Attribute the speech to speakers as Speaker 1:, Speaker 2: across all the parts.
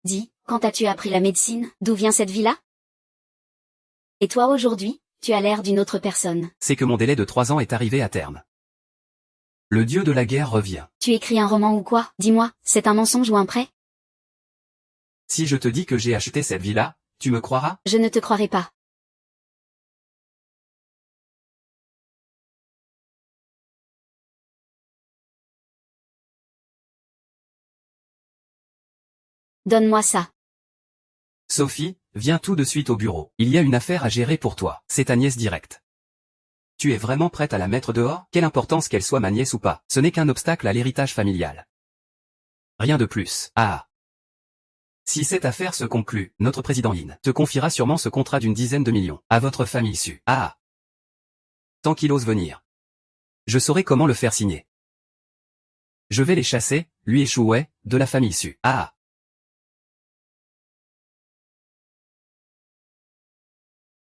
Speaker 1: Dis, quand as-tu appris la médecine? D'où vient cette vie-là? Et toi aujourd'hui, tu as l'air d'une autre personne.
Speaker 2: C'est que mon délai de 3 ans est arrivé à terme. Le dieu de la guerre revient.
Speaker 1: Tu écris un roman ou quoi? Dis-moi, c'est un mensonge ou un prêt?
Speaker 2: Si je te dis que j'ai acheté cette villa, tu me croiras?
Speaker 1: Je ne te croirai pas. Donne-moi ça.
Speaker 2: Sophie, viens tout de suite au bureau. Il y a une affaire à gérer pour toi. C'est ta nièce directe. Tu es vraiment prête à la mettre dehors? Quelle importance qu'elle soit ma nièce ou pas, ce n'est qu'un obstacle à l'héritage familial. Rien de plus. Ah. Si cette affaire se conclut, notre président Yin te confiera sûrement ce contrat d'une dizaine de millions, à votre famille issue. Ah. Tant qu'il ose venir. Je saurai comment le faire signer. Je vais les chasser, lui et Chouet, de la famille issue. Ah.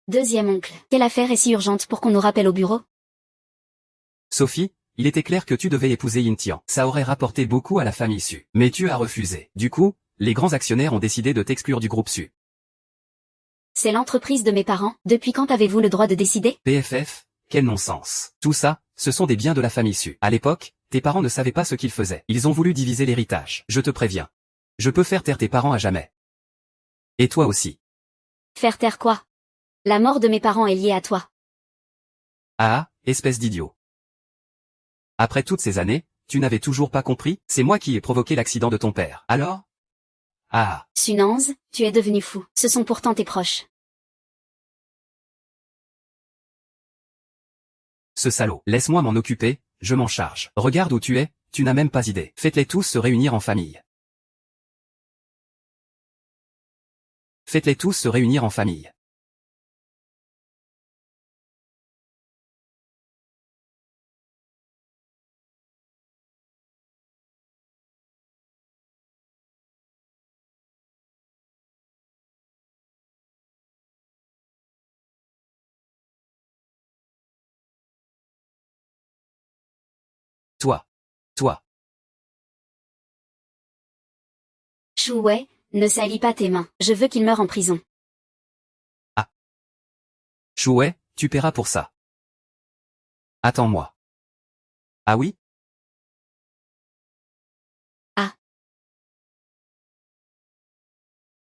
Speaker 1: Deuxième oncle, quelle affaire est si urgente pour qu'on nous rappelle au bureau?
Speaker 2: Sophie, il était clair que tu devais épouser Yin Tian. Ça aurait rapporté beaucoup à la famille Su. Mais tu as refusé. Du coup, les grands actionnaires ont décidé de t'exclure du groupe Su.
Speaker 1: C'est l'entreprise de mes parents. Depuis quand avez-vous le droit de décider?
Speaker 2: PFF, quel non-sens. Tout ça, ce sont des biens de la famille Su. À l'époque, tes parents ne savaient pas ce qu'ils faisaient. Ils ont voulu diviser l'héritage. Je te préviens. Je peux faire taire tes parents à jamais. Et toi aussi.
Speaker 1: Faire taire quoi? La mort de mes parents est liée à toi.
Speaker 2: Ah, espèce d'idiot. Après toutes ces années, tu n'avais toujours pas compris? C'est moi qui ai provoqué l'accident de ton père. Alors? Ah.
Speaker 1: Sunanze, tu es devenu fou. Ce sont pourtant tes proches.
Speaker 2: Ce salaud. Laisse-moi m'en occuper, je m'en charge. Regarde où tu es, tu n'as même pas idée. Faites-les tous se réunir en famille. Faites-les tous se réunir en famille. Toi.
Speaker 1: Chouet, ne salis pas tes mains. Je veux qu'il meure en prison.
Speaker 2: Ah. Chouet, tu paieras pour ça. Attends-moi. Ah oui?
Speaker 1: Ah.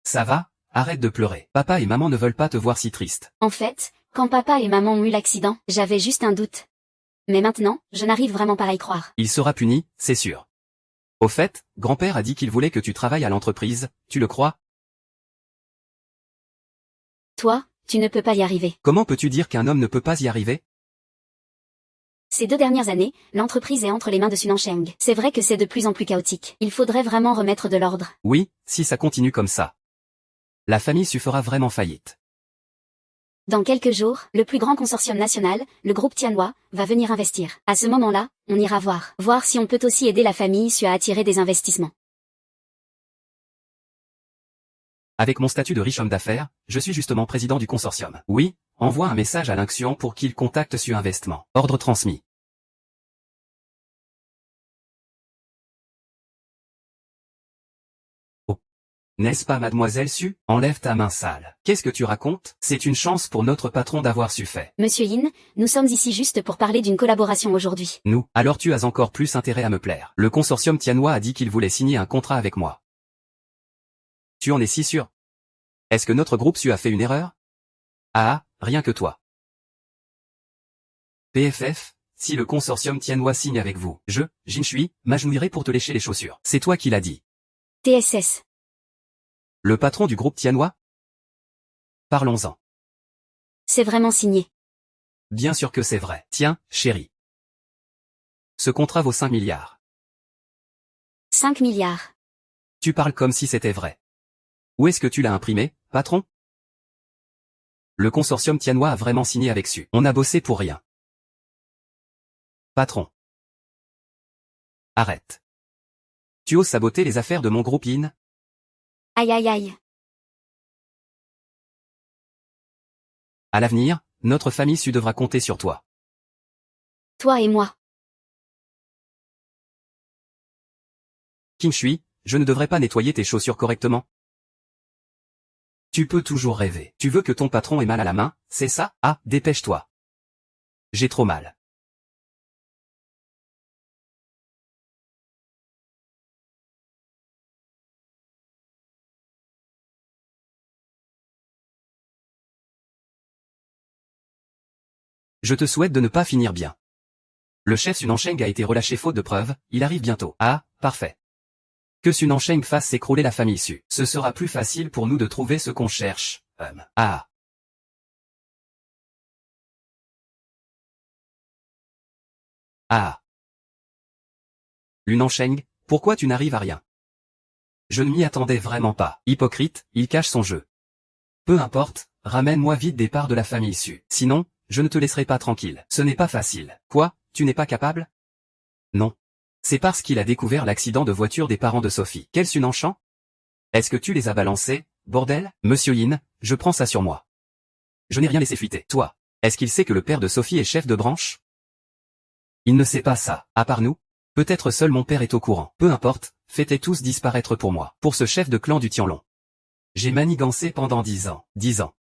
Speaker 2: Ça va? Arrête de pleurer. Papa et maman ne veulent pas te voir si triste.
Speaker 1: En fait, quand papa et maman ont eu l'accident, j'avais juste un doute. Mais maintenant, je n'arrive vraiment pas à y croire.
Speaker 2: Il sera puni, c'est sûr. Au fait, grand-père a dit qu'il voulait que tu travailles à l'entreprise, tu le crois?
Speaker 1: Toi, tu ne peux pas y arriver.
Speaker 2: Comment peux-tu dire qu'un homme ne peut pas y arriver?
Speaker 1: Ces 2 dernières années, l'entreprise est entre les mains de Sunansheng. C'est vrai que c'est de plus en plus chaotique. Il faudrait vraiment remettre de l'ordre.
Speaker 2: Oui, si ça continue comme ça. La famille Su fera vraiment faillite.
Speaker 1: Dans quelques jours, le plus grand consortium national, le groupe Tianhua, va venir investir. À ce moment-là, on ira voir si on peut aussi aider la famille Su à attirer des investissements.
Speaker 2: Avec mon statut de riche homme d'affaires, je suis justement président du consortium. Oui, envoie un message à l'Inction pour qu'il contacte Su Investissement. Ordre transmis. Oh. N'est-ce pas mademoiselle Su? Enlève ta main sale. Qu'est-ce que tu racontes? C'est une chance pour notre patron d'avoir su fait.
Speaker 1: Monsieur Yin, nous sommes ici juste pour parler d'une collaboration aujourd'hui.
Speaker 2: Nous, alors tu as encore plus intérêt à me plaire. Le consortium Tianhua a dit qu'il voulait signer un contrat avec moi. Tu en es si sûr? Est-ce que notre groupe Su a fait une erreur? Ah, rien que toi. PFF, si le consortium Tianhua signe avec vous, Jin Shui, m'agenouillerai pour te lécher les chaussures. C'est toi qui l'as dit.
Speaker 1: TSS.
Speaker 2: Le patron du groupe Tianhua? Parlons-en.
Speaker 1: C'est vraiment signé.
Speaker 2: Bien sûr que c'est vrai. Tiens, chérie. Ce contrat vaut 5 milliards.
Speaker 1: 5 milliards.
Speaker 2: Tu parles comme si c'était vrai. Où est-ce que tu l'as imprimé, patron? Le consortium Tianhua a vraiment signé avec Su. On a bossé pour rien. Patron. Arrête. Tu oses saboter les affaires de mon groupe Yin?
Speaker 1: Aïe aïe aïe.
Speaker 2: À l'avenir, notre famille Su devra compter sur toi.
Speaker 1: Toi et moi.
Speaker 2: Kim Shui, je ne devrais pas nettoyer tes chaussures correctement? Tu peux toujours rêver. Tu veux que ton patron ait mal à la main, c'est ça? Ah, dépêche-toi. J'ai trop mal. Je te souhaite de ne pas finir bien. Le chef Sun Ansheng a été relâché faute de preuves, il arrive bientôt. Ah, parfait. Que Sun Ansheng fasse s'écrouler la famille Su. Ce sera plus facile pour nous de trouver ce qu'on cherche. Ah. Ah. Lun Ansheng, pourquoi tu n'arrives à rien? Je ne m'y attendais vraiment pas. Hypocrite, il cache son jeu. Peu importe, ramène-moi vite des parts de la famille Su. Sinon, je ne te laisserai pas tranquille. Ce n'est pas facile. Quoi, tu n'es pas capable? Non. C'est parce qu'il a découvert l'accident de voiture des parents de Sophie. Quel Sun Ansheng? Est-ce que tu les as balancés, bordel? Monsieur Yin, je prends ça sur moi. Je n'ai rien laissé fuiter. Toi, est-ce qu'il sait que le père de Sophie est chef de branche? Il ne sait pas ça. À part nous? Peut-être seul mon père est au courant. Peu importe, faites-les tous disparaître pour moi. Pour ce chef de clan du Tianlong. J'ai manigancé pendant 10 ans. 10 ans.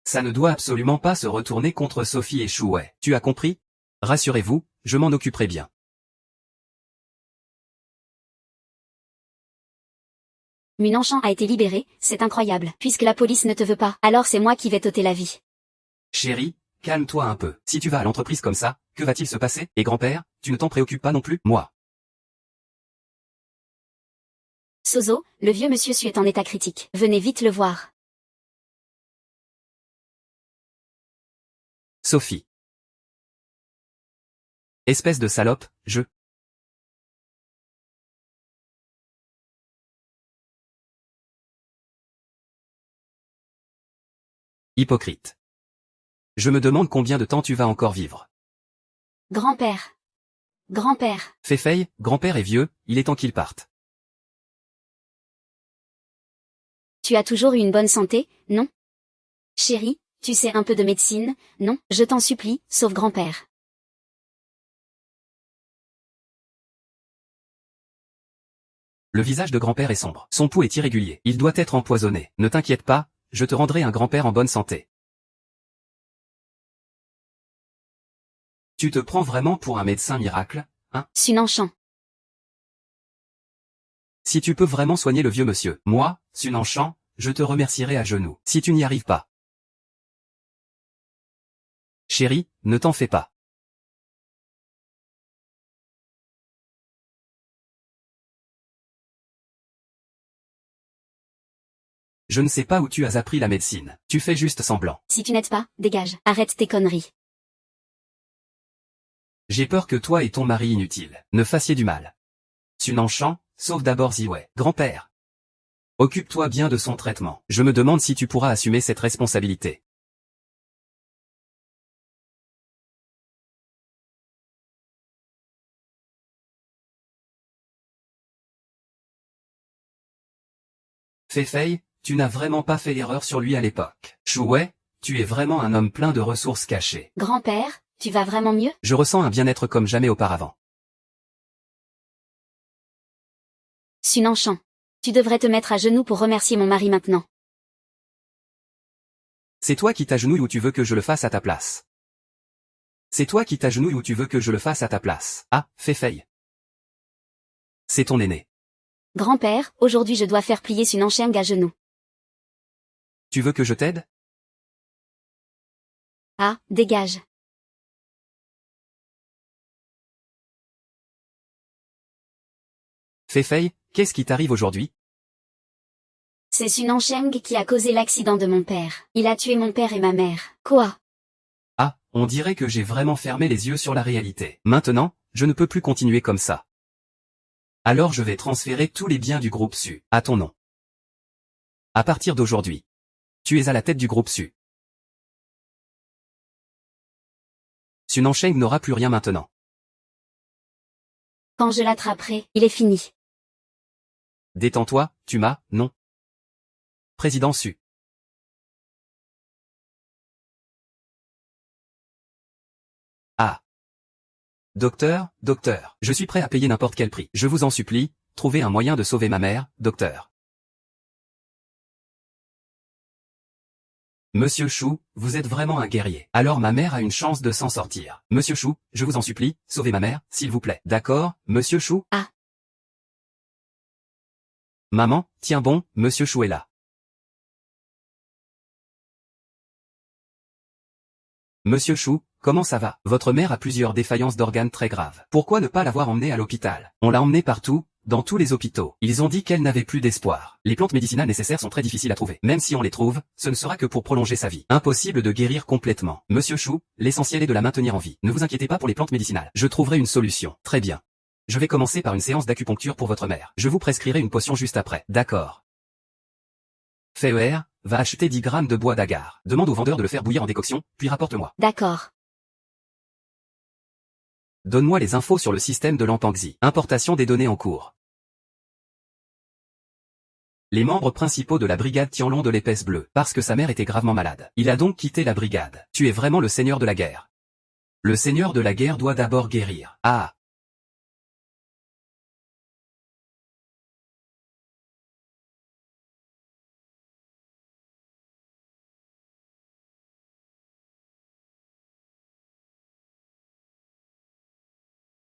Speaker 2: Ça ne doit absolument pas se retourner contre Sophie et Shu Wei. Tu as compris? Rassurez-vous, je m'en occuperai bien.
Speaker 1: Mun Ansheng a été libéré, c'est incroyable. Puisque la police ne te veut pas, alors c'est moi qui vais t'ôter la vie.
Speaker 2: Chérie, calme-toi un peu. Si tu vas à l'entreprise comme ça, que va-t-il se passer? Et grand-père, tu ne t'en préoccupes pas non plus? Moi.
Speaker 1: Sozo, le vieux monsieur Su est en état critique. Venez vite le voir.
Speaker 2: Sophie. Espèce de salope, Hypocrite. Je me demande combien de temps tu vas encore vivre.
Speaker 1: Grand-père. Grand-père.
Speaker 2: Fei, grand-père est vieux, il est temps qu'il parte.
Speaker 1: Tu as toujours eu une bonne santé, non? Chérie, tu sais un peu de médecine, non? Je t'en supplie, sauve grand-père.
Speaker 2: Le visage de grand-père est sombre. Son pouls est irrégulier. Il doit être empoisonné. Ne t'inquiète pas, je te rendrai un grand-père en bonne santé. Tu te prends vraiment pour un médecin miracle, hein?
Speaker 1: Sun Ansheng.
Speaker 2: Si tu peux vraiment soigner le vieux monsieur, moi, Sun Ansheng, je te remercierai à genoux. Si tu n'y arrives pas. Chérie, ne t'en fais pas. Je ne sais pas où tu as appris la médecine. Tu fais juste semblant.
Speaker 1: Si tu n'aides pas, dégage. Arrête tes conneries.
Speaker 2: J'ai peur que toi et ton mari inutile ne fassiez du mal. Sun Ansheng, sauve d'abord Ziwei. Grand-père. Occupe-toi bien de son traitement. Je me demande si tu pourras assumer cette responsabilité. Fei, tu n'as vraiment pas fait l'erreur sur lui à l'époque. Shu Wei, tu es vraiment un homme plein de ressources cachées.
Speaker 1: Grand-père, tu vas vraiment mieux?
Speaker 2: Je ressens un bien-être comme jamais auparavant.
Speaker 1: Sun Ansheng. Tu devrais te mettre à genoux pour remercier mon mari maintenant.
Speaker 2: C'est toi qui t'agenouilles ou tu veux que je le fasse à ta place? C'est toi qui t'agenouilles ou tu veux que je le fasse à ta place? Ah, Fei. C'est ton aîné.
Speaker 1: Grand-père, aujourd'hui je dois faire plier Sun Ansheng à genoux.
Speaker 2: Tu veux que je t'aide?
Speaker 1: Ah, dégage.
Speaker 2: Fei, qu'est-ce qui t'arrive aujourd'hui?
Speaker 1: C'est Sun Ansheng qui a causé l'accident de mon père. Il a tué mon père et ma mère. Quoi?
Speaker 2: Ah, on dirait que j'ai vraiment fermé les yeux sur la réalité. Maintenant, je ne peux plus continuer comme ça. Alors je vais transférer tous les biens du groupe Su à ton nom. À partir d'aujourd'hui, tu es à la tête du groupe Su. Sun Ansheng n'aura plus rien maintenant.
Speaker 1: Quand je l'attraperai, il est fini.
Speaker 2: Détends-toi, tu m'as, non. Président Su. Ah. Docteur, je suis prêt à payer n'importe quel prix. Je vous en supplie, trouvez un moyen de sauver ma mère, docteur. Monsieur Chou, vous êtes vraiment un guerrier. Alors ma mère a une chance de s'en sortir. Monsieur Chou, je vous en supplie, sauvez ma mère, s'il vous plaît. D'accord, Monsieur Chou?
Speaker 1: Ah.
Speaker 2: Maman, tiens bon, Monsieur Chou est là. Monsieur Chou, comment ça va? Votre mère a plusieurs défaillances d'organes très graves. Pourquoi ne pas l'avoir emmenée à l'hôpital? On l'a emmenée partout, dans tous les hôpitaux. Ils ont dit qu'elle n'avait plus d'espoir. Les plantes médicinales nécessaires sont très difficiles à trouver. Même si on les trouve, ce ne sera que pour prolonger sa vie. Impossible de guérir complètement. Monsieur Chou, l'essentiel est de la maintenir en vie. Ne vous inquiétez pas pour les plantes médicinales. Je trouverai une solution. Très bien. Je vais commencer par une séance d'acupuncture pour votre mère. Je vous prescrirai une potion juste après. D'accord. FER, va acheter 10 grammes de bois d'agar. Demande au vendeur de le faire bouillir en décoction, puis rapporte-moi.
Speaker 1: D'accord.
Speaker 2: Donne-moi les infos sur le système de l'Ampanxi. Importation des données en cours. Les membres principaux de la brigade Tianlong de l'épaisse bleue, parce que sa mère était gravement malade. Il a donc quitté la brigade. Tu es vraiment le seigneur de la guerre. Le seigneur de la guerre doit d'abord guérir. Ah.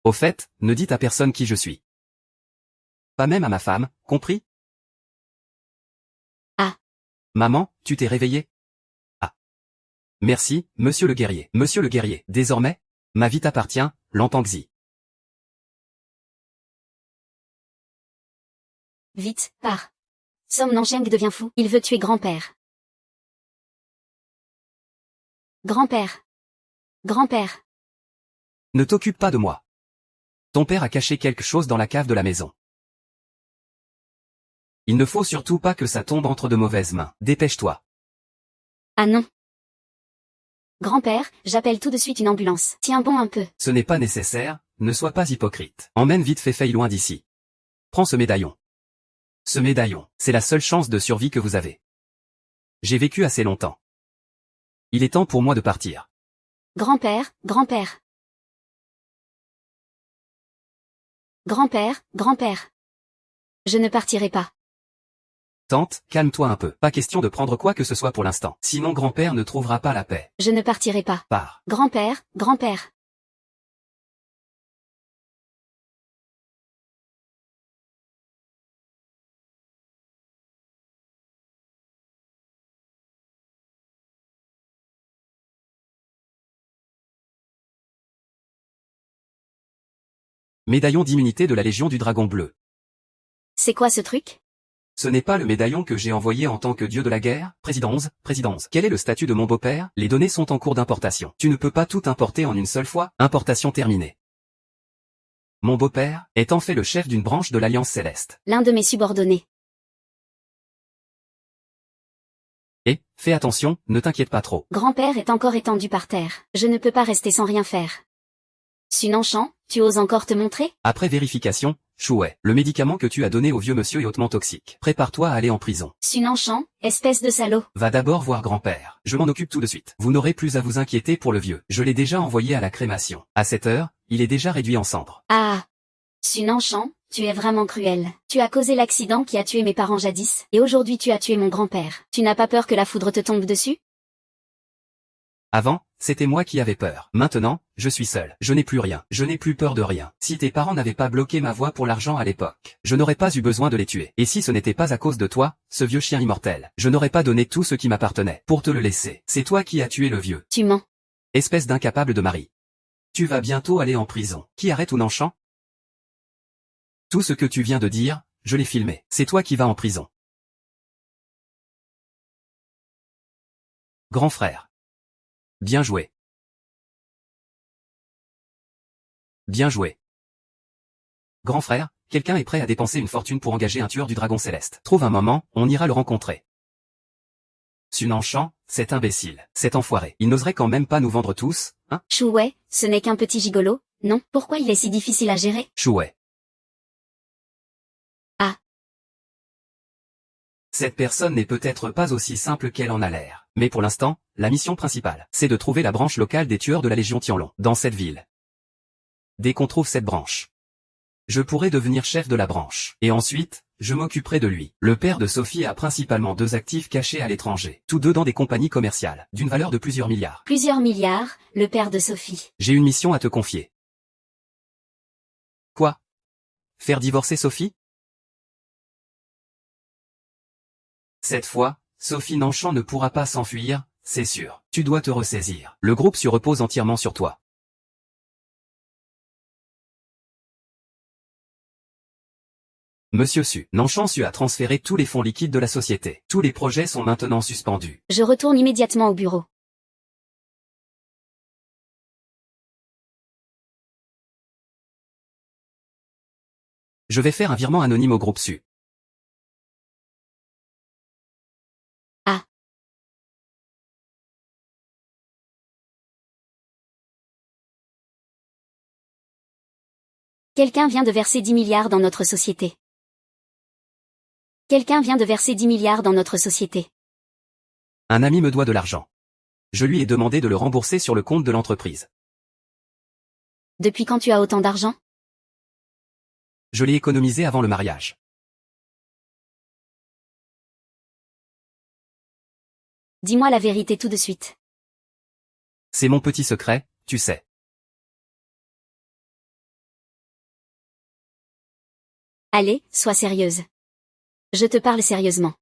Speaker 2: Au fait, ne dites à personne qui je suis. Pas même à ma femme, compris?
Speaker 1: Ah.
Speaker 2: Maman, tu t'es réveillée? Ah. Merci, monsieur le guerrier. Monsieur le guerrier, désormais, ma vie t'appartient, l'Ampanxi.
Speaker 1: Vite, pars. Som Nancheng devient fou. Il veut tuer grand-père. Grand-père. Grand-père.
Speaker 2: Ne t'occupe pas de moi. Ton père a caché quelque chose dans la cave de la maison. Il ne faut surtout pas que ça tombe entre de mauvaises mains. Dépêche-toi.
Speaker 1: Ah non. Grand-père, j'appelle tout de suite une ambulance. Tiens bon un peu.
Speaker 2: Ce n'est pas nécessaire, ne sois pas hypocrite. Emmène vite Fei loin d'ici. Prends ce médaillon. Ce médaillon, c'est la seule chance de survie que vous avez. J'ai vécu assez longtemps. Il est temps pour moi de partir.
Speaker 1: Grand-père, grand-père. Grand-père, grand-père. Je ne partirai pas.
Speaker 2: Tante, calme-toi un peu. Pas question de prendre quoi que ce soit pour l'instant. Sinon grand-père ne trouvera pas la paix.
Speaker 1: Je ne partirai pas.
Speaker 2: Pars.
Speaker 1: Grand-père, grand-père.
Speaker 2: Médaillon d'immunité de la Légion du Dragon Bleu.
Speaker 1: C'est quoi ce truc?
Speaker 2: Ce n'est pas le médaillon que j'ai envoyé en tant que dieu de la guerre? Président 11, président 11. Quel est le statut de mon beau-père? Les données sont en cours d'importation. Tu ne peux pas tout importer en une seule fois. Importation terminée. Mon beau-père est en fait le chef d'une branche de l'Alliance Céleste.
Speaker 1: L'un de mes subordonnés.
Speaker 2: Et, fais attention, ne t'inquiète pas trop.
Speaker 1: Grand-père est encore étendu par terre. Je ne peux pas rester sans rien faire. Sunanchan, tu oses encore te montrer?
Speaker 2: Après vérification, Chouet, le médicament que tu as donné au vieux monsieur est hautement toxique. Prépare-toi à aller en prison.
Speaker 1: Sunanchan, espèce de salaud.
Speaker 2: Va d'abord voir grand-père. Je m'en occupe tout de suite. Vous n'aurez plus à vous inquiéter pour le vieux. Je l'ai déjà envoyé à la crémation. À cette heure, il est déjà réduit en cendres.
Speaker 1: Ah. Sunanchan, tu es vraiment cruel. Tu as causé l'accident qui a tué mes parents jadis, et aujourd'hui tu as tué mon grand-père. Tu n'as pas peur que la foudre te tombe dessus?
Speaker 2: Avant, c'était moi qui avais peur. Maintenant, je suis seul. Je n'ai plus rien. Je n'ai plus peur de rien. Si tes parents n'avaient pas bloqué ma voie pour l'argent à l'époque, je n'aurais pas eu besoin de les tuer. Et si ce n'était pas à cause de toi, ce vieux chien immortel, je n'aurais pas donné tout ce qui m'appartenait pour te le laisser. C'est toi qui as tué le vieux.
Speaker 1: Tu mens.
Speaker 2: Espèce d'incapable de mari. Tu vas bientôt aller en prison. Qui arrête ou n'enchant? Tout ce que tu viens de dire, je l'ai filmé. C'est toi qui vas en prison. Grand frère. Bien joué. Bien joué. Grand frère, quelqu'un est prêt à dépenser une fortune pour engager un tueur du dragon céleste. Trouve un moment, on ira le rencontrer. Sunanchan, cet imbécile, cet enfoiré, il n'oserait quand même pas nous vendre tous, hein?
Speaker 1: Chouet, ce n'est qu'un petit gigolo, non? Pourquoi il est si difficile à gérer?
Speaker 2: Chouet.
Speaker 1: Ah.
Speaker 2: Cette personne n'est peut-être pas aussi simple qu'elle en a l'air. Mais pour l'instant, la mission principale, c'est de trouver la branche locale des tueurs de la Légion Tianlong, dans cette ville. Dès qu'on trouve cette branche, Je pourrais devenir chef de la branche. Et ensuite, je m'occuperai de lui. Le père de Sophie a principalement 2 actifs cachés à l'étranger, tous 2 dans des compagnies commerciales, d'une valeur de plusieurs milliards.
Speaker 1: Plusieurs milliards, le père de Sophie.
Speaker 2: J'ai une mission à te confier. Quoi? Faire divorcer Sophie? Cette fois, Sophie Nanchamp ne pourra pas s'enfuir, c'est sûr. Tu dois te ressaisir. Le groupe Su repose entièrement sur toi. Monsieur Su, Nanchamp Su a transféré tous les fonds liquides de la société. Tous les projets sont maintenant suspendus.
Speaker 1: Je retourne immédiatement au bureau.
Speaker 2: Je vais faire un virement anonyme au groupe Su.
Speaker 1: Ah. Quelqu'un vient de verser 10 milliards dans notre société. Quelqu'un vient de verser 10 milliards dans notre société.
Speaker 2: Un ami me doit de l'argent. Je lui ai demandé de le rembourser sur le compte de l'entreprise.
Speaker 1: Depuis quand tu as autant d'argent?
Speaker 2: Je l'ai économisé avant le mariage.
Speaker 1: Dis-moi la vérité tout de suite.
Speaker 2: C'est mon petit secret, tu sais.
Speaker 1: Allez, sois sérieuse. Je te parle sérieusement.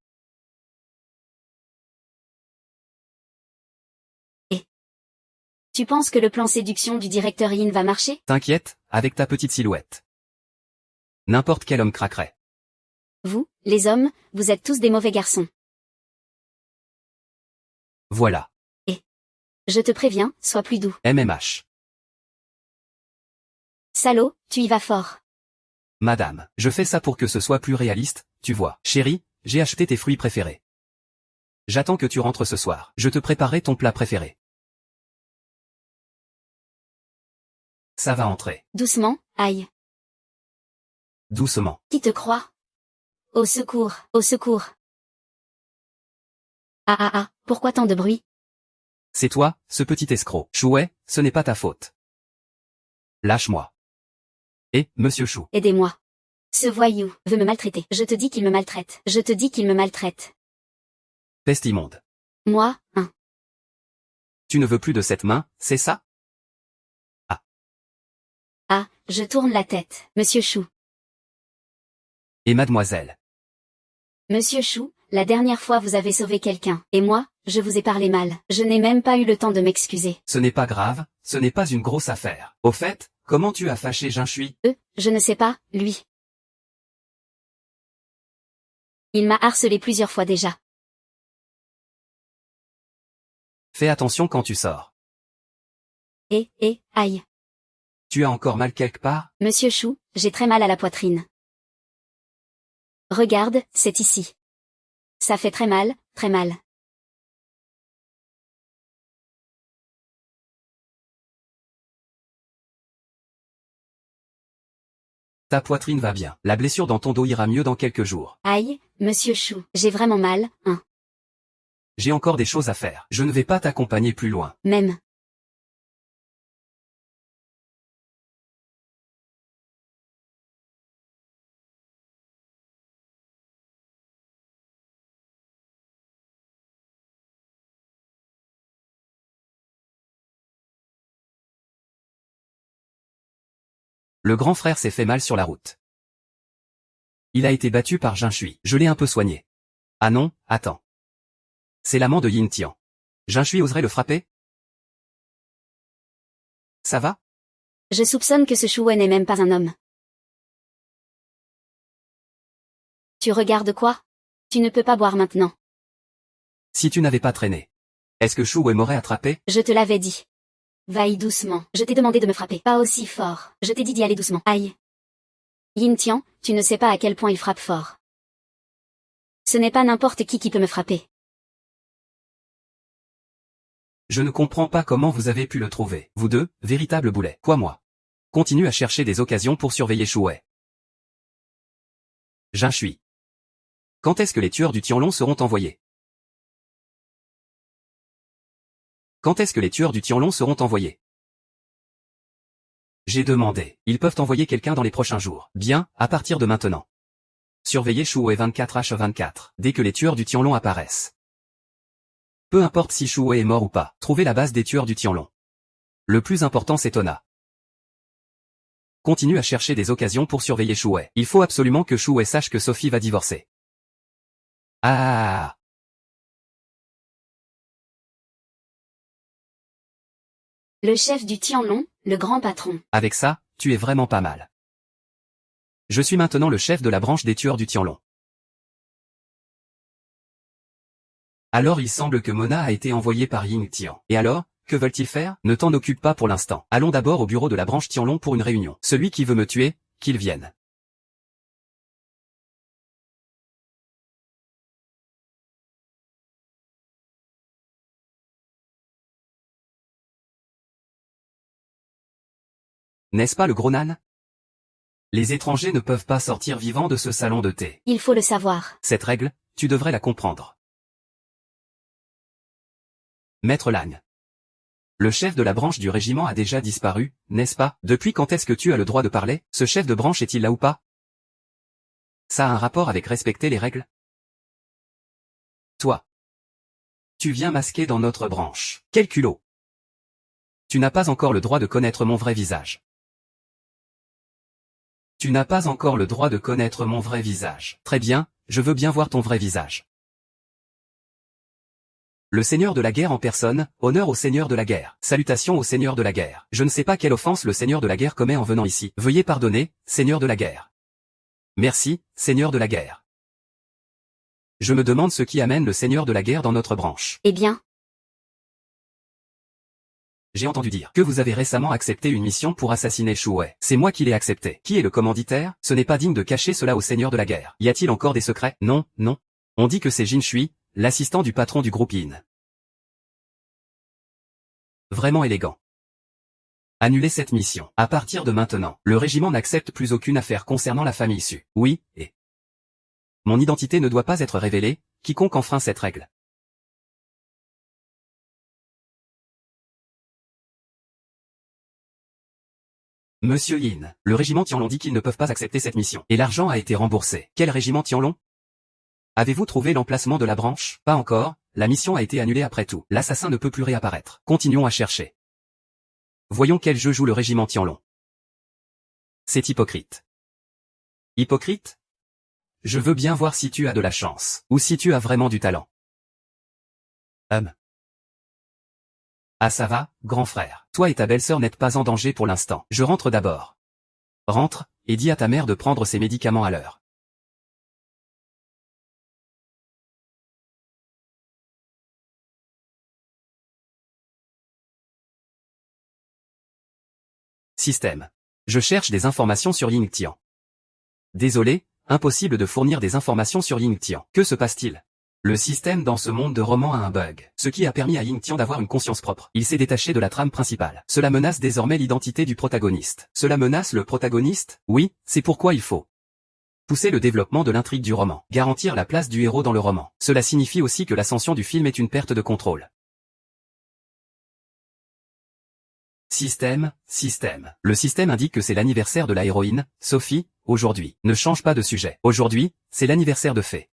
Speaker 1: Et tu penses que le plan séduction du directeur Yin va marcher?
Speaker 2: T'inquiète, avec ta petite silhouette. N'importe quel homme craquerait.
Speaker 1: Vous, les hommes, vous êtes tous des mauvais garçons.
Speaker 2: Voilà.
Speaker 1: Je te préviens, sois plus doux.
Speaker 2: MMH.
Speaker 1: Salaud, tu y vas fort.
Speaker 2: Madame, je fais ça pour que ce soit plus réaliste, tu vois. Chérie, j'ai acheté tes fruits préférés. J'attends que tu rentres ce soir. Je te préparerai ton plat préféré. Ça va entrer.
Speaker 1: Doucement, aïe.
Speaker 2: Doucement.
Speaker 1: Qui te croit? Au secours, au secours. Ah ah ah, pourquoi tant de bruit?
Speaker 2: C'est toi, ce petit escroc. Chouet, ce n'est pas ta faute. Lâche-moi. Et, monsieur Chou.
Speaker 1: Aidez-moi. Ce voyou veut me maltraiter. Je te dis qu'il me maltraite. Je te dis qu'il me maltraite.
Speaker 2: Peste immonde.
Speaker 1: Moi,
Speaker 2: Tu ne veux plus de cette main, c'est ça?
Speaker 1: Ah, je tourne la tête. Monsieur Chou.
Speaker 2: Et mademoiselle.
Speaker 1: Monsieur Chou, la dernière fois vous avez sauvé quelqu'un. Et moi, je vous ai parlé mal. Je n'ai même pas eu le temps de m'excuser.
Speaker 2: Ce n'est pas grave, ce n'est pas une grosse affaire. Au fait, comment tu as fâché Jinshui?
Speaker 1: Je ne sais pas, lui. Il m'a harcelé plusieurs fois déjà.
Speaker 2: Fais attention quand tu sors.
Speaker 1: Aïe.
Speaker 2: Tu as encore mal quelque part?
Speaker 1: Monsieur Chou, j'ai très mal à la poitrine. Regarde, c'est ici. Ça fait très mal, très mal.
Speaker 2: Ta poitrine va bien. La blessure dans ton dos ira mieux dans quelques jours.
Speaker 1: Aïe, monsieur Chou, j'ai vraiment mal,
Speaker 2: J'ai encore des choses à faire. Je ne vais pas t'accompagner plus loin.
Speaker 1: même.
Speaker 2: Le grand frère s'est fait mal sur la route. Il a été battu par Jinshui. Je l'ai un peu soigné. Ah non, attends. C'est l'amant de Yin Tian. Jinshui oserait le frapper? Ça va?
Speaker 1: Je soupçonne que ce Chouet n'est même pas un homme. Tu regardes quoi? Tu ne peux pas boire maintenant.
Speaker 2: Si tu n'avais pas traîné. Est-ce que Shu Wei m'aurait attrapé?
Speaker 1: Je te l'avais dit. Vaille doucement. Je t'ai demandé de me frapper. Pas aussi fort. Je t'ai dit d'y aller doucement. Aïe. Yin Tian, tu ne sais pas à quel point il frappe fort. Ce n'est pas n'importe qui peut me frapper.
Speaker 2: Je ne comprends pas comment vous avez pu le trouver. Vous deux, véritables boulets. Quoi moi? Continue à chercher des occasions pour surveiller Shu Wei. Jinshui. Quand est-ce que les tueurs du Tianlong seront envoyés? Quand est-ce que les tueurs du Tianlong seront envoyés? J'ai demandé. Ils peuvent envoyer quelqu'un dans les prochains jours. Bien, à partir de maintenant. Surveillez Shuo 24H24, dès que les tueurs du Tianlong apparaissent. Peu importe si Shuo est mort ou pas, trouvez la base des tueurs du Tianlong. Le plus important c'est Tona. Continue à chercher des occasions pour surveiller Shuo. Il faut absolument que Shuo sache que Sophie va divorcer. Ah.
Speaker 1: Le chef du Tianlong, le grand patron.
Speaker 2: Avec ça, tu es vraiment pas mal. Je suis maintenant le chef de la branche des tueurs du Tianlong. Alors il semble que Mona a été envoyée par Ying Tian. Et alors, que veulent-ils faire? Ne t'en occupe pas pour l'instant. Allons d'abord au bureau de la branche Tianlong pour une réunion. Celui qui veut me tuer, qu'il vienne. N'est-ce pas le gros nan? Les étrangers ne peuvent pas sortir vivants de ce salon de thé.
Speaker 1: Il faut le savoir.
Speaker 2: Cette règle, tu devrais la comprendre. Maître Lang. Le chef de la branche du régiment a déjà disparu, n'est-ce pas? Depuis quand est-ce que tu as le droit de parler? Ce chef de branche est-il là ou pas? Ça a un rapport avec respecter les règles? Toi. Tu viens masquer dans notre branche. Quel culot! Tu n'as pas encore le droit de connaître mon vrai visage. Tu n'as pas encore le droit de connaître mon vrai visage. Très bien, je veux bien voir ton vrai visage. Le seigneur de la guerre en personne, honneur au seigneur de la guerre. Salutations au seigneur de la guerre. Je ne sais pas quelle offense le seigneur de la guerre commet en venant ici. Veuillez pardonner, seigneur de la guerre. Merci, seigneur de la guerre. Je me demande ce qui amène le seigneur de la guerre dans notre branche.
Speaker 1: Eh bien.
Speaker 2: J'ai entendu dire que vous avez récemment accepté une mission pour assassiner Shuo. C'est moi qui l'ai accepté. Qui est le commanditaire? Ce n'est pas digne de cacher cela au seigneur de la guerre. Y a-t-il encore des secrets? Non, non. On dit que c'est Jin Shui, l'assistant du patron du groupe Yin. Vraiment élégant. Annulez cette mission. À partir de maintenant, le régiment n'accepte plus aucune affaire concernant la famille Su. Oui, et mon identité ne doit pas être révélée, quiconque enfreint cette règle. Monsieur Yin, le régiment Tianlong dit qu'ils ne peuvent pas accepter cette mission. Et l'argent a été remboursé. Quel régiment Tianlong? Avez-vous trouvé l'emplacement de la branche? Pas encore, la mission a été annulée après tout. L'assassin ne peut plus réapparaître. Continuons à chercher. Voyons quel jeu joue le régiment Tianlong. C'est hypocrite. Hypocrite? Je veux bien voir si tu as de la chance, ou si tu as vraiment du talent. Ah ça va, grand frère. Toi et ta belle-sœur n'êtes pas en danger pour l'instant. Je rentre d'abord. Rentre, et dis à ta mère de prendre ses médicaments à l'heure. Système. Je cherche des informations sur Ying Tian. Désolé, impossible de fournir des informations sur Ying Tian. Que se passe-t-il? Le système dans ce monde de romans a un bug, ce qui a permis à Ying Tian d'avoir une conscience propre. Il s'est détaché de la trame principale. Cela menace désormais l'identité du protagoniste. Cela menace le protagoniste? Oui, c'est pourquoi il faut pousser le développement de l'intrigue du roman, garantir la place du héros dans le roman. Cela signifie aussi que l'ascension du film est une perte de contrôle. Système. Le système indique que c'est l'anniversaire de la héroïne, Sophie, aujourd'hui. Ne change pas de sujet. Aujourd'hui, c'est l'anniversaire de Fée.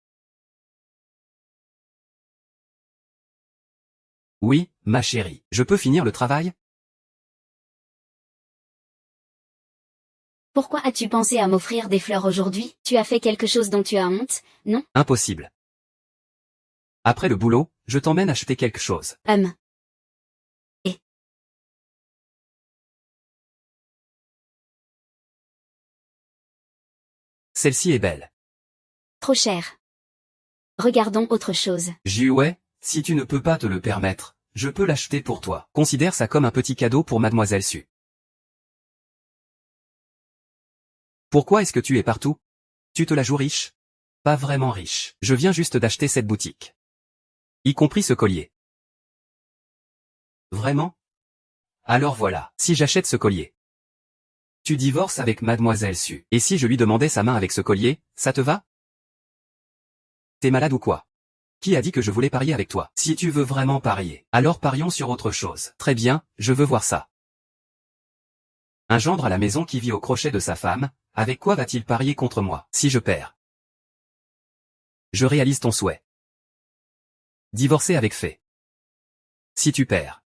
Speaker 2: Oui, ma chérie. Je peux finir le travail?
Speaker 1: Pourquoi as-tu pensé à m'offrir des fleurs aujourd'hui? Tu as fait quelque chose dont tu as honte, non?
Speaker 2: Impossible. Après le boulot, je t'emmène acheter quelque chose.
Speaker 1: Et
Speaker 2: Celle-ci est belle.
Speaker 1: trop cher. Regardons autre chose.
Speaker 2: Ouais, si tu ne peux pas te le permettre, je peux l'acheter pour toi. Considère ça comme un petit cadeau pour Mademoiselle Su. Pourquoi est-ce que tu es partout? Tu te la joues riche? Pas vraiment riche. Je viens juste d'acheter cette boutique. Y compris ce collier. Vraiment? Alors voilà, si j'achète ce collier. Tu divorces avec Mademoiselle Su. Et si je lui demandais sa main avec ce collier, ça te va? T'es malade ou quoi? Qui a dit que je voulais parier avec toi? Si tu veux vraiment parier, alors parions sur autre chose. Très bien, je veux voir ça. Un gendre à la maison qui vit au crochet de sa femme, avec quoi va-t-il parier contre moi, si je perds? Je réalise ton souhait. Divorcer avec Fée. Si tu perds,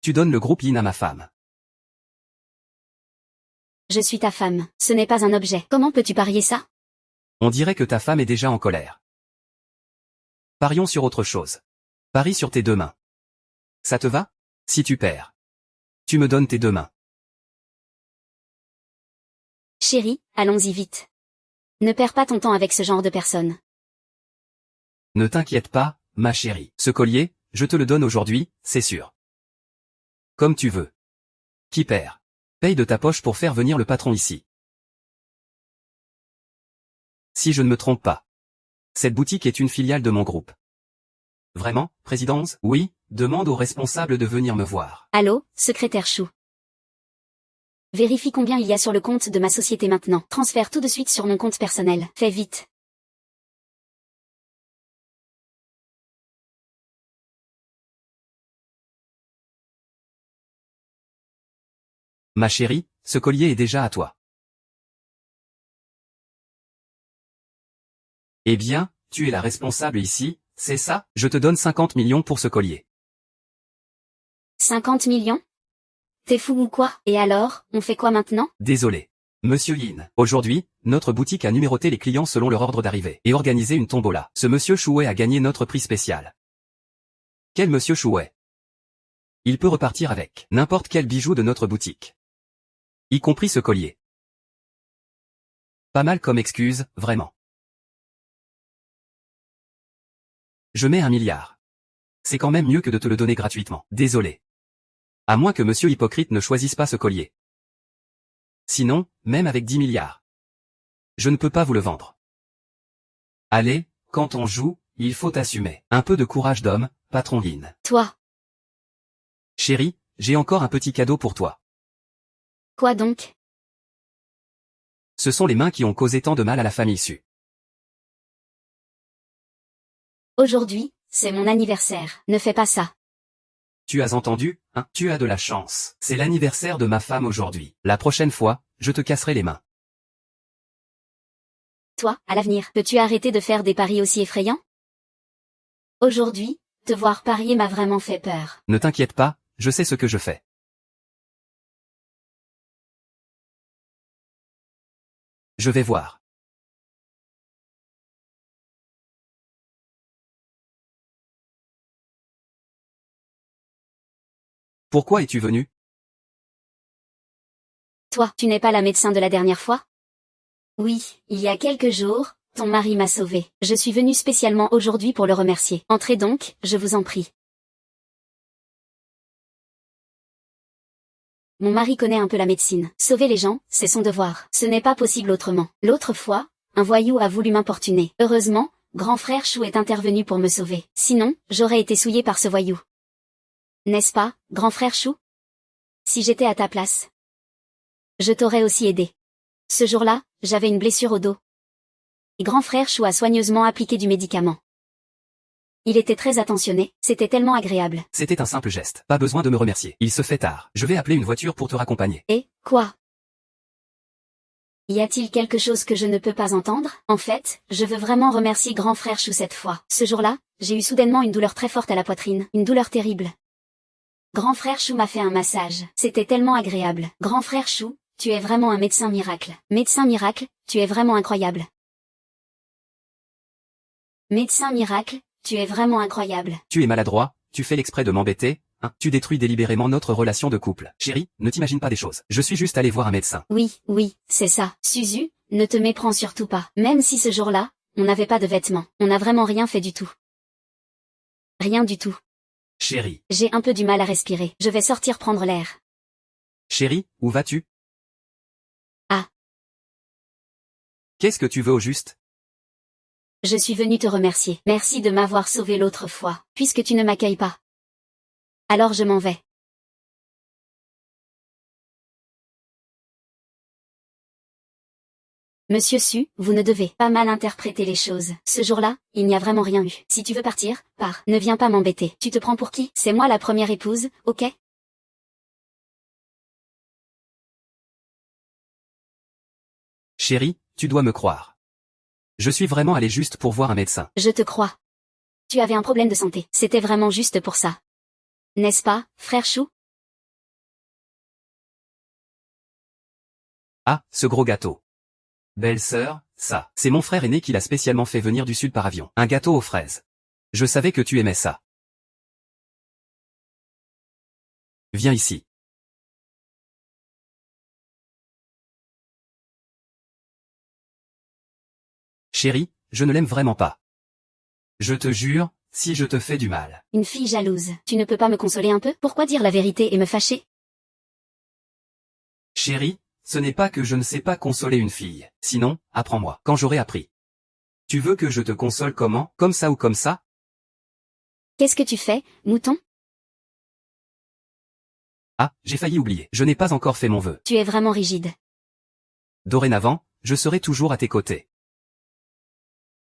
Speaker 2: tu donnes le groupe Yin à ma femme.
Speaker 1: Je suis ta femme, ce n'est pas un objet. Comment peux-tu parier ça?
Speaker 2: On dirait que ta femme est déjà en colère. Parions sur autre chose. Parie sur tes 2 mains. Ça te va? Si tu perds, tu me donnes tes 2 mains.
Speaker 1: Chérie, allons-y vite. Ne perds pas ton temps avec ce genre de personne.
Speaker 2: Ne t'inquiète pas, ma chérie. Ce collier, je te le donne aujourd'hui, c'est sûr. Comme tu veux. Qui perd? Paye de ta poche pour faire venir le patron ici. Si je ne me trompe pas. Cette boutique est une filiale de mon groupe. Vraiment, présidence? Oui, demande au responsable de venir me voir.
Speaker 1: Allô, secrétaire Chou. Vérifie combien il y a sur le compte de ma société maintenant. Transfère tout de suite sur mon compte personnel. Fais vite.
Speaker 2: Ma chérie, ce collier est déjà à toi. Eh bien, tu es la responsable ici, c'est ça? Je te donne 50 millions pour ce collier.
Speaker 1: 50 millions? T'es fou ou quoi? Et alors, on fait quoi maintenant?
Speaker 2: Désolé. Monsieur Yin, aujourd'hui, notre boutique a numéroté les clients selon leur ordre d'arrivée et organisé une tombola. Ce monsieur Chouet a gagné notre prix spécial. Quel monsieur Chouet? Il peut repartir avec n'importe quel bijou de notre boutique. Y compris ce collier. Pas mal comme excuse, vraiment. Je mets 1 milliard. C'est quand même mieux que de te le donner gratuitement. Désolé. À moins que monsieur Hypocrite ne choisisse pas ce collier. Sinon, même avec 10 milliards. Je ne peux pas vous le vendre. Allez, quand on joue, il faut assumer. Un peu de courage d'homme, patron Yin.
Speaker 1: Toi.
Speaker 2: Chérie, j'ai encore un petit cadeau pour toi.
Speaker 1: Quoi donc?
Speaker 2: Ce sont les mains qui ont causé tant de mal à la famille Su.
Speaker 1: Aujourd'hui, c'est mon anniversaire. Ne fais pas ça.
Speaker 2: Tu as entendu, hein? Tu as de la chance. C'est l'anniversaire de ma femme aujourd'hui. La prochaine fois, je te casserai les mains.
Speaker 1: Toi, à l'avenir, peux-tu arrêter de faire des paris aussi effrayants? Aujourd'hui, te voir parier m'a vraiment fait peur.
Speaker 2: Ne t'inquiète pas, je sais ce que je fais. Je vais voir. Pourquoi es-tu venu?
Speaker 1: Toi, tu n'es pas la médecin de la dernière fois? Oui, il y a quelques jours, ton mari m'a sauvée. Je suis venue spécialement aujourd'hui pour le remercier. Entrez donc, je vous en prie. Mon mari connaît un peu la médecine. Sauver les gens, c'est son devoir. Ce n'est pas possible autrement. L'autre fois, un voyou a voulu m'importuner. Heureusement, grand frère Chou est intervenu pour me sauver. Sinon, j'aurais été souillée par ce voyou. N'est-ce pas, grand frère Chou? Si j'étais à ta place, je t'aurais aussi aidé. Ce jour-là, j'avais une blessure au dos. Et grand frère Chou a soigneusement appliqué du médicament. Il était très attentionné, c'était tellement agréable.
Speaker 2: C'était un simple geste. Pas besoin de me remercier. Il se fait tard. Je vais appeler une voiture pour te raccompagner.
Speaker 1: Et, quoi? Y a-t-il quelque chose que je ne peux pas entendre? En fait, je veux vraiment remercier grand frère Chou cette fois. Ce jour-là, j'ai eu soudainement une douleur très forte à la poitrine, une douleur terrible. Grand frère Chou m'a fait un massage. C'était tellement agréable. Grand frère Chou, tu es vraiment un médecin miracle. Médecin miracle, tu es vraiment incroyable. Médecin miracle, tu es vraiment incroyable.
Speaker 2: Tu es maladroit, tu fais l'exprès de m'embêter, hein? Tu détruis délibérément notre relation de couple. Chérie, ne t'imagine pas des choses. Je suis juste allé voir un médecin.
Speaker 1: Oui, c'est ça. Suzu, ne te méprends surtout pas. Même si ce jour-là, on n'avait pas de vêtements. On n'a vraiment rien fait du tout. Rien du tout.
Speaker 2: Chérie.
Speaker 1: J'ai un peu du mal à respirer. Je vais sortir prendre l'air.
Speaker 2: Chérie, où vas-tu?
Speaker 1: Ah.
Speaker 2: Qu'est-ce que tu veux au juste?
Speaker 1: Je suis venue te remercier. Merci de m'avoir sauvé l'autre fois, puisque tu ne m'accueilles pas. Alors je m'en vais. Monsieur Su, vous ne devez pas mal interpréter les choses. Ce jour-là, il n'y a vraiment rien eu. Si tu veux partir, pars. Ne viens pas m'embêter. Tu te prends pour qui? C'est moi la première épouse, ok?
Speaker 2: Chérie, tu dois me croire. Je suis vraiment allé juste pour voir un médecin.
Speaker 1: Je te crois. Tu avais un problème de santé. C'était vraiment juste pour ça. N'est-ce pas, frère Chou?
Speaker 2: Ah, ce gros gâteau. Belle sœur, ça, c'est mon frère aîné qui l'a spécialement fait venir du sud par avion. Un gâteau aux fraises. Je savais que tu aimais ça. Viens ici. Chérie, je ne l'aime vraiment pas. Je te jure, si je te fais du mal.
Speaker 1: Une fille jalouse. Tu ne peux pas me consoler un peu? Pourquoi dire la vérité et me fâcher?
Speaker 2: Chérie, ce n'est pas que je ne sais pas consoler une fille. Sinon, apprends-moi. Quand j'aurai appris. Tu veux que je te console comment? Comme ça ou comme ça?
Speaker 1: Qu'est-ce que tu fais, mouton?
Speaker 2: Ah, j'ai failli oublier. Je n'ai pas encore fait mon vœu.
Speaker 1: Tu es vraiment rigide.
Speaker 2: Dorénavant, je serai toujours à tes côtés.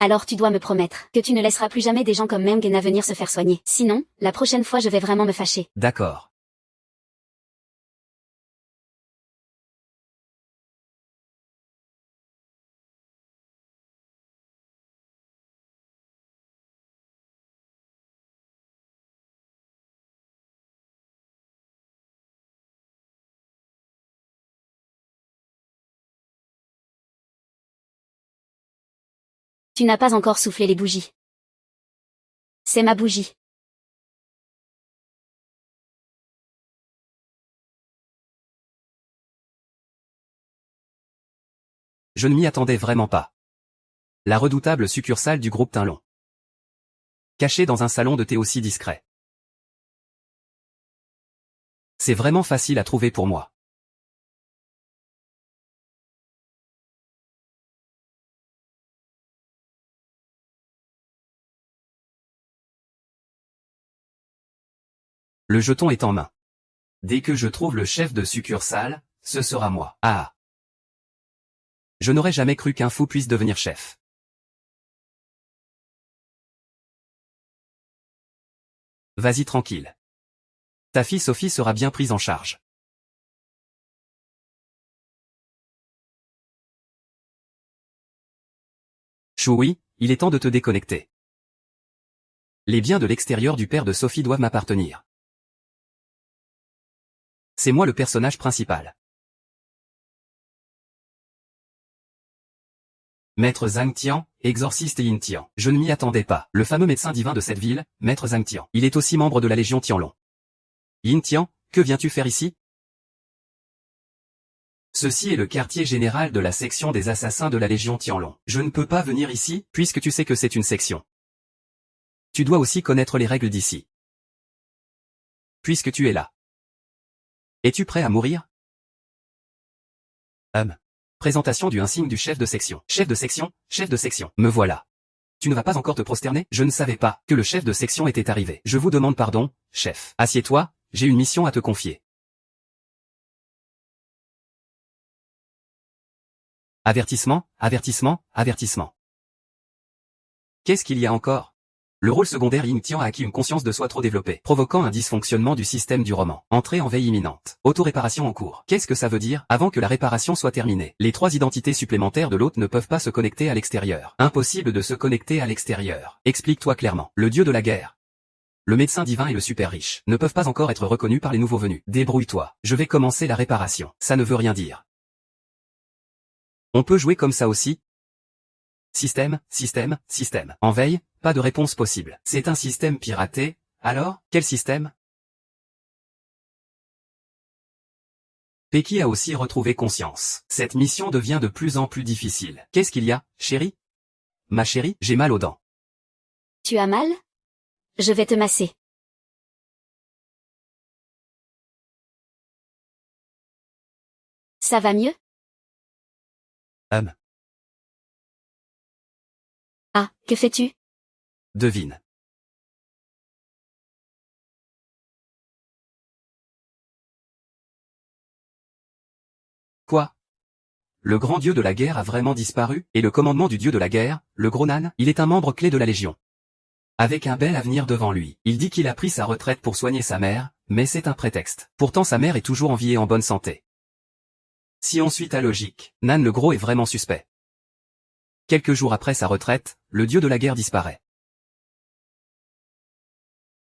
Speaker 1: Alors tu dois me promettre que tu ne laisseras plus jamais des gens comme Mengena venir se faire soigner. Sinon, la prochaine fois je vais vraiment me fâcher.
Speaker 2: D'accord.
Speaker 1: Tu n'as pas encore soufflé les bougies. C'est ma bougie.
Speaker 2: Je ne m'y attendais vraiment pas. La redoutable succursale du groupe Tinlon. Cachée dans un salon de thé aussi discret. C'est vraiment facile à trouver pour moi. Le jeton est en main. Dès que je trouve le chef de succursale, ce sera moi. Ah! Je n'aurais jamais cru qu'un fou puisse devenir chef. Vas-y tranquille. Ta fille Sophie sera bien prise en charge. Choui, il est temps de te déconnecter. Les biens de l'extérieur du père de Sophie doivent m'appartenir. C'est moi le personnage principal. Maître Zhang Tian, exorciste Yin Tian. Je ne m'y attendais pas. Le fameux médecin divin de cette ville, Maître Zhang Tian. Il est aussi membre de la Légion Tianlong. Yin Tian, que viens-tu faire ici? Ceci est le quartier général de la section des assassins de la Légion Tianlong. Je ne peux pas venir ici, puisque tu sais que c'est une section. Tu dois aussi connaître les règles d'ici. Puisque tu es là. Es-tu prêt à mourir? Présentation du insigne du chef de section. Chef de section, chef de section. Me voilà. Tu ne vas pas encore te prosterner? Je ne savais pas que le chef de section était arrivé. Je vous demande pardon, chef. Assieds-toi, j'ai une mission à te confier. Avertissement, avertissement, avertissement. Qu'est-ce qu'il y a encore? Le rôle secondaire Yin Tian a acquis une conscience de soi trop développée, provoquant un dysfonctionnement du système du roman. Entrée en veille imminente. Auto-réparation en cours. Qu'est-ce que ça veut dire? Avant que la réparation soit terminée, les 3 identités supplémentaires de l'hôte ne peuvent pas se connecter à l'extérieur. Impossible de se connecter à l'extérieur. Explique-toi clairement. Le dieu de la guerre, le médecin divin et le super riche ne peuvent pas encore être reconnus par les nouveaux venus. Débrouille-toi. Je vais commencer la réparation. Ça ne veut rien dire. On peut jouer comme ça aussi? Système, système, système. En veille, pas de réponse possible. C'est un système piraté, alors, quel système? Pecky a aussi retrouvé conscience. Cette mission devient de plus en plus difficile. Qu'est-ce qu'il y a, chérie? Ma chérie, j'ai mal aux dents.
Speaker 1: Tu as mal? Je vais te masser. Ça va mieux? Ah, que fais-tu?
Speaker 2: Devine. Quoi? Le grand dieu de la guerre a vraiment disparu, et le commandement du dieu de la guerre, le gros nan, il est un membre clé de la Légion. Avec un bel avenir devant lui. Il dit qu'il a pris sa retraite pour soigner sa mère, mais c'est un prétexte. Pourtant sa mère est toujours en vie et en bonne santé. Si on suit ta logique, Nan le Gros est vraiment suspect. Quelques jours après sa retraite, le dieu de la guerre disparaît.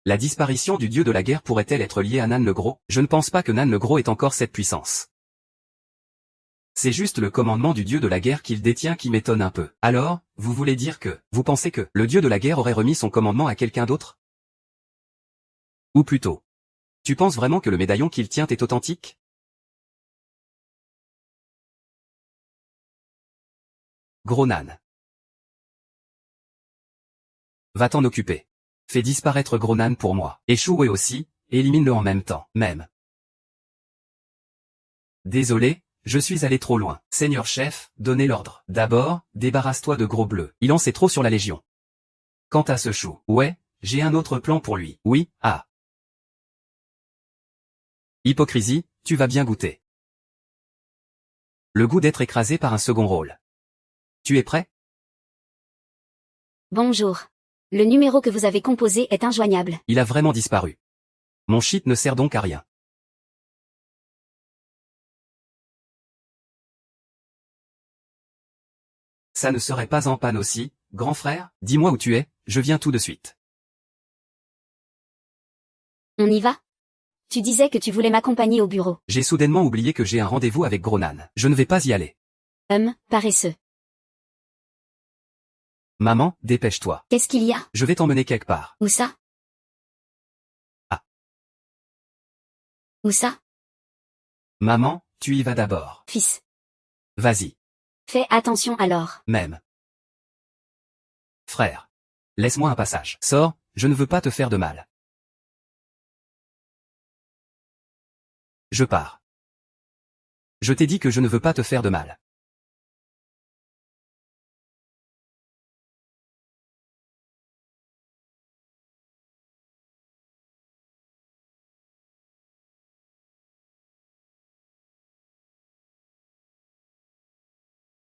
Speaker 2: La disparition du dieu de la guerre pourrait-elle être liée à Nan le Gros? Je ne pense pas que Nan le Gros ait encore cette puissance. C'est juste le commandement du dieu de la guerre qu'il détient qui m'étonne un peu. Alors, vous voulez dire que, vous pensez que, le dieu de la guerre aurait remis son commandement à quelqu'un d'autre? Ou plutôt, tu penses vraiment que le médaillon qu'il tient est authentique? Gros Nan. Va t'en occuper. Fais disparaître Gros Nan pour moi. Et Shuwei aussi, élimine-le en même temps, même. Désolé, je suis allé trop loin. Seigneur chef, donnez l'ordre. D'abord, débarrasse-toi de Gros Bleu. Il en sait trop sur la Légion. Quant à ce chou, ouais, j'ai un autre plan pour lui. Oui, ah. Hypocrisie, tu vas bien goûter. Le goût d'être écrasé par un second rôle. Tu es prêt?
Speaker 1: Bonjour. Le numéro que vous avez composé est injoignable.
Speaker 2: Il a vraiment disparu. Mon shit ne sert donc à rien. Ça ne serait pas en panne aussi, grand frère? Dis-moi où tu es, je viens tout de suite.
Speaker 1: On y va? Tu disais que tu voulais m'accompagner au bureau.
Speaker 2: J'ai soudainement oublié que j'ai un rendez-vous avec Gros Nan. Je ne vais pas y aller.
Speaker 1: Paresseux.
Speaker 2: Maman, dépêche-toi.
Speaker 1: Qu'est-ce qu'il y a?
Speaker 2: Je vais t'emmener quelque part.
Speaker 1: Où ça?
Speaker 2: Ah.
Speaker 1: Où ça?
Speaker 2: Maman, tu y vas d'abord.
Speaker 1: Fils.
Speaker 2: Vas-y.
Speaker 1: Fais attention alors.
Speaker 2: Même. Frère. Laisse-moi un passage. Sors, je ne veux pas te faire de mal. Je pars. Je t'ai dit que je ne veux pas te faire de mal.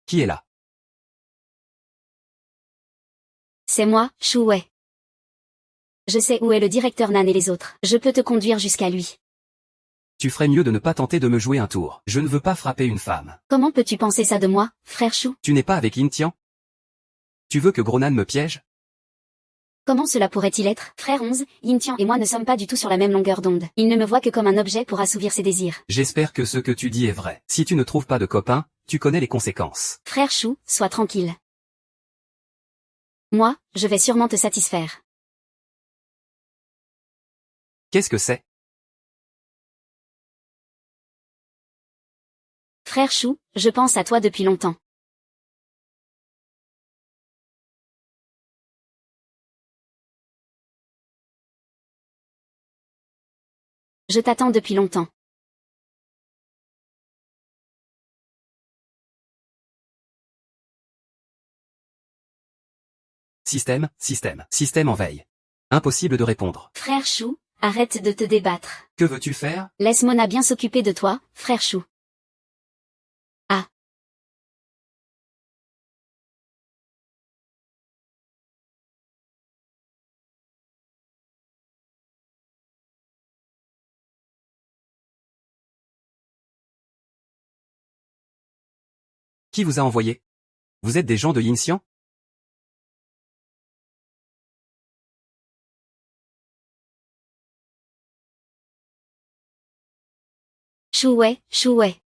Speaker 2: Qui est là?
Speaker 1: C'est moi, Shuwei. Je sais où est le directeur Nan et les autres. Je peux te conduire jusqu'à lui.
Speaker 2: Tu ferais mieux de ne pas tenter de me jouer un tour. Je ne veux pas frapper une femme.
Speaker 1: Comment peux-tu penser ça de moi, frère Chou?
Speaker 2: Tu n'es pas avec Yin Tian? Tu veux que Gros Nan me piège?
Speaker 1: Comment cela pourrait-il être? Frère 11, Yin Tian et moi ne sommes pas du tout sur la même longueur d'onde. Il ne me voit que comme un objet pour assouvir ses désirs.
Speaker 2: J'espère que ce que tu dis est vrai. Si tu ne trouves pas de copain, tu connais les conséquences.
Speaker 1: Frère Chou, sois tranquille. Moi, je vais sûrement te satisfaire.
Speaker 2: Qu'est-ce que c'est?
Speaker 1: Frère Chou, je pense à toi depuis longtemps. Je t'attends depuis longtemps.
Speaker 2: Système en veille. Impossible de répondre.
Speaker 1: Frère Chou, arrête de te débattre.
Speaker 2: Que veux-tu faire?
Speaker 1: Laisse Mona bien s'occuper de toi, frère Chou. Ah.
Speaker 2: Qui vous a envoyé? Vous êtes des gens de Yin Xian?
Speaker 1: Shuwei, Shuwei.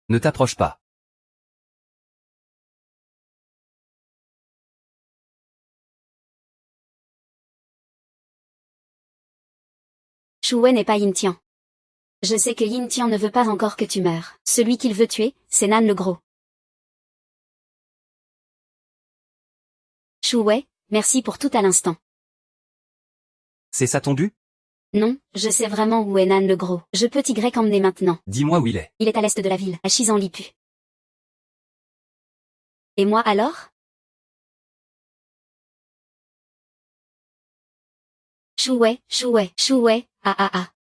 Speaker 2: Ne t'approche pas.
Speaker 1: Shuwei n'est pas Yin Tian. Je sais que Yin Tian ne veut pas encore que tu meurs. Celui qu'il veut tuer, c'est Nan le Gros. Shuwei, merci pour tout à l'instant.
Speaker 2: C'est ça ton but?
Speaker 1: Non, je sais vraiment où est Nan le Gros. Je peux Y emmener maintenant.
Speaker 2: Dis-moi où il est.
Speaker 1: Il est à l'est de la ville, à Chizan-Lipu. Et moi alors? Shuwei, Shuwei, Shuwei, ah ah ah.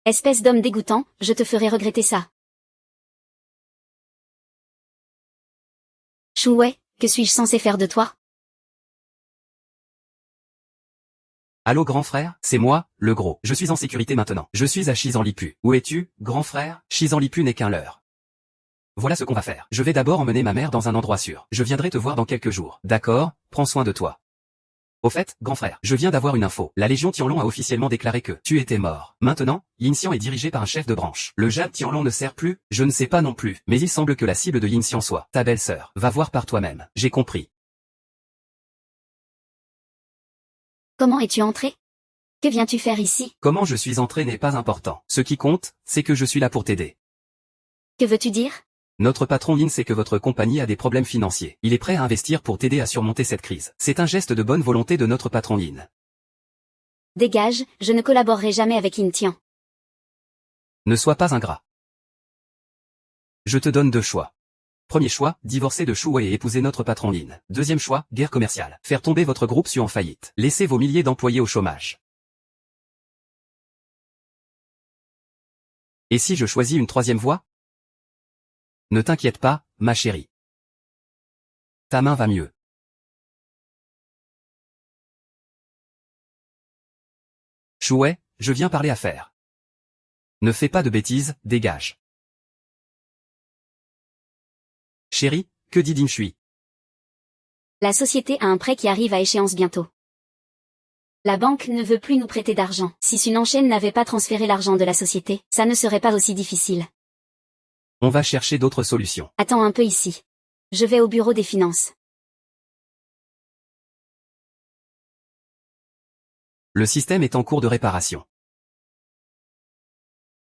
Speaker 1: Espèce d'homme dégoûtant, je te ferai regretter ça. Chouet, que suis-je censé faire de toi?
Speaker 2: Allô grand frère, c'est moi, le gros. Je suis en sécurité maintenant. Je suis à Chizanlipu. Où es-tu, grand frère? Chizanlipu n'est qu'un leurre. Voilà ce qu'on va faire. Je vais d'abord emmener ma mère dans un endroit sûr. Je viendrai te voir dans quelques jours. D'accord, prends soin de toi. Au fait, grand frère, je viens d'avoir une info. La Légion Tianlong a officiellement déclaré que tu étais mort. Maintenant, Yinxian est dirigé par un chef de branche. Le jade Tianlong ne sert plus, je ne sais pas non plus. Mais il semble que la cible de Yinxian soit ta belle-sœur. Va voir par toi-même. J'ai compris.
Speaker 1: Comment es-tu entré? Que viens-tu faire ici?
Speaker 2: Comment je suis entré n'est pas important. Ce qui compte, c'est que je suis là pour t'aider.
Speaker 1: Que veux-tu dire?
Speaker 2: Notre patron Lin sait que votre compagnie a des problèmes financiers. Il est prêt à investir pour t'aider à surmonter cette crise. C'est un geste de bonne volonté de notre patron Lin.
Speaker 1: Dégage, je ne collaborerai jamais avec Yintian.
Speaker 2: Ne sois pas ingrat. Je te donne 2 choix. Premier choix, divorcer de Shu Wei et épouser notre patron Lin. Deuxième choix, guerre commerciale. Faire tomber votre groupe Su en faillite. Laisser vos milliers d'employés au chômage. Et si je choisis une troisième voie? Ne t'inquiète pas, ma chérie. Ta main va mieux. Shu Wei, je viens parler affaires. Ne fais pas de bêtises, dégage. Chérie, que dit Ding Shui?
Speaker 1: La société a un prêt qui arrive à échéance bientôt. La banque ne veut plus nous prêter d'argent. Si Sun Anshen n'avait pas transféré l'argent de la société, ça ne serait pas aussi difficile.
Speaker 2: On va chercher d'autres solutions.
Speaker 1: Attends un peu ici. Je vais au bureau des finances.
Speaker 2: Le système est en cours de réparation.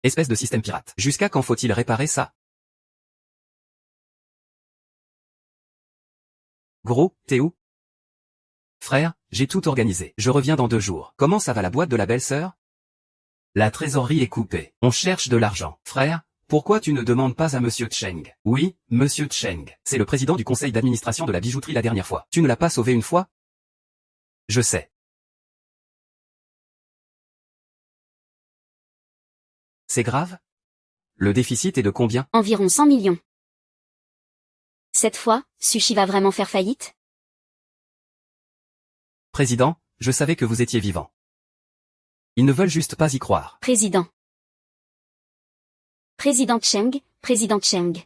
Speaker 2: Espèce de système pirate. Jusqu'à quand faut-il réparer ça? Gros, t'es où? Frère, j'ai tout organisé. Je reviens dans 2 jours. Comment ça va la boîte de la belle-sœur? La trésorerie est coupée. On cherche de l'argent. Frère, pourquoi tu ne demandes pas à Monsieur Cheng? Oui, Monsieur Cheng. C'est le président du conseil d'administration de la bijouterie la dernière fois. Tu ne l'as pas sauvé une fois? Je sais. C'est grave? Le déficit est de combien?
Speaker 1: Environ 100 millions. Cette fois, Sushi va vraiment faire faillite?
Speaker 2: Président, je savais que vous étiez vivant. Ils ne veulent juste pas y croire.
Speaker 1: Président. Président Cheng,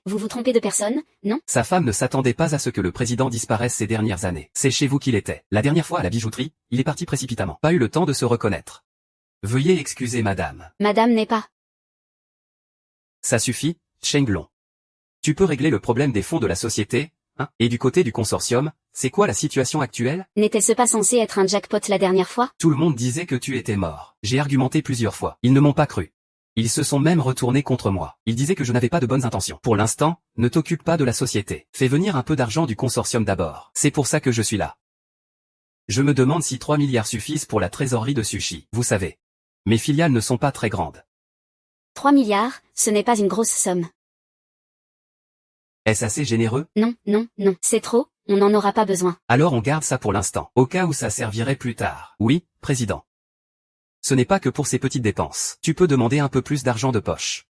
Speaker 1: vous vous trompez de personne, non?
Speaker 2: Sa femme ne s'attendait pas à ce que le président disparaisse ces dernières années. C'est chez vous qu'il était. La dernière fois à la bijouterie, il est parti précipitamment. Pas eu le temps de se reconnaître. Veuillez excuser madame.
Speaker 1: Madame n'est pas.
Speaker 2: Ça suffit, Chenglong. Tu peux régler le problème des fonds de la société, hein? Et du côté du consortium, c'est quoi la situation actuelle?
Speaker 1: N'était-ce pas censé être un jackpot la dernière fois?
Speaker 2: Tout le monde disait que tu étais mort. J'ai argumenté plusieurs fois. Ils ne m'ont pas cru. Ils se sont même retournés contre moi. Ils disaient que je n'avais pas de bonnes intentions. Pour l'instant, ne t'occupe pas de la société. Fais venir un peu d'argent du consortium d'abord. C'est pour ça que je suis là. Je me demande si 3 milliards suffisent pour la trésorerie de Sushi. Vous savez. Mes filiales ne sont pas très grandes.
Speaker 1: 3 milliards, ce n'est pas une grosse somme.
Speaker 2: Est-ce assez généreux?
Speaker 1: Non, c'est trop, on n'en aura pas besoin.
Speaker 2: Alors on garde ça pour l'instant, au cas où ça servirait plus tard. Oui, président. Ce n'est pas que pour ces petites dépenses. Tu peux demander un peu plus d'argent de poche.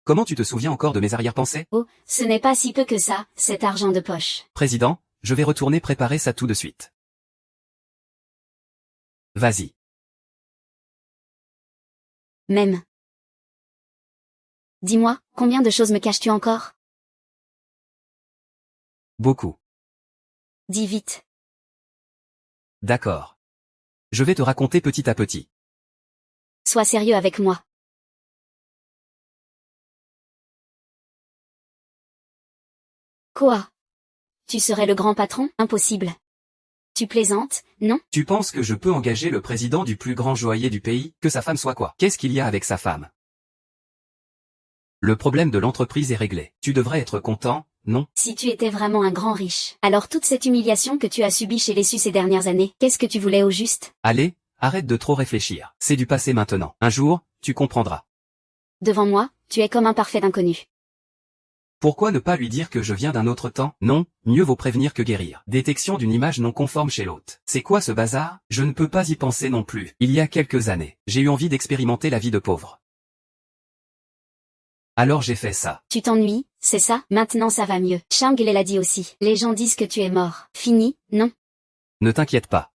Speaker 2: Comment tu te souviens encore de mes arrière-pensées?
Speaker 1: Oh, ce n'est pas si peu que ça, cet argent de poche.
Speaker 2: Président, je vais retourner préparer ça tout de suite. Vas-y.
Speaker 1: Même. Dis-moi, combien de choses me caches-tu encore?
Speaker 2: Beaucoup.
Speaker 1: Dis vite.
Speaker 2: D'accord. Je vais te raconter petit à petit.
Speaker 1: Sois sérieux avec moi. Quoi? Tu serais le grand patron? Impossible. Tu plaisantes, non?
Speaker 2: Tu penses que je peux engager le président du plus grand joaillier du pays? Que sa femme soit quoi? Qu'est-ce qu'il y a avec sa femme? Le problème de l'entreprise est réglé. Tu devrais être content, non?
Speaker 1: Si tu étais vraiment un grand riche, alors toute cette humiliation que tu as subie chez les Su ces dernières années, qu'est-ce que tu voulais au juste?
Speaker 2: Allez, arrête de trop réfléchir. C'est du passé maintenant. Un jour, tu comprendras.
Speaker 1: Devant moi, tu es comme un parfait inconnu.
Speaker 2: Pourquoi ne pas lui dire que je viens d'un autre temps? Non, mieux vaut prévenir que guérir. Détection d'une image non conforme chez l'hôte. C'est quoi ce bazar? Je ne peux pas y penser non plus. Il y a quelques années, j'ai eu envie d'expérimenter la vie de pauvre. Alors j'ai fait ça.
Speaker 1: Tu t'ennuies, c'est ça? Maintenant ça va mieux. Shangli l'a dit aussi. Les gens disent que tu es mort. Fini, non?
Speaker 2: Ne t'inquiète pas.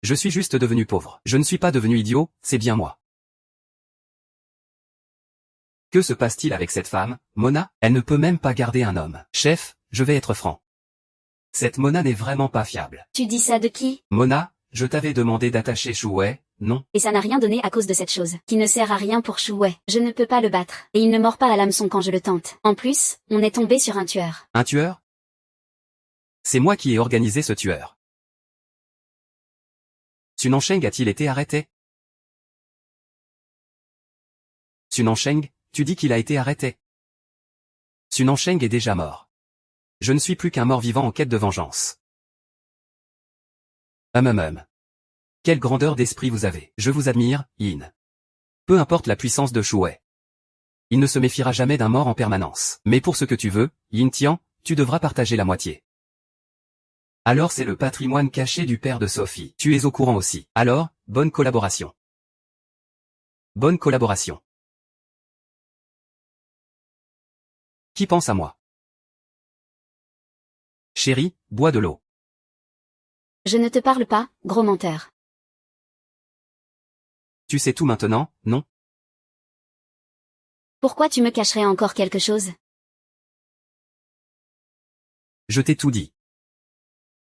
Speaker 2: Je suis juste devenu pauvre. Je ne suis pas devenu idiot, c'est bien moi. Que se passe-t-il avec cette femme, Mona? Elle ne peut même pas garder un homme. Chef, je vais être franc. Cette Mona n'est vraiment pas fiable.
Speaker 1: Tu dis ça de qui?
Speaker 2: Mona, je t'avais demandé d'attacher Chouet, non?
Speaker 1: Et ça n'a rien donné à cause de cette chose, qui ne sert à rien pour Chouet. Je ne peux pas le battre, et il ne mord pas à l'hameçon quand je le tente. En plus, on est tombé sur un tueur.
Speaker 2: Un tueur? C'est moi qui ai organisé ce tueur. Sunansheng a-t-il été arrêté? Sunansheng, tu dis qu'il a été arrêté. Sunansheng est déjà mort. Je ne suis plus qu'un mort-vivant en quête de vengeance. Quelle grandeur d'esprit vous avez. Je vous admire, Yin. Peu importe la puissance de Chouet. Il ne se méfiera jamais d'un mort en permanence. Mais pour ce que tu veux, Yin Tian, tu devras partager la moitié. Alors c'est le patrimoine caché du père de Sophie. Tu es au courant aussi. Alors, bonne collaboration. Bonne collaboration. Qui pense à moi? Chérie, bois de l'eau.
Speaker 1: Je ne te parle pas, gros menteur.
Speaker 2: Tu sais tout maintenant, non?
Speaker 1: Pourquoi tu me cacherais encore quelque chose?
Speaker 2: Je t'ai tout dit.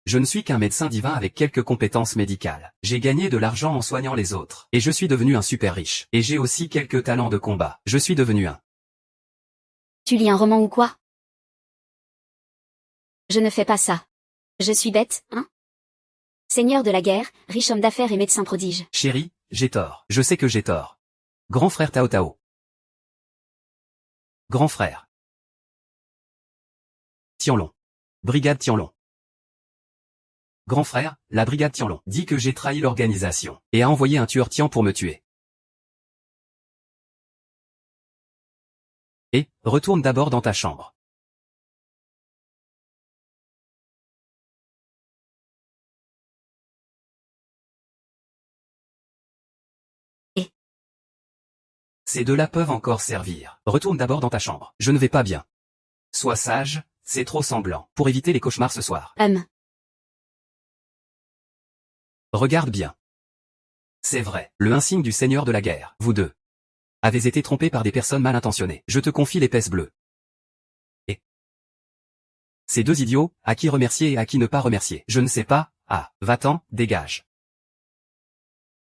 Speaker 2: Je ne suis qu'un médecin divin avec quelques compétences médicales. J'ai gagné de l'argent en soignant les autres. Et je suis devenu un super riche. Et j'ai aussi quelques talents de combat. Je suis devenu un...
Speaker 1: Tu lis un roman ou quoi? Je ne fais pas ça. Je suis bête, hein? Seigneur de la guerre, riche homme d'affaires et médecin prodige.
Speaker 2: Chérie, j'ai tort. Je sais que j'ai tort. Grand frère Tao Tao. Grand frère. Tianlong. Brigade Tianlong. Grand frère, la brigade Tianlong dit que j'ai trahi l'organisation et a envoyé un tueur Tian pour me tuer. Et, retourne d'abord dans ta chambre.
Speaker 1: Et
Speaker 2: ces deux-là peuvent encore servir. Retourne d'abord dans ta chambre. Je ne vais pas bien. Sois sage, c'est trop sanglant. Pour éviter les cauchemars ce soir. Regarde bien. C'est vrai, le insigne du seigneur de la guerre. Vous deux avez été trompés par des personnes mal intentionnées. Je te confie l'épaisse bleue. Et ces deux idiots, à qui remercier et à qui ne pas remercier. Je ne sais pas, ah, va-t'en, dégage.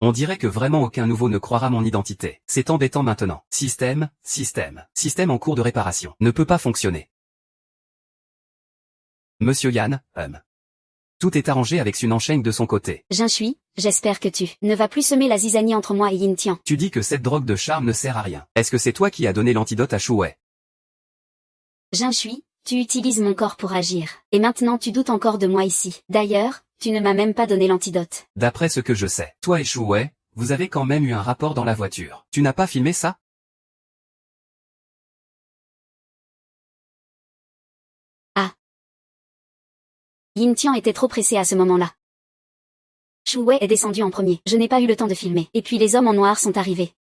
Speaker 2: On dirait que vraiment aucun nouveau ne croira mon identité. C'est embêtant maintenant. Système en cours de réparation. Ne peut pas fonctionner. Monsieur Yan, tout est arrangé avec Sunansheng de son côté.
Speaker 1: j'espère que tu ne vas plus semer la zizanie entre moi et Yin Tian.
Speaker 2: Tu dis que cette drogue de charme ne sert à rien. Est-ce que c'est toi qui as donné l'antidote à Chouet?
Speaker 1: Tu utilises mon corps pour agir. Et maintenant tu doutes encore de moi ici. D'ailleurs, tu ne m'as même pas donné l'antidote.
Speaker 2: D'après ce que je sais, toi et Chouet, vous avez quand même eu un rapport dans la voiture. Tu n'as pas filmé ça?
Speaker 1: Yin Tian était trop pressé à ce moment-là. Chouet est descendu en premier. Je n'ai pas eu le temps de filmer. Et puis les hommes en noir sont arrivés.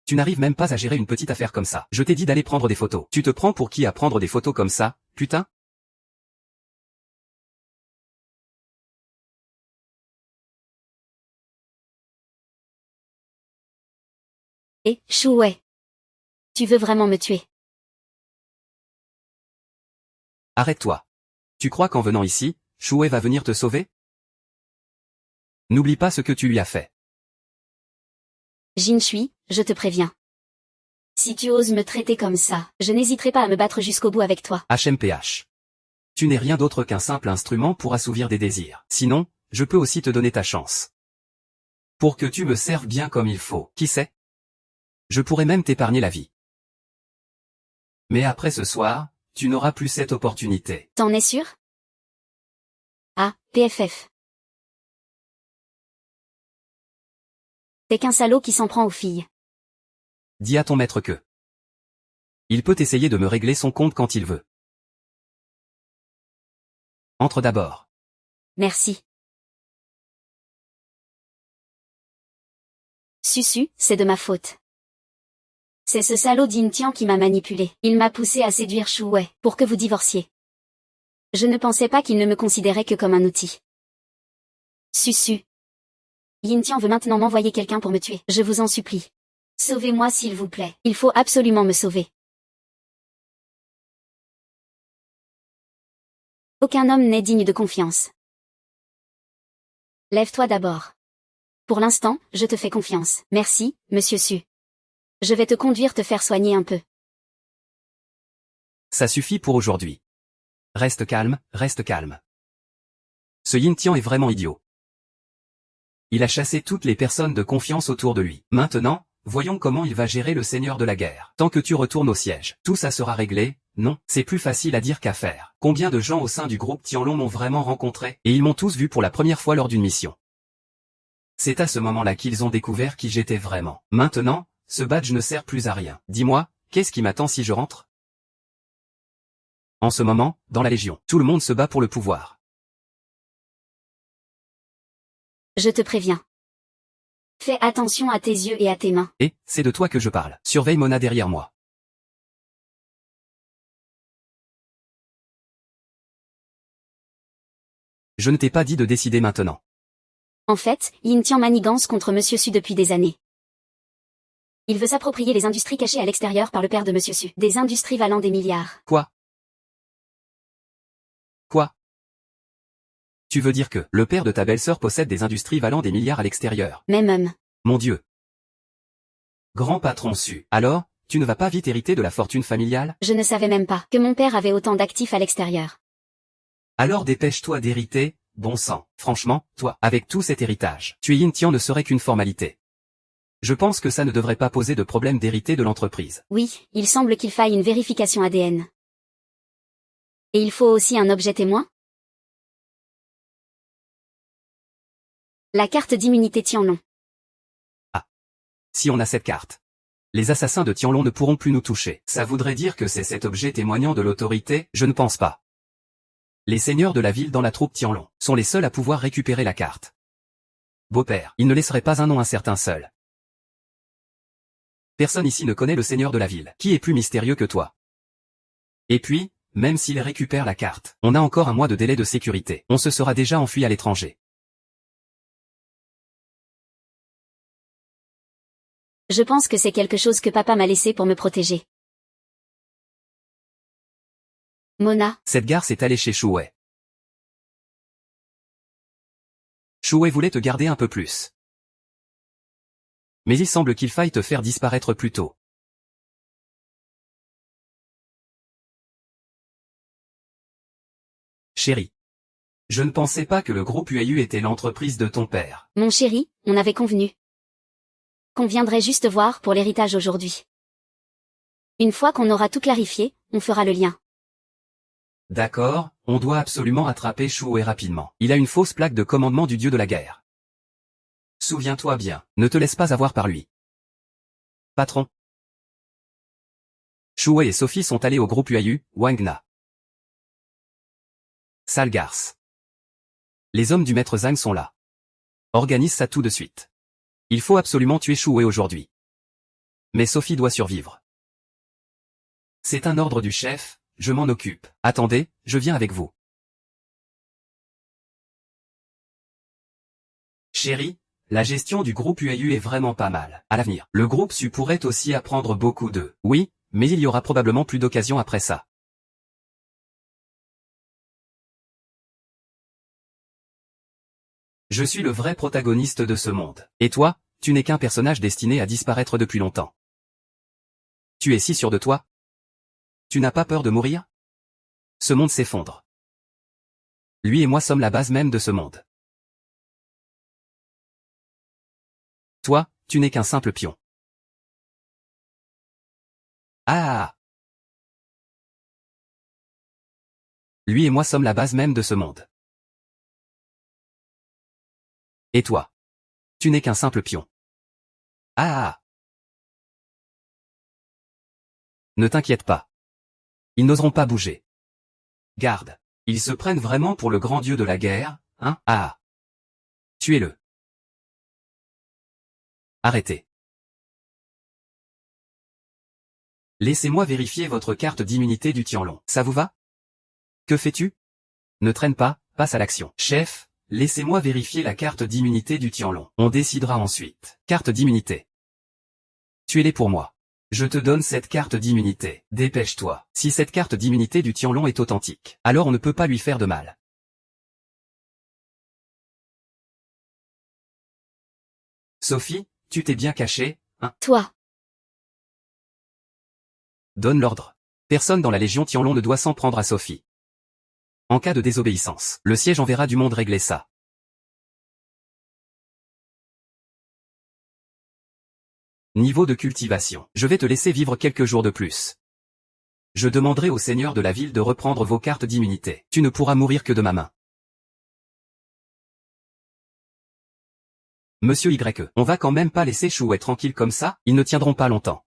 Speaker 2: Tu n'arrives même pas à gérer une petite affaire comme ça. Je t'ai dit d'aller prendre des photos. Tu te prends pour qui à prendre des photos comme ça, putain?
Speaker 1: Et, Chouet. Tu veux vraiment me tuer?
Speaker 2: Arrête-toi. Tu crois qu'en venant ici, Chouet va venir te sauver? N'oublie pas ce que tu lui as fait.
Speaker 1: Jin Shui, je te préviens. Si tu oses me traiter comme ça, je n'hésiterai pas à me battre jusqu'au bout avec toi.
Speaker 2: HMPH. Tu n'es rien d'autre qu'un simple instrument pour assouvir des désirs. Sinon, je peux aussi te donner ta chance. Pour que tu me serves bien comme il faut. Qui sait? Je pourrais même t'épargner la vie. Mais après ce soir, tu n'auras plus cette opportunité.
Speaker 1: T'en es sûr? Ah, PFF. T'es qu'un salaud qui s'en prend aux filles.
Speaker 2: Dis à ton maître que il peut essayer de me régler son compte quand il veut. Entre d'abord.
Speaker 1: Merci. Susu, c'est de ma faute. C'est ce salaud Yin Tian qui m'a manipulé. Il m'a poussé à séduire Shu Wei pour que vous divorciez. Je ne pensais pas qu'il ne me considérait que comme un outil. Susu. Yin Tian veut maintenant m'envoyer quelqu'un pour me tuer. Je vous en supplie. Sauvez-moi s'il vous plaît. Il faut absolument me sauver. Aucun homme n'est digne de confiance. Lève-toi d'abord. Pour l'instant, je te fais confiance. Merci, monsieur Su. Je vais te conduire te faire soigner un peu.
Speaker 2: Ça suffit pour aujourd'hui. Reste calme, reste calme. Ce Yin Tian est vraiment idiot. Il a chassé toutes les personnes de confiance autour de lui. Maintenant, voyons comment il va gérer le seigneur de la guerre. Tant que tu retournes au siège, tout ça sera réglé. Non, c'est plus facile à dire qu'à faire. Combien de gens au sein du groupe Tianlong m'ont vraiment rencontré, et ils m'ont tous vu pour la première fois lors d'une mission. C'est à ce moment-là qu'ils ont découvert qui j'étais vraiment. Maintenant, ce badge ne sert plus à rien. Dis-moi, qu'est-ce qui m'attend si je rentre? En ce moment, dans la Légion, tout le monde se bat pour le pouvoir.
Speaker 1: Je te préviens. Fais attention à tes yeux et à tes mains.
Speaker 2: Et, c'est de toi que je parle. Surveille Mona derrière moi. Je ne t'ai pas dit de décider maintenant.
Speaker 1: En fait, Yin Tian manigance contre Monsieur Su depuis des années. Il veut s'approprier les industries cachées à l'extérieur par le père de Monsieur Su. Des industries valant des milliards.
Speaker 2: Quoi? Quoi? Tu veux dire que le père de ta belle-sœur possède des industries valant des milliards à l'extérieur?
Speaker 1: Même homme.
Speaker 2: Mon Dieu. Grand patron Su. Alors, tu ne vas pas vite hériter de la fortune familiale?
Speaker 1: Je ne savais même pas que mon père avait autant d'actifs à l'extérieur.
Speaker 2: Alors dépêche-toi d'hériter, bon sang. Franchement, toi, avec tout cet héritage, tu Yin Tian ne serait qu'une formalité. Je pense que ça ne devrait pas poser de problème d'hériter de l'entreprise.
Speaker 1: Oui, il semble qu'il faille une vérification ADN. Et il faut aussi un objet témoin? La carte d'immunité Tianlong.
Speaker 2: Ah. Si on a cette carte, les assassins de Tianlong ne pourront plus nous toucher. Ça voudrait dire que c'est cet objet témoignant de l'autorité? Je ne pense pas. Les seigneurs de la ville dans la troupe Tianlong sont les seuls à pouvoir récupérer la carte. Beau-père, il ne laisserait pas un nom incertain seul. Personne ici ne connaît le seigneur de la ville. Qui est plus mystérieux que toi? Et puis, même s'il récupère la carte, on a encore un mois de délai de sécurité. On se sera déjà enfui à l'étranger.
Speaker 1: Je pense que c'est quelque chose que papa m'a laissé pour me protéger. Mona.
Speaker 2: Cette gare s'est allée chez Shu Wei. Shu Wei voulait te garder un peu plus. Mais il semble qu'il faille te faire disparaître plus tôt. Chérie. Je ne pensais pas que le groupe UAU était l'entreprise de ton père.
Speaker 1: Mon chéri, on avait convenu qu'on viendrait juste voir pour l'héritage aujourd'hui. Une fois qu'on aura tout clarifié, on fera le lien.
Speaker 2: D'accord, on doit absolument attraper Shu Wei rapidement. Il a une fausse plaque de commandement du dieu de la guerre. Souviens-toi bien, ne te laisse pas avoir par lui. Patron. Shu Wei et Sophie sont allés au groupe UAU, Wang Na. Sale garce. Les hommes du maître Zhang sont là. Organise ça tout de suite. Il faut absolument tuer Shu Wei aujourd'hui. Mais Sophie doit survivre. C'est un ordre du chef, je m'en occupe. Attendez, je viens avec vous. Chérie, la gestion du groupe UAU est vraiment pas mal. À l'avenir, le groupe Su pourrait aussi apprendre beaucoup d'eux. Oui, mais il y aura probablement plus d'occasions après ça. Je suis le vrai protagoniste de ce monde. Et toi, tu n'es qu'un personnage destiné à disparaître depuis longtemps. Tu es si sûr de toi? Tu n'as pas peur de mourir? Ce monde s'effondre. Lui et moi sommes la base même de ce monde. Toi, tu n'es qu'un simple pion. Ah! Lui et moi sommes la base même de ce monde. Et toi? Tu n'es qu'un simple pion. Ah! Ne t'inquiète pas. Ils n'oseront pas bouger. Garde. Ils se prennent vraiment pour le grand dieu de la guerre, hein? Ah! Tuez-le. Arrêtez. Laissez-moi vérifier votre carte d'immunité du Tianlong. Ça vous va? Que fais-tu? Ne traîne pas, passe à l'action. Chef, laissez-moi vérifier la carte d'immunité du Tianlong. On décidera ensuite. Carte d'immunité. Tuez-les pour moi. Je te donne cette carte d'immunité. Dépêche-toi. Si cette carte d'immunité du Tianlong est authentique, alors on ne peut pas lui faire de mal. Sophie, tu t'es bien cachée, hein?
Speaker 1: Toi.
Speaker 2: Donne l'ordre. Personne dans la Légion Tianlong ne doit s'en prendre à Sophie. En cas de désobéissance, le siège enverra du monde régler ça. Niveau de cultivation. Je vais te laisser vivre quelques jours de plus. Je demanderai au seigneur de la ville de reprendre vos cartes d'immunité. Tu ne pourras mourir que de ma main. Monsieur Y, on va quand même pas laisser Chouet tranquille comme ça, ils ne tiendront pas longtemps.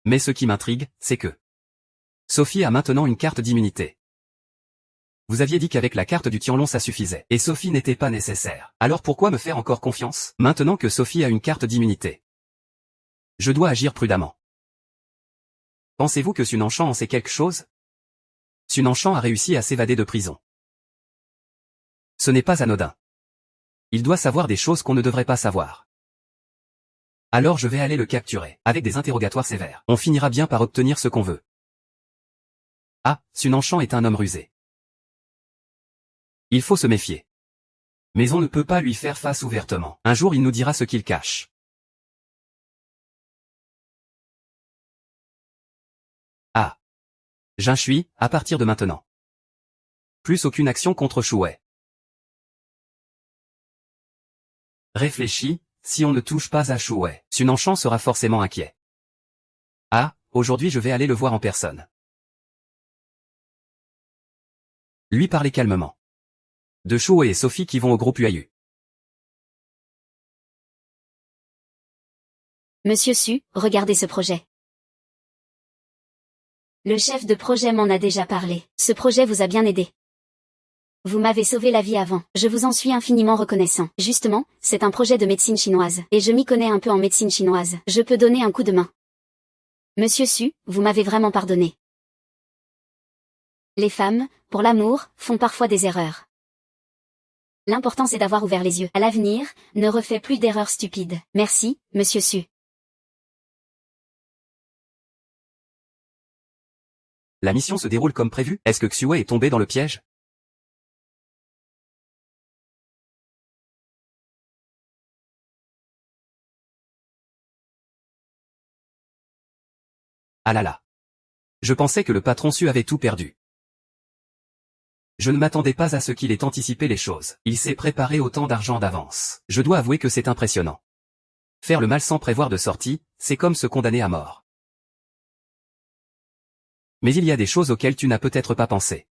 Speaker 2: Mais ce qui m'intrigue, c'est que Sophie a maintenant une carte d'immunité. Vous aviez dit qu'avec la carte du Tianlong ça suffisait, et Sophie n'était pas nécessaire. Alors pourquoi me faire encore confiance, maintenant que Sophie a une carte d'immunité? Je dois agir prudemment. Pensez-vous que Sunanchan en sait quelque chose? Sunanchan a réussi à s'évader de prison. Ce n'est pas anodin. Il doit savoir des choses qu'on ne devrait pas savoir. Alors je vais aller le capturer, avec des interrogatoires sévères. On finira bien par obtenir ce qu'on veut. Ah, Sunanchan est un homme rusé. Il faut se méfier. Mais on ne peut pas lui faire face ouvertement. Un jour il nous dira ce qu'il cache. Ah. Jinshui, à partir de maintenant. Plus aucune action contre Chouet. Réfléchis, si on ne touche pas à Chouet, Sunanchan sera forcément inquiet. Ah, aujourd'hui je vais aller le voir en personne. Lui parler calmement. De Chouet et Sophie qui vont au groupe UAU.
Speaker 1: Monsieur Su, regardez ce projet. Le chef de projet m'en a déjà parlé. Ce projet vous a bien aidé. Vous m'avez sauvé la vie avant. Je vous en suis infiniment reconnaissant. Justement, c'est un projet de médecine chinoise. Et je m'y connais un peu en médecine chinoise. Je peux donner un coup de main. Monsieur Su, vous m'avez vraiment pardonné. Les femmes, pour l'amour, font parfois des erreurs. L'important c'est d'avoir ouvert les yeux. À l'avenir, ne refais plus d'erreurs stupides. Merci, Monsieur Su.
Speaker 2: La mission se déroule comme prévu. Est-ce que Xue est tombé dans le piège? Ah là là. Je pensais que le patron Su avait tout perdu. Je ne m'attendais pas à ce qu'il ait anticipé les choses. Il s'est préparé autant d'argent d'avance. Je dois avouer que c'est impressionnant. Faire le mal sans prévoir de sortie, c'est comme se condamner à mort. Mais il y a des choses auxquelles tu n'as peut-être pas pensé.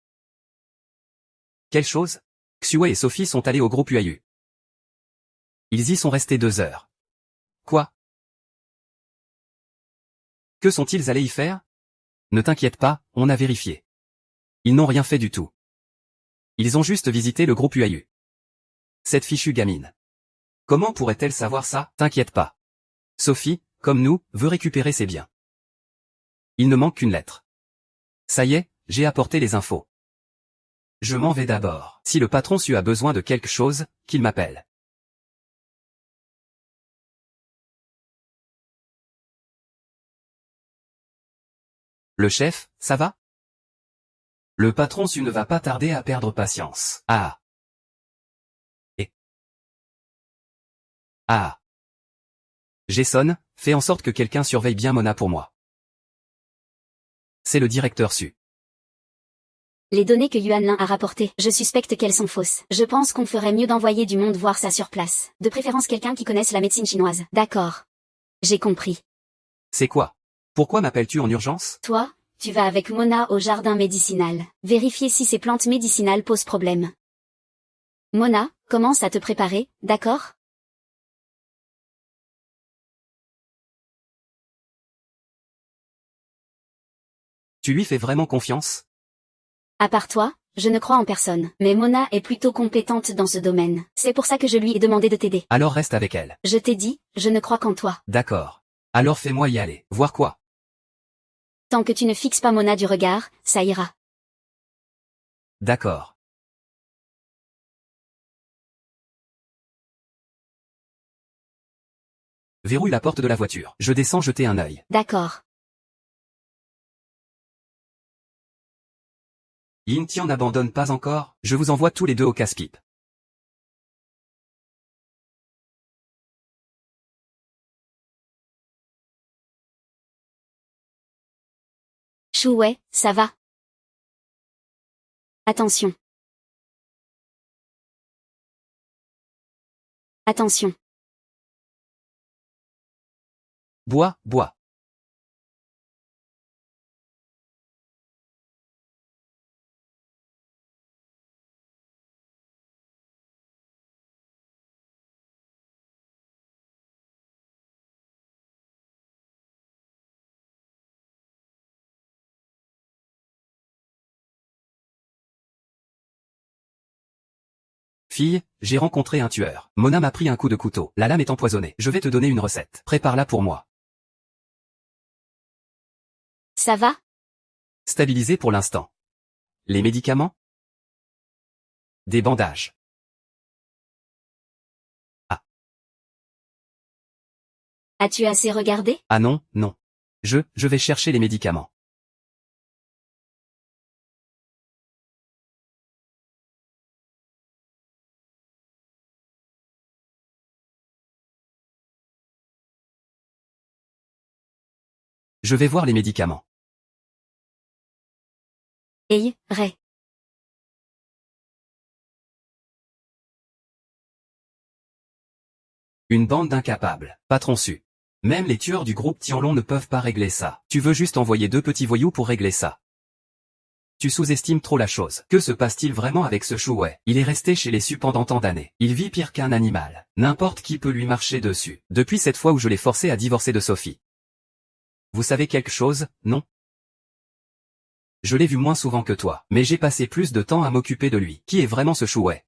Speaker 2: Quelles choses? Xue et Sophie sont allés au groupe UAU. Ils y sont restés 2 heures. Quoi? Que sont-ils allés y faire? Ne t'inquiète pas, on a vérifié. Ils n'ont rien fait du tout. Ils ont juste visité le groupe UAU. Cette fichue gamine. Comment pourrait-elle savoir ça? T'inquiète pas. Sophie, comme nous, veut récupérer ses biens. Il ne manque qu'une lettre. Ça y est, j'ai apporté les infos. Je m'en vais d'abord. Si le patron Su a besoin de quelque chose, qu'il m'appelle. Le chef, ça va? Le patron Su ne va pas tarder à perdre patience. Ah. Et. Ah. Jason, fais en sorte que quelqu'un surveille bien Mona pour moi. C'est le directeur Su.
Speaker 1: Les données que Yuan Lin a rapportées, je suspecte qu'elles sont fausses. Je pense qu'on ferait mieux d'envoyer du monde voir ça sur place. De préférence quelqu'un qui connaisse la médecine chinoise. D'accord. J'ai compris.
Speaker 2: C'est quoi? Pourquoi m'appelles-tu en urgence?
Speaker 1: Toi, tu vas avec Mona au jardin médicinal. Vérifier si ces plantes médicinales posent problème. Mona, commence à te préparer, d'accord?
Speaker 2: Tu lui fais vraiment confiance?
Speaker 1: À part toi, je ne crois en personne. Mais Mona est plutôt compétente dans ce domaine. C'est pour ça que je lui ai demandé de t'aider.
Speaker 2: Alors reste avec elle.
Speaker 1: Je t'ai dit, je ne crois qu'en toi.
Speaker 2: D'accord. Alors fais-moi y aller. Voir quoi?
Speaker 1: Tant que tu ne fixes pas Mona du regard, ça ira.
Speaker 2: D'accord. Verrouille la porte de la voiture. Je descends jeter un œil.
Speaker 1: D'accord.
Speaker 2: Yin Tian n'abandonne pas encore, je vous envoie tous les deux au casse-pipe.
Speaker 1: Chouet, ça va. Attention. Attention.
Speaker 2: Bois, bois. Fille, j'ai rencontré un tueur. Mona m'a pris un coup de couteau. La lame est empoisonnée. Je vais te donner une recette. Prépare-la pour moi.
Speaker 1: Ça va?
Speaker 2: Stabilisé pour l'instant. Les médicaments? Des bandages. Ah.
Speaker 1: As-tu assez regardé?
Speaker 2: Ah non, non. Je vais chercher les médicaments. Je vais voir les médicaments.
Speaker 1: Hey, Ray.
Speaker 2: Une bande d'incapables. Patron su. Même les tueurs du groupe Tianlong ne peuvent pas régler ça. Tu veux juste envoyer deux petits voyous pour régler ça. Tu sous-estimes trop la chose. Que se passe-t-il vraiment avec ce Chouet? Il est resté chez les Su pendant tant d'années. Il vit pire qu'un animal. N'importe qui peut lui marcher dessus. Depuis cette fois où je l'ai forcé à divorcer de Sophie. Vous savez quelque chose, non? Je l'ai vu moins souvent que toi, mais j'ai passé plus de temps à m'occuper de lui. Qui est vraiment ce Chouet?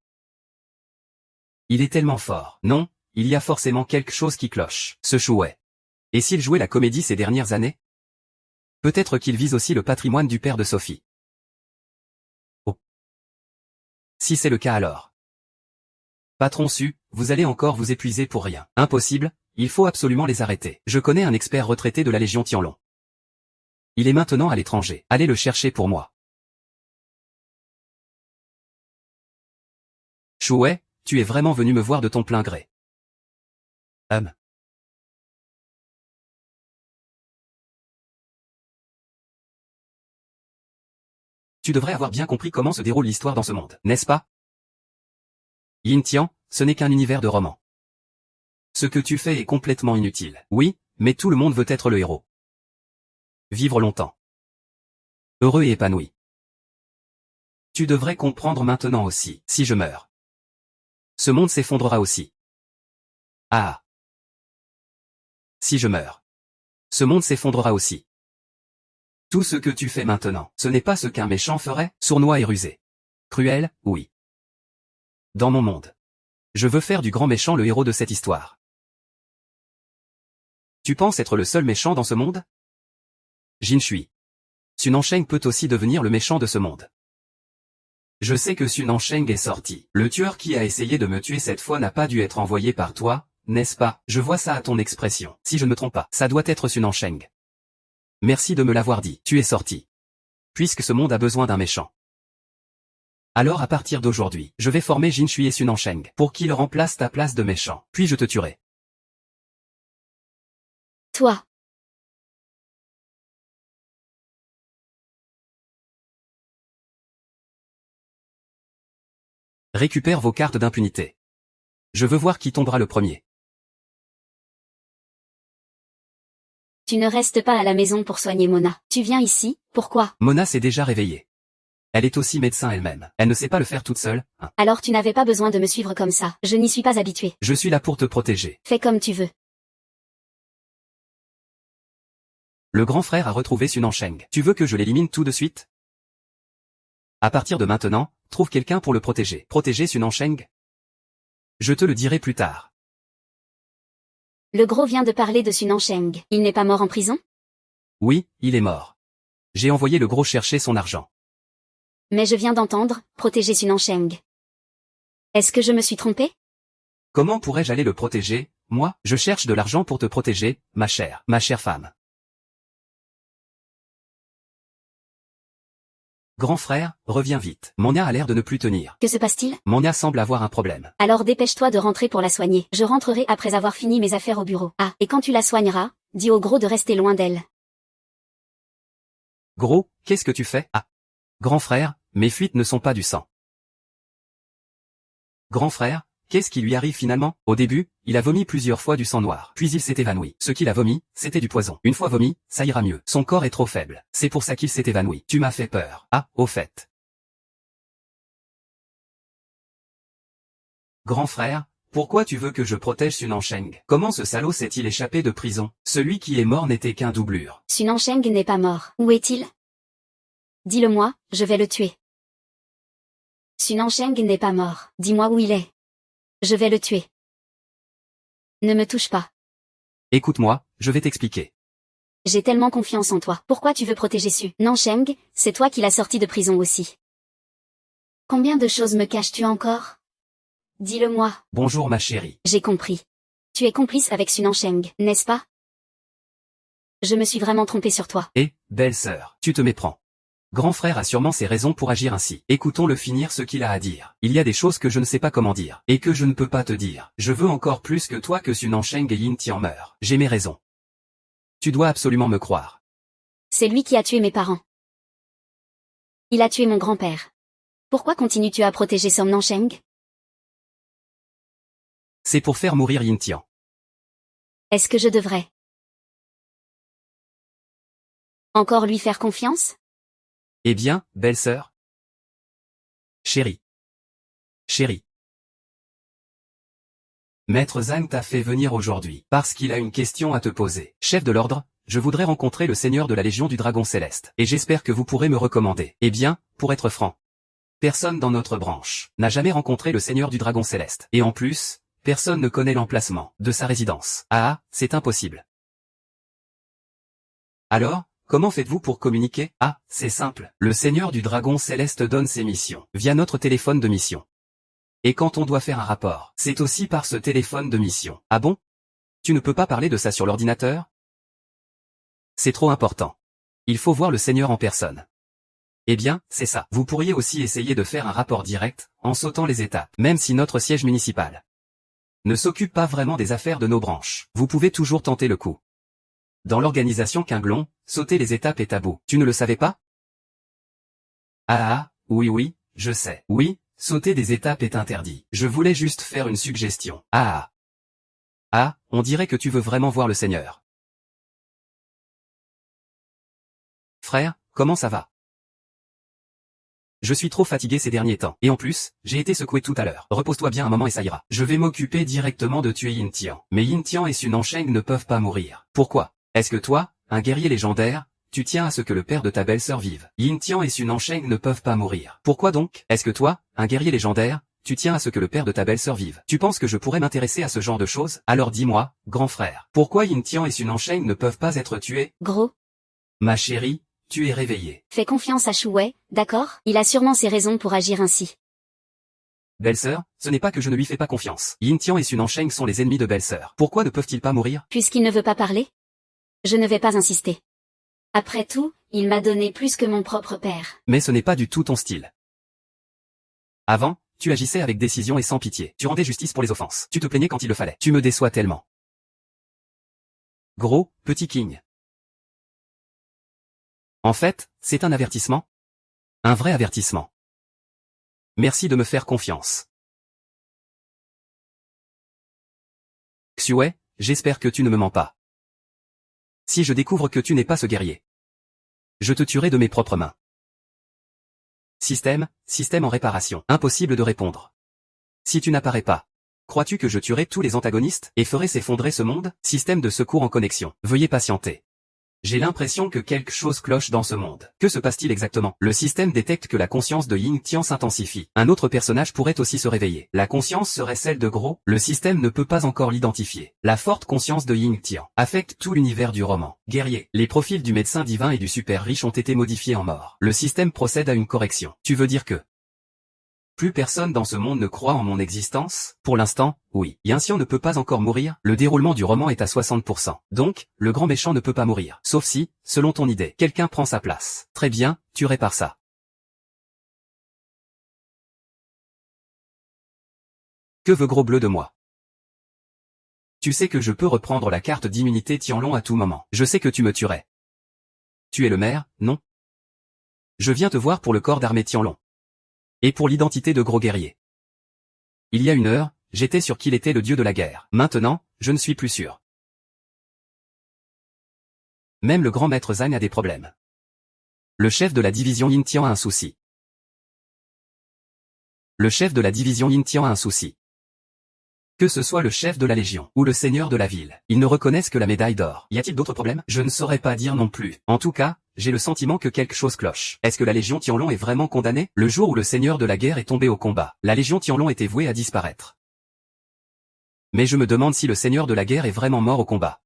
Speaker 2: Il est tellement fort. Non, il y a forcément quelque chose qui cloche. Ce Chouet. Et s'il jouait la comédie ces dernières années? Peut-être qu'il vise aussi le patrimoine du père de Sophie. Oh. Si c'est le cas alors. Patron Su, vous allez encore vous épuiser pour rien. Impossible, il faut absolument les arrêter. Je connais un expert retraité de la Légion Tianlong. Il est maintenant à l'étranger. Allez le chercher pour moi. Chouet, tu es vraiment venu me voir de ton plein gré. Tu devrais avoir bien compris comment se déroule l'histoire dans ce monde, n'est-ce pas? Yin Tian, ce n'est qu'un univers de roman. Ce que tu fais est complètement inutile. Oui, mais tout le monde veut être le héros. Vivre longtemps. Heureux et épanoui. Tu devrais comprendre maintenant aussi, si je meurs. Ce monde s'effondrera aussi. Ah. Si je meurs. Ce monde s'effondrera aussi. Tout ce que tu fais maintenant, ce n'est pas ce qu'un méchant ferait, sournois et rusé. Cruel, oui. Dans mon monde. Je veux faire du grand méchant le héros de cette histoire. Tu penses être le seul méchant dans ce monde? Jin Shui. Sun Ansheng peut aussi devenir le méchant de ce monde. Je sais que Sun Ansheng est sorti. Le tueur qui a essayé de me tuer cette fois n'a pas dû être envoyé par toi, n'est-ce pas? Je vois ça à ton expression. Si je ne me trompe pas, ça doit être Sun Ansheng. Merci de me l'avoir dit. Tu es sorti. Puisque ce monde a besoin d'un méchant. Alors à partir d'aujourd'hui, je vais former Jin Shui et Sun Ansheng pour qu'il remplace ta place de méchant. Puis je te tuerai.
Speaker 1: Toi.
Speaker 2: Récupère vos cartes d'impunité. Je veux voir qui tombera le premier.
Speaker 1: Tu ne restes pas à la maison pour soigner Mona. Tu viens ici, pourquoi?
Speaker 2: Mona s'est déjà réveillée. Elle est aussi médecin elle-même. Elle ne sait pas le faire toute seule, hein.
Speaker 1: Alors tu n'avais pas besoin de me suivre comme ça. Je n'y suis pas habituée.
Speaker 2: Je suis là pour te protéger.
Speaker 1: Fais comme tu veux.
Speaker 2: Le grand frère a retrouvé Sun Ansheng. Tu veux que je l'élimine tout de suite? À partir de maintenant, trouve quelqu'un pour le protéger. Protéger Sun Ansheng? Je te le dirai plus tard.
Speaker 1: Le gros vient de parler de Sun Ansheng. Il n'est pas mort en prison?
Speaker 2: Oui, il est mort. J'ai envoyé le gros chercher son argent.
Speaker 1: Mais je viens d'entendre, protéger Sunansheng. Est-ce que je me suis trompée?
Speaker 2: Comment pourrais-je aller le protéger? Moi, je cherche de l'argent pour te protéger, ma chère femme. Grand frère, reviens vite. Monia a l'air de ne plus tenir.
Speaker 1: Que se passe-t-il?
Speaker 2: Monia semble avoir un problème.
Speaker 1: Alors dépêche-toi de rentrer pour la soigner. Je rentrerai après avoir fini mes affaires au bureau. Ah, et quand tu la soigneras, dis au gros de rester loin d'elle.
Speaker 2: Gros, qu'est-ce que tu fais? Ah. Grand frère, mes fuites ne sont pas du sang. Grand frère, qu'est-ce qui lui arrive finalement? Au début, il a vomi plusieurs fois du sang noir. Puis il s'est évanoui. Ce qu'il a vomi, c'était du poison. Une fois vomi, ça ira mieux. Son corps est trop faible. C'est pour ça qu'il s'est évanoui. Tu m'as fait peur. Ah, au fait. Grand frère, pourquoi tu veux que je protège Sunansheng? Comment ce salaud s'est-il échappé de prison? Celui qui est mort n'était qu'un doublure.
Speaker 1: Sunansheng n'est pas mort. Où est-il? Dis-le-moi, je vais le tuer. Sunansheng n'est pas mort. Dis-moi où il est. Je vais le tuer. Ne me touche pas.
Speaker 2: Écoute-moi, je vais t'expliquer.
Speaker 1: J'ai tellement confiance en toi. Pourquoi tu veux protéger Sunansheng? C'est toi qui l'as sorti de prison aussi. Combien de choses me caches-tu encore? Dis-le-moi.
Speaker 2: Bonjour ma chérie.
Speaker 1: J'ai compris. Tu es complice avec Sunansheng, n'est-ce pas? Je me suis vraiment trompée sur toi.
Speaker 2: Eh, belle sœur, tu te méprends. Grand frère a sûrement ses raisons pour agir ainsi. Écoutons-le finir ce qu'il a à dire. Il y a des choses que je ne sais pas comment dire, et que je ne peux pas te dire. Je veux encore plus que toi que Sunansheng et Yin Tian meurent. J'ai mes raisons. Tu dois absolument me croire.
Speaker 1: C'est lui qui a tué mes parents. Il a tué mon grand-père. Pourquoi continues-tu à protéger Sunansheng?
Speaker 2: C'est pour faire mourir Yin Tian.
Speaker 1: Est-ce que je devrais encore lui faire confiance?
Speaker 2: Eh bien, belle sœur. Chérie. Chérie. Maître Zhang t'a fait venir aujourd'hui, parce qu'il a une question à te poser. Chef de l'ordre, je voudrais rencontrer le seigneur de la Légion du Dragon Céleste, et j'espère que vous pourrez me recommander. Eh bien, pour être franc, personne dans notre branche n'a jamais rencontré le seigneur du Dragon Céleste. Et en plus, personne ne connaît l'emplacement de sa résidence. Ah, c'est impossible. Alors, comment faites-vous pour communiquer? Ah, c'est simple. Le Seigneur du Dragon Céleste donne ses missions via notre téléphone de mission. Et quand on doit faire un rapport, c'est aussi par ce téléphone de mission. Ah bon? Tu ne peux pas parler de ça sur l'ordinateur? C'est trop important. Il faut voir le Seigneur en personne. Eh bien, c'est ça. Vous pourriez aussi essayer de faire un rapport direct, en sautant les étapes, même si notre siège municipal ne s'occupe pas vraiment des affaires de nos branches. Vous pouvez toujours tenter le coup. Dans l'organisation Quinglon, sauter les étapes est tabou. Tu ne le savais pas? Ah, oui, je sais. Oui, sauter des étapes est interdit. Je voulais juste faire une suggestion. Ah, on dirait que tu veux vraiment voir le Seigneur. Frère, comment ça va? Je suis trop fatigué ces derniers temps. Et en plus, j'ai été secoué tout à l'heure. Repose-toi bien un moment et ça ira. Je vais m'occuper directement de tuer Yin Tian. Mais Yin Tian et Sunansheng ne peuvent pas mourir. Pourquoi? Est-ce que toi, un guerrier légendaire, tu tiens à ce que le père de ta belle-sœur vive? Yin Tian et Sunansheng ne peuvent pas mourir. Pourquoi donc? Est-ce que toi, un guerrier légendaire, tu tiens à ce que le père de ta belle-sœur vive? Tu penses que je pourrais m'intéresser à ce genre de choses? Alors dis-moi, grand frère, pourquoi Yin Tian et Sunansheng ne peuvent pas être tués?
Speaker 1: Gros.
Speaker 2: Ma chérie, tu es réveillée.
Speaker 1: Fais confiance à Shuwei, d'accord? Il a sûrement ses raisons pour agir ainsi.
Speaker 2: Belle-sœur, ce n'est pas que je ne lui fais pas confiance. Yin Tian et Sunansheng sont les ennemis de belle-sœur. Pourquoi ne peuvent-ils pas mourir?
Speaker 1: Puisqu'il ne veut pas parler? Je ne vais pas insister. Après tout, il m'a donné plus que mon propre père.
Speaker 2: Mais ce n'est pas du tout ton style. Avant, tu agissais avec décision et sans pitié. Tu rendais justice pour les offenses. Tu te plaignais quand il le fallait. Tu me déçois tellement. Gros, petit King. En fait, c'est un avertissement. Un vrai avertissement. Merci de me faire confiance. Xue, j'espère que tu ne me mens pas. Si je découvre que tu n'es pas ce guerrier, je te tuerai de mes propres mains. Système en réparation. Impossible de répondre. Si tu n'apparais pas, crois-tu que je tuerai tous les antagonistes et ferai s'effondrer ce monde? Système de secours en connexion. Veuillez patienter. J'ai l'impression que quelque chose cloche dans ce monde. Que se passe-t-il exactement? Le système détecte que la conscience de Ying Tian s'intensifie. Un autre personnage pourrait aussi se réveiller. La conscience serait celle de Gros. Le système ne peut pas encore l'identifier. La forte conscience de Ying Tian affecte tout l'univers du roman. Guerrier. Les profils du médecin divin et du super riche ont été modifiés en mort. Le système procède à une correction. Tu veux dire que plus personne dans ce monde ne croit en mon existence? Pour l'instant, oui. Yin-Xian ne peut pas encore mourir, le déroulement du roman est à 60%. Donc, le grand méchant ne peut pas mourir. Sauf si, selon ton idée, quelqu'un prend sa place. Très bien, tu répares ça. Que veut Gros Bleu de moi? Tu sais que je peux reprendre la carte d'immunité Tianlong à tout moment. Je sais que tu me tuerais. Tu es le maire, non? Je viens te voir pour le corps d'armée Tianlong. Et pour l'identité de Gros Guerrier. Il y a une heure, j'étais sûr qu'il était le dieu de la guerre. Maintenant, je ne suis plus sûr. Même le grand maître Zhang a des problèmes. Le chef de la division Yin Tian a un souci. Le chef de la division Yin Tian a un souci. Que ce soit le chef de la Légion ou le seigneur de la ville, ils ne reconnaissent que la médaille d'or. Y a-t-il d'autres problèmes? Je ne saurais pas dire non plus. En tout cas, j'ai le sentiment que quelque chose cloche. Est-ce que la Légion Tianlong est vraiment condamnée? Le jour où le seigneur de la guerre est tombé au combat, la Légion Tianlong était vouée à disparaître. Mais je me demande si le seigneur de la guerre est vraiment mort au combat.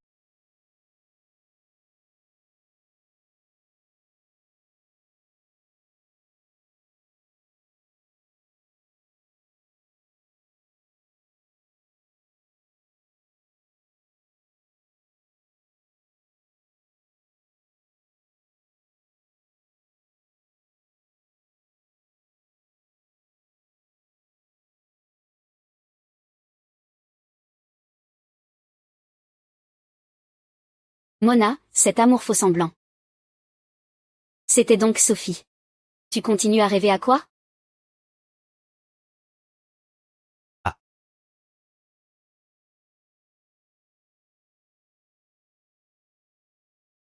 Speaker 1: Mona, cet amour faux semblant. C'était donc Sophie. Tu continues à rêver à quoi?
Speaker 2: Ah.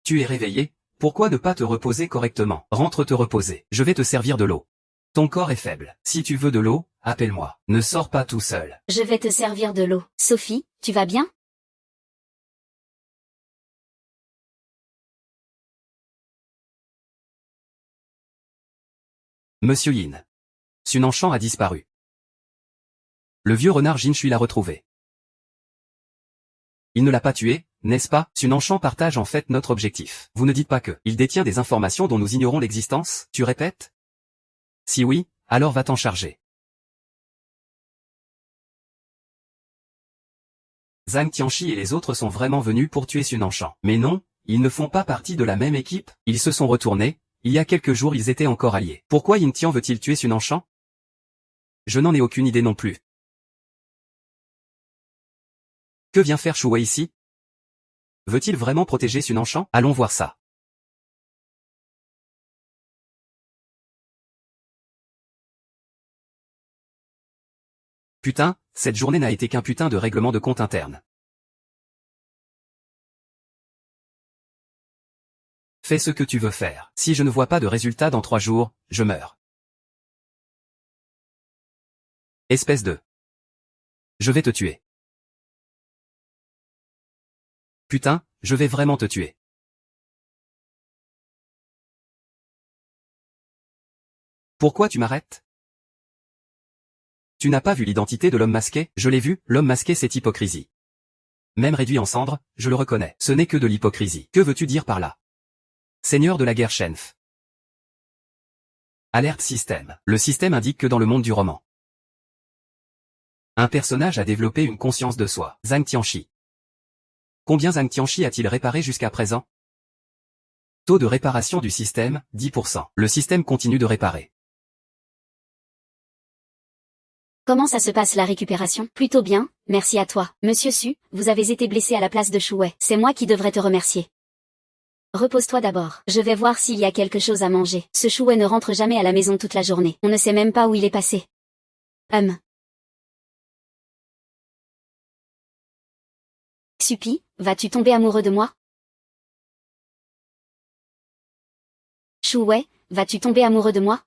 Speaker 2: Tu es réveillé? Pourquoi ne pas te reposer correctement? Rentre te reposer. Je vais te servir de l'eau. Ton corps est faible. Si tu veux de l'eau, appelle-moi. Ne sors pas tout seul.
Speaker 1: Je vais te servir de l'eau. Sophie, tu vas bien?
Speaker 2: Monsieur Yin. Sunanchan a disparu. Le vieux renard Jinshui l'a retrouvé. Il ne l'a pas tué, n'est-ce pas? Sunanchan partage en fait notre objectif. Vous ne dites pas que il détient des informations dont nous ignorons l'existence? Tu répètes? Si oui, alors va t'en charger. Zhang Tianchi et les autres sont vraiment venus pour tuer Sunanchan. Mais non, ils ne font pas partie de la même équipe, ils se sont retournés, il y a quelques jours ils étaient encore alliés. Pourquoi Yin Tian veut-il tuer Sunanchan? Je n'en ai aucune idée non plus. Que vient faire Shu Wei ici? Veut-il vraiment protéger Sunanchan? Allons voir ça. Putain, cette journée n'a été qu'un putain de règlement de compte interne. Fais ce que tu veux faire. Si je ne vois pas de résultat dans 3 jours, je meurs. Espèce de... Je vais te tuer. Putain, je vais vraiment te tuer. Pourquoi tu m'arrêtes? Tu n'as pas vu l'identité de l'homme masqué? Je l'ai vu, l'homme masqué c'est hypocrisie. Même réduit en cendres, je le reconnais. Ce n'est que de l'hypocrisie. Que veux-tu dire par là? Seigneur de la guerre Shenf. Alerte système. Le système indique que dans le monde du roman, un personnage a développé une conscience de soi. Zhang Tianchi. Combien Zhang Tianchi a-t-il réparé jusqu'à présent? Taux de réparation du système, 10%. Le système continue de réparer.
Speaker 1: Comment ça se passe la récupération? Plutôt bien, merci à toi. Monsieur Su, vous avez été blessé à la place de Shu Wei. C'est moi qui devrais te remercier. Repose-toi d'abord. Je vais voir s'il y a quelque chose à manger. Ce Shu Wei ne rentre jamais à la maison toute la journée. On ne sait même pas où il est passé. Supi, vas-tu tomber amoureux de moi? Shu Wei, vas-tu tomber amoureux de moi?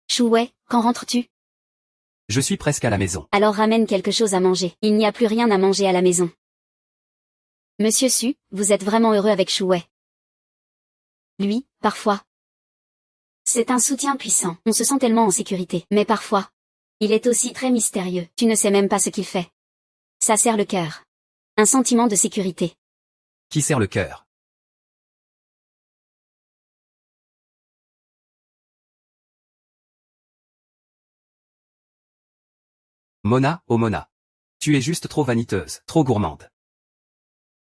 Speaker 1: Shu Wei, quand rentres-tu?
Speaker 2: Je suis presque à la maison.
Speaker 1: Alors ramène quelque chose à manger. Il n'y a plus rien à manger à la maison. Monsieur Su, vous êtes vraiment heureux avec Shuwei. Lui, parfois. C'est un soutien puissant, on se sent tellement en sécurité. Mais parfois, il est aussi très mystérieux, tu ne sais même pas ce qu'il fait. Ça serre le cœur. Un sentiment de sécurité.
Speaker 2: Qui serre le cœur? Mona, oh Mona. Tu es juste trop vaniteuse, trop gourmande.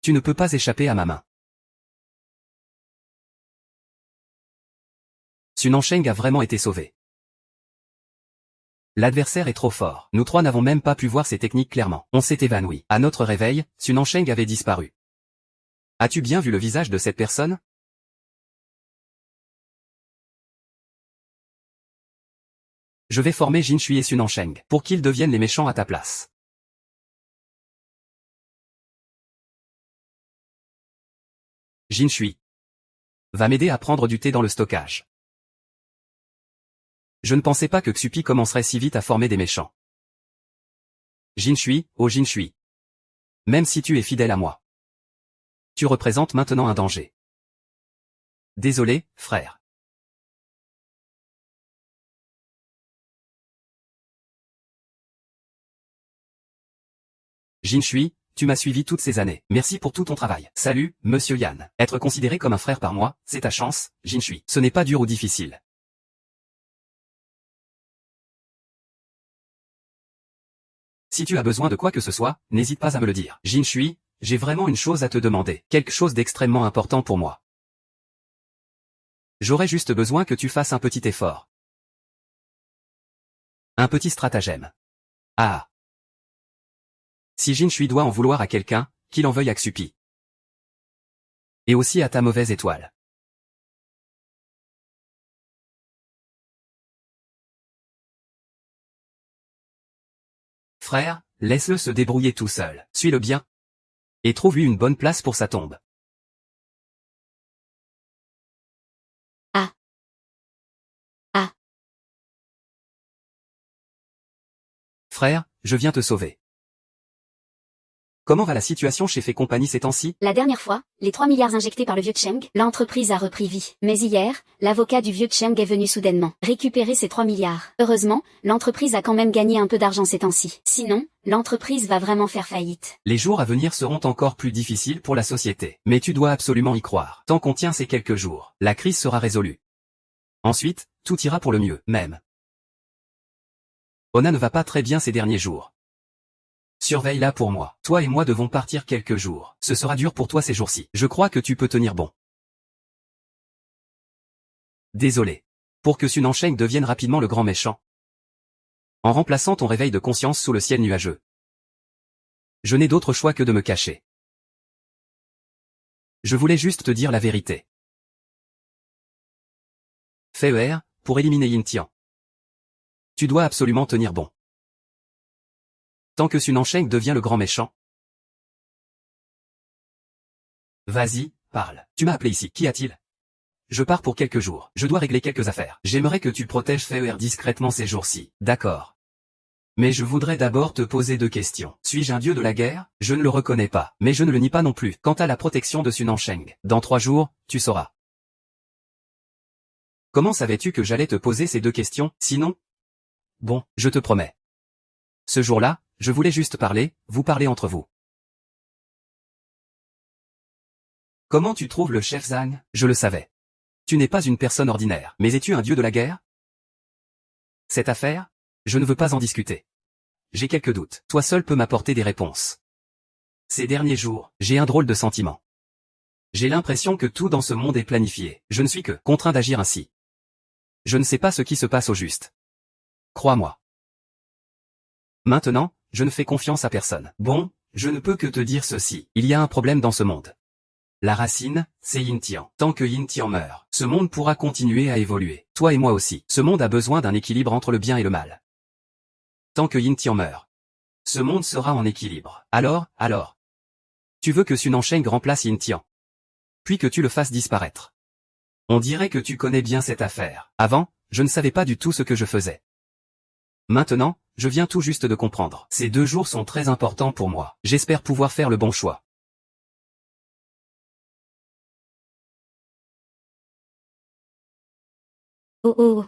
Speaker 2: Tu ne peux pas échapper à ma main. Sun Ansheng a vraiment été sauvé. L'adversaire est trop fort. Nous trois n'avons même pas pu voir ses techniques clairement. On s'est évanoui. À notre réveil, Sun Ansheng avait disparu. As-tu bien vu le visage de cette personne? Je vais former Jin Shui et Sun Ansheng pour qu'ils deviennent les méchants à ta place. Jin Shui va m'aider à prendre du thé dans le stockage. Je ne pensais pas que Xupi commencerait si vite à former des méchants. Jin Shui, oh Jin Shui. Même si tu es fidèle à moi, tu représentes maintenant un danger. Désolé, frère. Jin Shui, tu m'as suivi toutes ces années. Merci pour tout ton travail. Salut, monsieur Yan. Être considéré comme un frère par moi, c'est ta chance, Jin Shui. Ce n'est pas dur ou difficile. Si tu as besoin de quoi que ce soit, n'hésite pas à me le dire. Jin Shui, j'ai vraiment une chose à te demander. Quelque chose d'extrêmement important pour moi. J'aurais juste besoin que tu fasses un petit effort. Un petit stratagème. Ah. Si Jin Shui doit en vouloir à quelqu'un, qu'il en veuille à Xupi. Et aussi à ta mauvaise étoile. Frère, laisse-le se débrouiller tout seul. Suis-le bien. Et trouve-lui une bonne place pour sa tombe.
Speaker 1: Ah. Ah.
Speaker 2: Frère, je viens te sauver. Comment va la situation chez Fei Company ces temps-ci?
Speaker 1: La dernière fois, les 3 milliards injectés par le vieux Cheng, l'entreprise a repris vie. Mais hier, l'avocat du vieux Cheng est venu soudainement récupérer ces 3 milliards. Heureusement, l'entreprise a quand même gagné un peu d'argent ces temps-ci. Sinon, l'entreprise va vraiment faire faillite.
Speaker 2: Les jours à venir seront encore plus difficiles pour la société. Mais tu dois absolument y croire. Tant qu'on tient ces quelques jours, la crise sera résolue. Ensuite, tout ira pour le mieux, même. Ona ne va pas très bien ces derniers jours. Surveille-la pour moi. Toi et moi devons partir quelques jours. Ce sera dur pour toi ces jours-ci. Je crois que tu peux tenir bon. Désolé. Pour que Sun Ansheng devienne rapidement le grand méchant. En remplaçant ton réveil de conscience sous le ciel nuageux. Je n'ai d'autre choix que de me cacher. Je voulais juste te dire la vérité. Fais ER, pour éliminer Yin Tian. Tu dois absolument tenir bon. Tant que Sun Ansheng devient le grand méchant. Vas-y, parle. Tu m'as appelé ici. Qu'y a-t-il? Je pars pour quelques jours. Je dois régler quelques affaires. J'aimerais que tu protèges Fei discrètement ces jours-ci. D'accord. Mais je voudrais d'abord te poser 2 questions. Suis-je un dieu de la guerre? Je ne le reconnais pas, mais je ne le nie pas non plus. Quant à la protection de Sun Ansheng, dans 3 jours, tu sauras. Comment savais-tu que j'allais te poser ces 2 questions, sinon? Bon, je te promets. Ce jour-là, je voulais juste parler, vous parler entre vous. Comment tu trouves le chef Zhang? Je le savais. Tu n'es pas une personne ordinaire, mais es-tu un dieu de la guerre? Cette affaire? Je ne veux pas en discuter. J'ai quelques doutes. Toi seul peux m'apporter des réponses. Ces derniers jours, j'ai un drôle de sentiment. J'ai l'impression que tout dans ce monde est planifié. Je ne suis que contraint d'agir ainsi. Je ne sais pas ce qui se passe au juste. Crois-moi. Maintenant, je ne fais confiance à personne. Bon, je ne peux que te dire ceci. Il y a un problème dans ce monde. La racine, c'est Yin Tian. Tant que Yin Tian meurt, ce monde pourra continuer à évoluer. Toi et moi aussi. Ce monde a besoin d'un équilibre entre le bien et le mal. Tant que Yin Tian meurt, ce monde sera en équilibre. Alors. Tu veux que Sun Ansheng remplace Yin Tian, puis que tu le fasses disparaître. On dirait que tu connais bien cette affaire. Avant, je ne savais pas du tout ce que je faisais. Maintenant, je viens tout juste de comprendre. Ces 2 jours sont très importants pour moi. J'espère pouvoir faire le bon choix.
Speaker 1: Oh oh.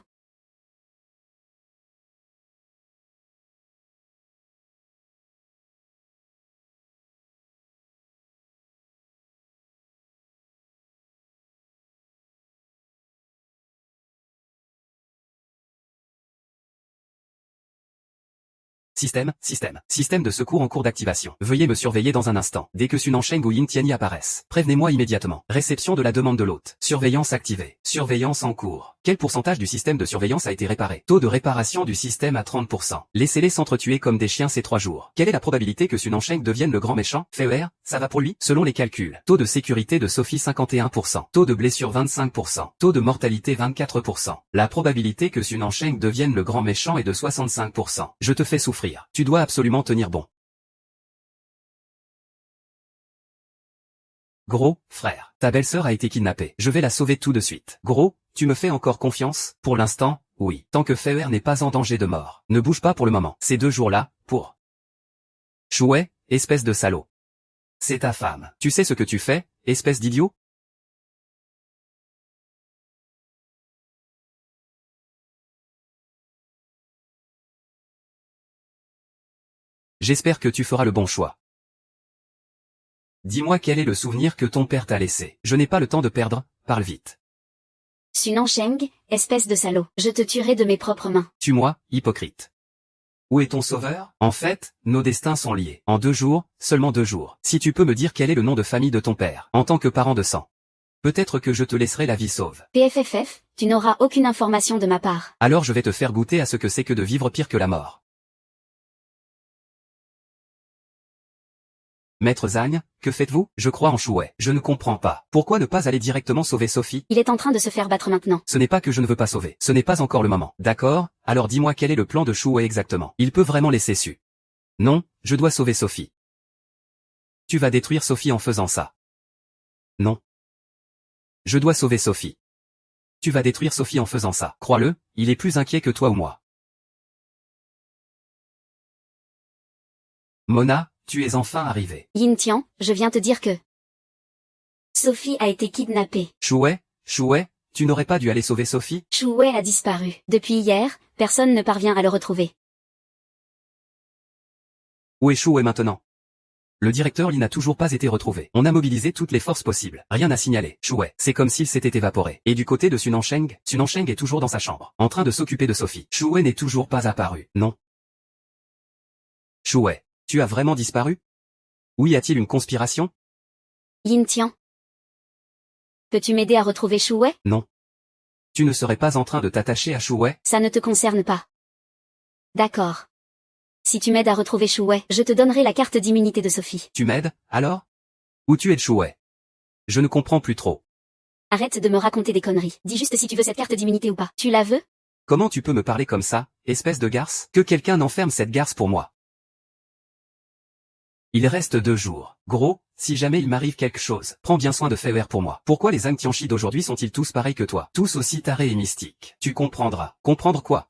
Speaker 2: Système de secours en cours d'activation. Veuillez me surveiller dans un instant. Dès que Sun Sheng ou Yin Tianyi apparaissent, prévenez-moi immédiatement. Réception de la demande de l'hôte. Surveillance activée. Surveillance en cours. Quel pourcentage du système de surveillance a été réparé? Taux de réparation du système à 30%. Laissez-les s'entretuer comme des chiens ces 3 jours. Quelle est la probabilité que Sun Sheng devienne le grand méchant? FER, ça va pour lui? Selon les calculs. Taux de sécurité de Sophie 51%. Taux de blessure 25%. Taux de mortalité 24%. La probabilité que Sun Sheng devienne le grand méchant est de 65%. Je te fais souffrir. Tu dois absolument tenir bon. Gros, frère, ta belle-sœur a été kidnappée. Je vais la sauver tout de suite. Gros, tu me fais encore confiance? Pour l'instant, oui. Tant que Feuer n'est pas en danger de mort. Ne bouge pas pour le moment. Ces 2 jours-là, pour... Chouet, espèce de salaud. C'est ta femme. Tu sais ce que tu fais, espèce d'idiot? J'espère que tu feras le bon choix. Dis-moi quel est le souvenir que ton père t'a laissé. Je n'ai pas le temps de perdre, parle vite.
Speaker 1: Sun Sheng, espèce de salaud. Je te tuerai de mes propres mains.
Speaker 2: Tue-moi, hypocrite. Où est ton sauveur? En fait, nos destins sont liés. En 2 jours, seulement 2 jours. Si tu peux me dire quel est le nom de famille de ton père, en tant que parent de sang. Peut-être que je te laisserai la vie sauve.
Speaker 1: PFFF, tu n'auras aucune information de ma part.
Speaker 2: Alors je vais te faire goûter à ce que c'est que de vivre pire que la mort. Maître Zhang, que faites-vous? Je crois en Chouet. Je ne comprends pas. Pourquoi ne pas aller directement sauver Sophie?
Speaker 1: Il est en train de se faire battre maintenant.
Speaker 2: Ce n'est pas que je ne veux pas sauver. Ce n'est pas encore le moment. D'accord? Alors dis-moi quel est le plan de Chouet exactement. Il peut vraiment laisser su. Non, je dois sauver Sophie. Tu vas détruire Sophie en faisant ça. Non. Je dois sauver Sophie. Tu vas détruire Sophie en faisant ça. Crois-le, il est plus inquiet que toi ou moi. Mona, tu es enfin arrivée.
Speaker 1: Yin Tian, je viens te dire que... Sophie a été kidnappée.
Speaker 2: Chouet, tu n'aurais pas dû aller sauver Sophie?
Speaker 1: Chouet a disparu. Depuis hier, personne ne parvient à le retrouver.
Speaker 2: Où est Chouet maintenant? Le directeur Li n'a toujours pas été retrouvé. On a mobilisé toutes les forces possibles. Rien à signaler. Chouet, c'est comme s'il s'était évaporé. Et du côté de Sun Sheng est toujours dans sa chambre, en train de s'occuper de Sophie. Chouet n'est toujours pas apparu. Non. Chouet, tu as vraiment disparu? Ou y a-t-il une conspiration?
Speaker 1: Yin Tian. Peux-tu m'aider à retrouver Chouet?
Speaker 2: Non. Tu ne serais pas en train de t'attacher à Chouet?
Speaker 1: Ça ne te concerne pas. D'accord. Si tu m'aides à retrouver Chouet, je te donnerai la carte d'immunité de Sophie.
Speaker 2: Tu m'aides, alors? Ou tu aides Chouet? Je ne comprends plus trop.
Speaker 1: Arrête de me raconter des conneries. Dis juste si tu veux cette carte d'immunité ou pas. Tu la veux?
Speaker 2: Comment tu peux me parler comme ça, espèce de garce? Que quelqu'un enferme cette garce pour moi. Il reste 2 jours. Gros, si jamais il m'arrive quelque chose, prends bien soin de Feuer pour moi. Pourquoi les Zhang Tianchi d'aujourd'hui sont-ils tous pareils que toi? Tous aussi tarés et mystiques. Tu comprendras. Comprendre quoi?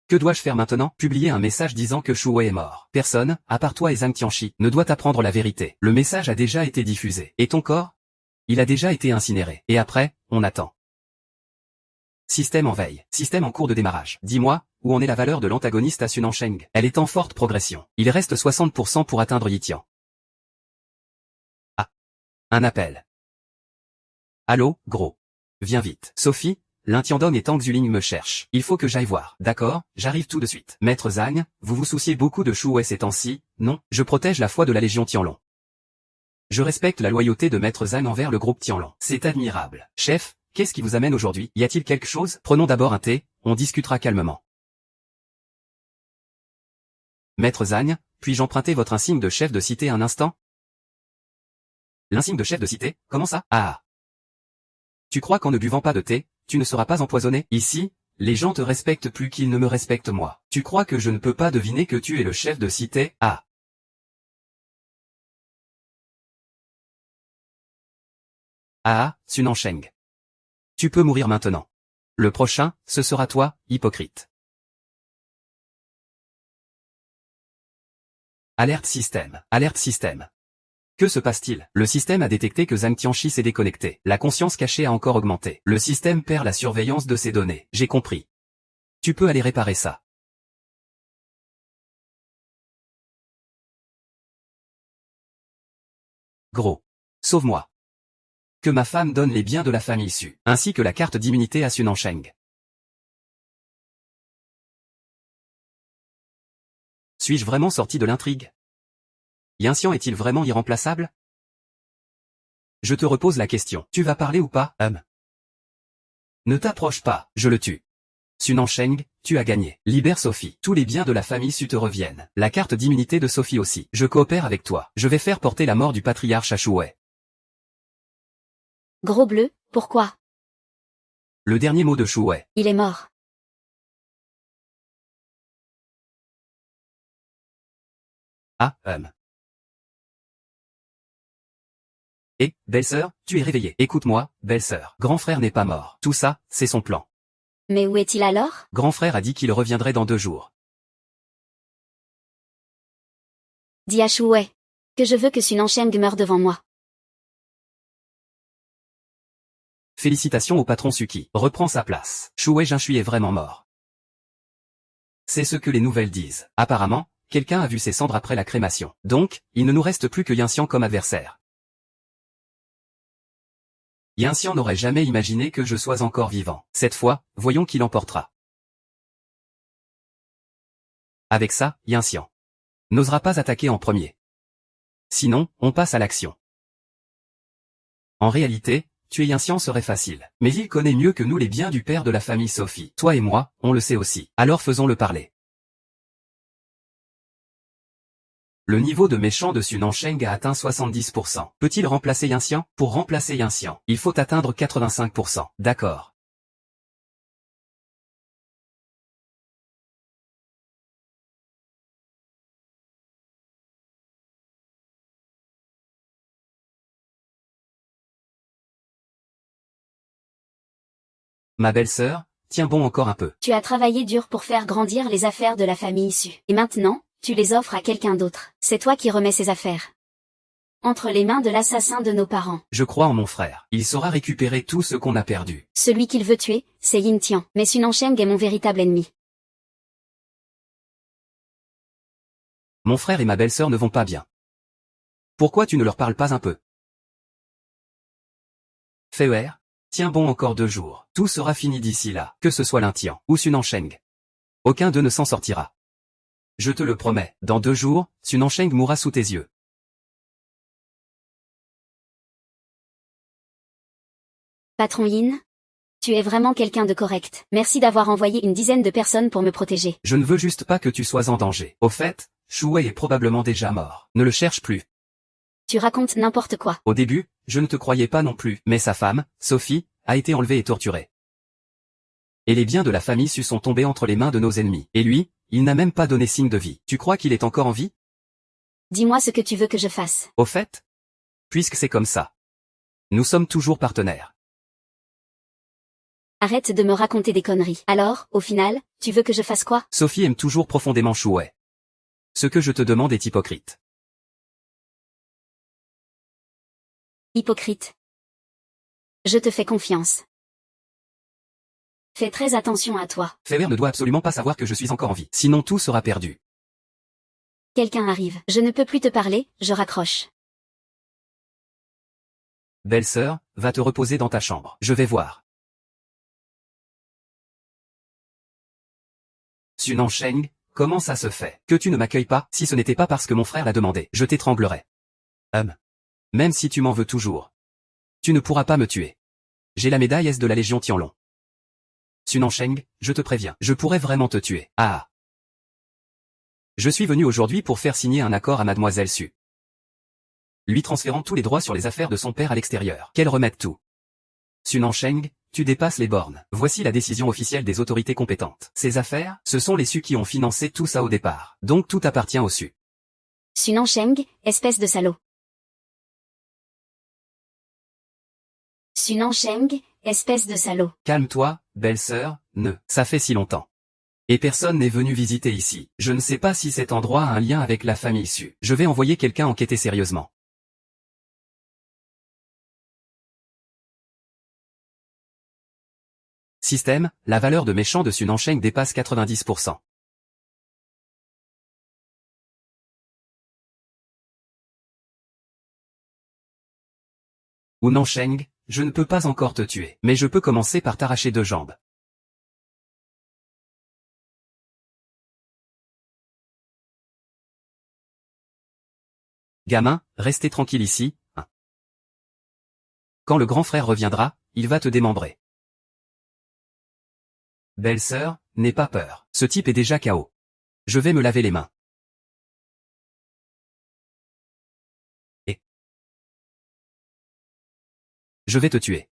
Speaker 2: Que dois-je faire maintenant? Publier un message disant que Chouet est mort. Personne, à part toi et Zhang Tianchi, ne doit apprendre la vérité. Le message a déjà été diffusé. Et ton corps? Il a déjà été incinéré. Et après, on attend. Système en veille. Système en cours de démarrage. Dis-moi, où en est la valeur de l'antagoniste à Sun Sheng? Elle est en forte progression. Il reste 60% pour atteindre Yitian. Ah. Un appel. Allô, gros. Viens vite. Sophie, Lin Tiandong et Tang Zuling me cherchent. Il faut que j'aille voir. D'accord, j'arrive tout de suite. Maître Zhang, vous vous souciez beaucoup de Chouet ces temps-ci? Non, je protège la foi de la Légion Tianlong. Je respecte la loyauté de Maître Zhang envers le groupe Tianlong. C'est admirable. Chef, qu'est-ce qui vous amène aujourd'hui? Y a-t-il quelque chose? Prenons d'abord un thé, on discutera calmement. Maître Zhang, puis-je emprunter votre insigne de chef de cité un instant? L'insigne de chef de cité? Comment ça? Ah. Tu crois qu'en ne buvant pas de thé, tu ne seras pas empoisonné? Ici, les gens te respectent plus qu'ils ne me respectent moi. Tu crois que je ne peux pas deviner que tu es le chef de cité? Ah. Ah, Sun Sheng. Tu peux mourir maintenant. Le prochain, ce sera toi, hypocrite. Alerte système. Alerte système. Que se passe-t-il? Le système a détecté que Zhang Tianchi s'est déconnecté. La conscience cachée a encore augmenté. Le système perd la surveillance de ses données. J'ai compris. Tu peux aller réparer ça. Gros. Sauve-moi. Que ma femme donne les biens de la famille Su, ainsi que la carte d'immunité à Sunan Sheng. Suis-je vraiment sorti de l'intrigue? Yanxian est-il vraiment irremplaçable? Je te repose la question. Tu vas parler ou pas, Ne t'approche pas, je le tue. Sunan Sheng, tu as gagné. Libère Sophie. Tous les biens de la famille Su te reviennent. La carte d'immunité de Sophie aussi. Je coopère avec toi. Je vais faire porter la mort du patriarche à Shuwei.
Speaker 1: Gros bleu, pourquoi?
Speaker 2: Le dernier mot de Shuwei.
Speaker 1: Il est mort.
Speaker 2: Ah, Et, belle-sœur, tu es réveillée. Écoute-moi, belle-sœur. Grand frère n'est pas mort. Tout ça, c'est son plan.
Speaker 1: Mais où est-il alors?
Speaker 2: Grand frère a dit qu'il reviendrait dans 2 jours.
Speaker 1: Dis à Shuwei que je veux que Sunan Sheng meure devant moi.
Speaker 2: Félicitations au patron Suki. Reprends sa place. Shuwei Jinshui est vraiment mort. C'est ce que les nouvelles disent. Apparemment, quelqu'un a vu ses cendres après la crémation. Donc, il ne nous reste plus que Yanxian comme adversaire. Yanxian n'aurait jamais imaginé que je sois encore vivant. Cette fois, voyons qui l'emportera. Avec ça, Yanxian n'osera pas attaquer en premier. Sinon, on passe à l'action. En réalité, tuer Yanxian serait facile. Mais il connaît mieux que nous les biens du père de la famille Sophie. Toi et moi, on le sait aussi. Alors faisons-le parler. Le niveau de méchant de Sunan Sheng a atteint 70%. Peut-il remplacer Yanxian? Pour remplacer Yanxian, il faut atteindre 85%. D'accord. Ma belle-sœur, tiens bon encore un peu.
Speaker 1: Tu as travaillé dur pour faire grandir les affaires de la famille Su. Et maintenant, tu les offres à quelqu'un d'autre. C'est toi qui remets ces affaires entre les mains de l'assassin de nos parents.
Speaker 2: Je crois en mon frère. Il saura récupérer tout ce qu'on a perdu.
Speaker 1: Celui qu'il veut tuer, c'est Yin Tian. Mais Sunan Sheng est mon véritable ennemi.
Speaker 2: Mon frère et ma belle-sœur ne vont pas bien. Pourquoi tu ne leur parles pas un peu? Feier, tiens bon encore 2 jours. Tout sera fini d'ici là, que ce soit Lin Tian ou Sunan Sheng. Aucun d'eux ne s'en sortira. Je te le promets, dans 2 jours, Sunan Sheng mourra sous tes yeux.
Speaker 1: Patron Yin, tu es vraiment quelqu'un de correct. Merci d'avoir envoyé une dizaine de personnes pour me protéger.
Speaker 2: Je ne veux juste pas que tu sois en danger. Au fait, Shuwei est probablement déjà mort. Ne le cherche plus.
Speaker 1: Tu racontes n'importe quoi.
Speaker 2: Au début, je ne te croyais pas non plus, mais sa femme, Sophie, a été enlevée et torturée. Et les biens de la famille Su sont tombés entre les mains de nos ennemis. Et lui, il n'a même pas donné signe de vie. Tu crois qu'il est encore en vie?
Speaker 1: Dis-moi ce que tu veux que je fasse.
Speaker 2: Au fait, puisque c'est comme ça, nous sommes toujours partenaires.
Speaker 1: Arrête de me raconter des conneries. Alors, au final, tu veux que je fasse quoi?
Speaker 2: Sophie aime toujours profondément Shuwei. Ce que je te demande est hypocrite.
Speaker 1: Hypocrite. Je te fais confiance. Fais très attention à toi.
Speaker 2: Feier ne doit absolument pas savoir que je suis encore en vie, sinon tout sera perdu.
Speaker 1: Quelqu'un arrive. Je ne peux plus te parler, je raccroche.
Speaker 2: Belle-sœur, va te reposer dans ta chambre. Je vais voir. Sunan Sheng, comment ça se fait que tu ne m'accueilles pas? Si ce n'était pas parce que mon frère l'a demandé, je t'étranglerais. Même si tu m'en veux toujours. Tu ne pourras pas me tuer. J'ai la médaille S de la Légion Tianlong. Sunan Sheng, je te préviens, je pourrais vraiment te tuer. Ah. Je suis venu aujourd'hui pour faire signer un accord à Mademoiselle Su. Lui transférant tous les droits sur les affaires de son père à l'extérieur. Qu'elle remette tout. Sunan Sheng, tu dépasses les bornes. Voici la décision officielle des autorités compétentes. Ces affaires, ce sont les Su qui ont financé tout ça au départ. Donc tout appartient aux Su.
Speaker 1: Sunan Sheng, espèce de salaud. Sunan Sheng, espèce de salaud.
Speaker 2: Calme-toi, belle-sœur, ça fait si longtemps. Et personne n'est venu visiter ici. Je ne sais pas si cet endroit a un lien avec la famille Su. Je vais envoyer quelqu'un enquêter sérieusement. Système, la valeur de méchant de Sun Ansheng dépasse 90%. Ou Nansheng, je ne peux pas encore te tuer, mais je peux commencer par t'arracher 2 jambes. Gamin, restez tranquille ici, hein. Quand le grand frère reviendra, il va te démembrer. Belle-sœur, n'aie pas peur, ce type est déjà KO. Je vais me laver les mains. Et je vais te tuer.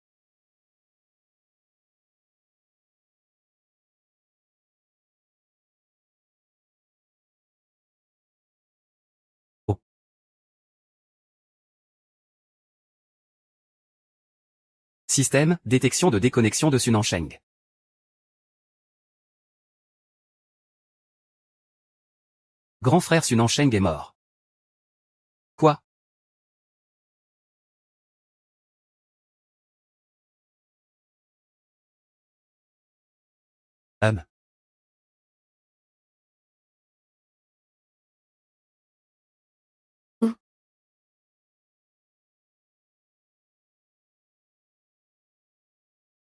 Speaker 2: Oh. Système, détection de déconnexion de Sun Ansheng. Grand frère Sun Ansheng est mort. Quoi?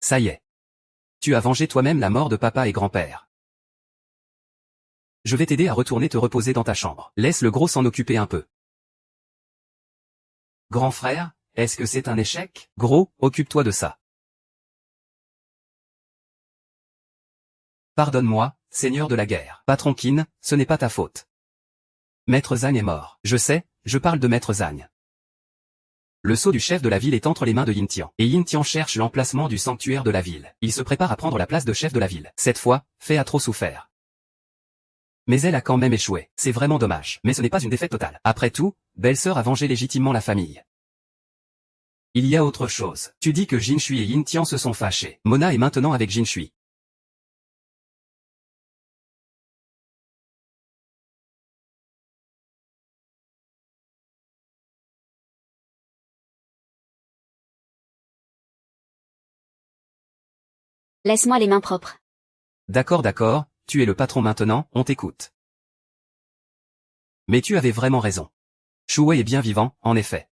Speaker 2: Ça y est. Tu as vengé toi-même la mort de papa et grand-père. Je vais t'aider à retourner te reposer dans ta chambre. Laisse le gros s'en occuper un peu. Grand frère, est-ce que c'est un échec? Gros, occupe-toi de ça. Pardonne-moi, seigneur de la guerre. Patron Qin, ce n'est pas ta faute. Maître Zhang est mort. Je sais, je parle de Maître Zhang. Le sceau du chef de la ville est entre les mains de Yin Tian. Et Yin Tian cherche l'emplacement du sanctuaire de la ville. Il se prépare à prendre la place de chef de la ville. Cette fois, Fei a trop souffert. Mais elle a quand même échoué. C'est vraiment dommage. Mais ce n'est pas une défaite totale. Après tout, belle-sœur a vengé légitimement la famille. Il y a autre chose. Tu dis que Jin Shui et Yin Tian se sont fâchés. Mona est maintenant avec Jin Shui.
Speaker 1: Laisse-moi les mains propres.
Speaker 2: D'accord, tu es le patron maintenant, on t'écoute. Mais tu avais vraiment raison. Shu Wei est bien vivant, en effet.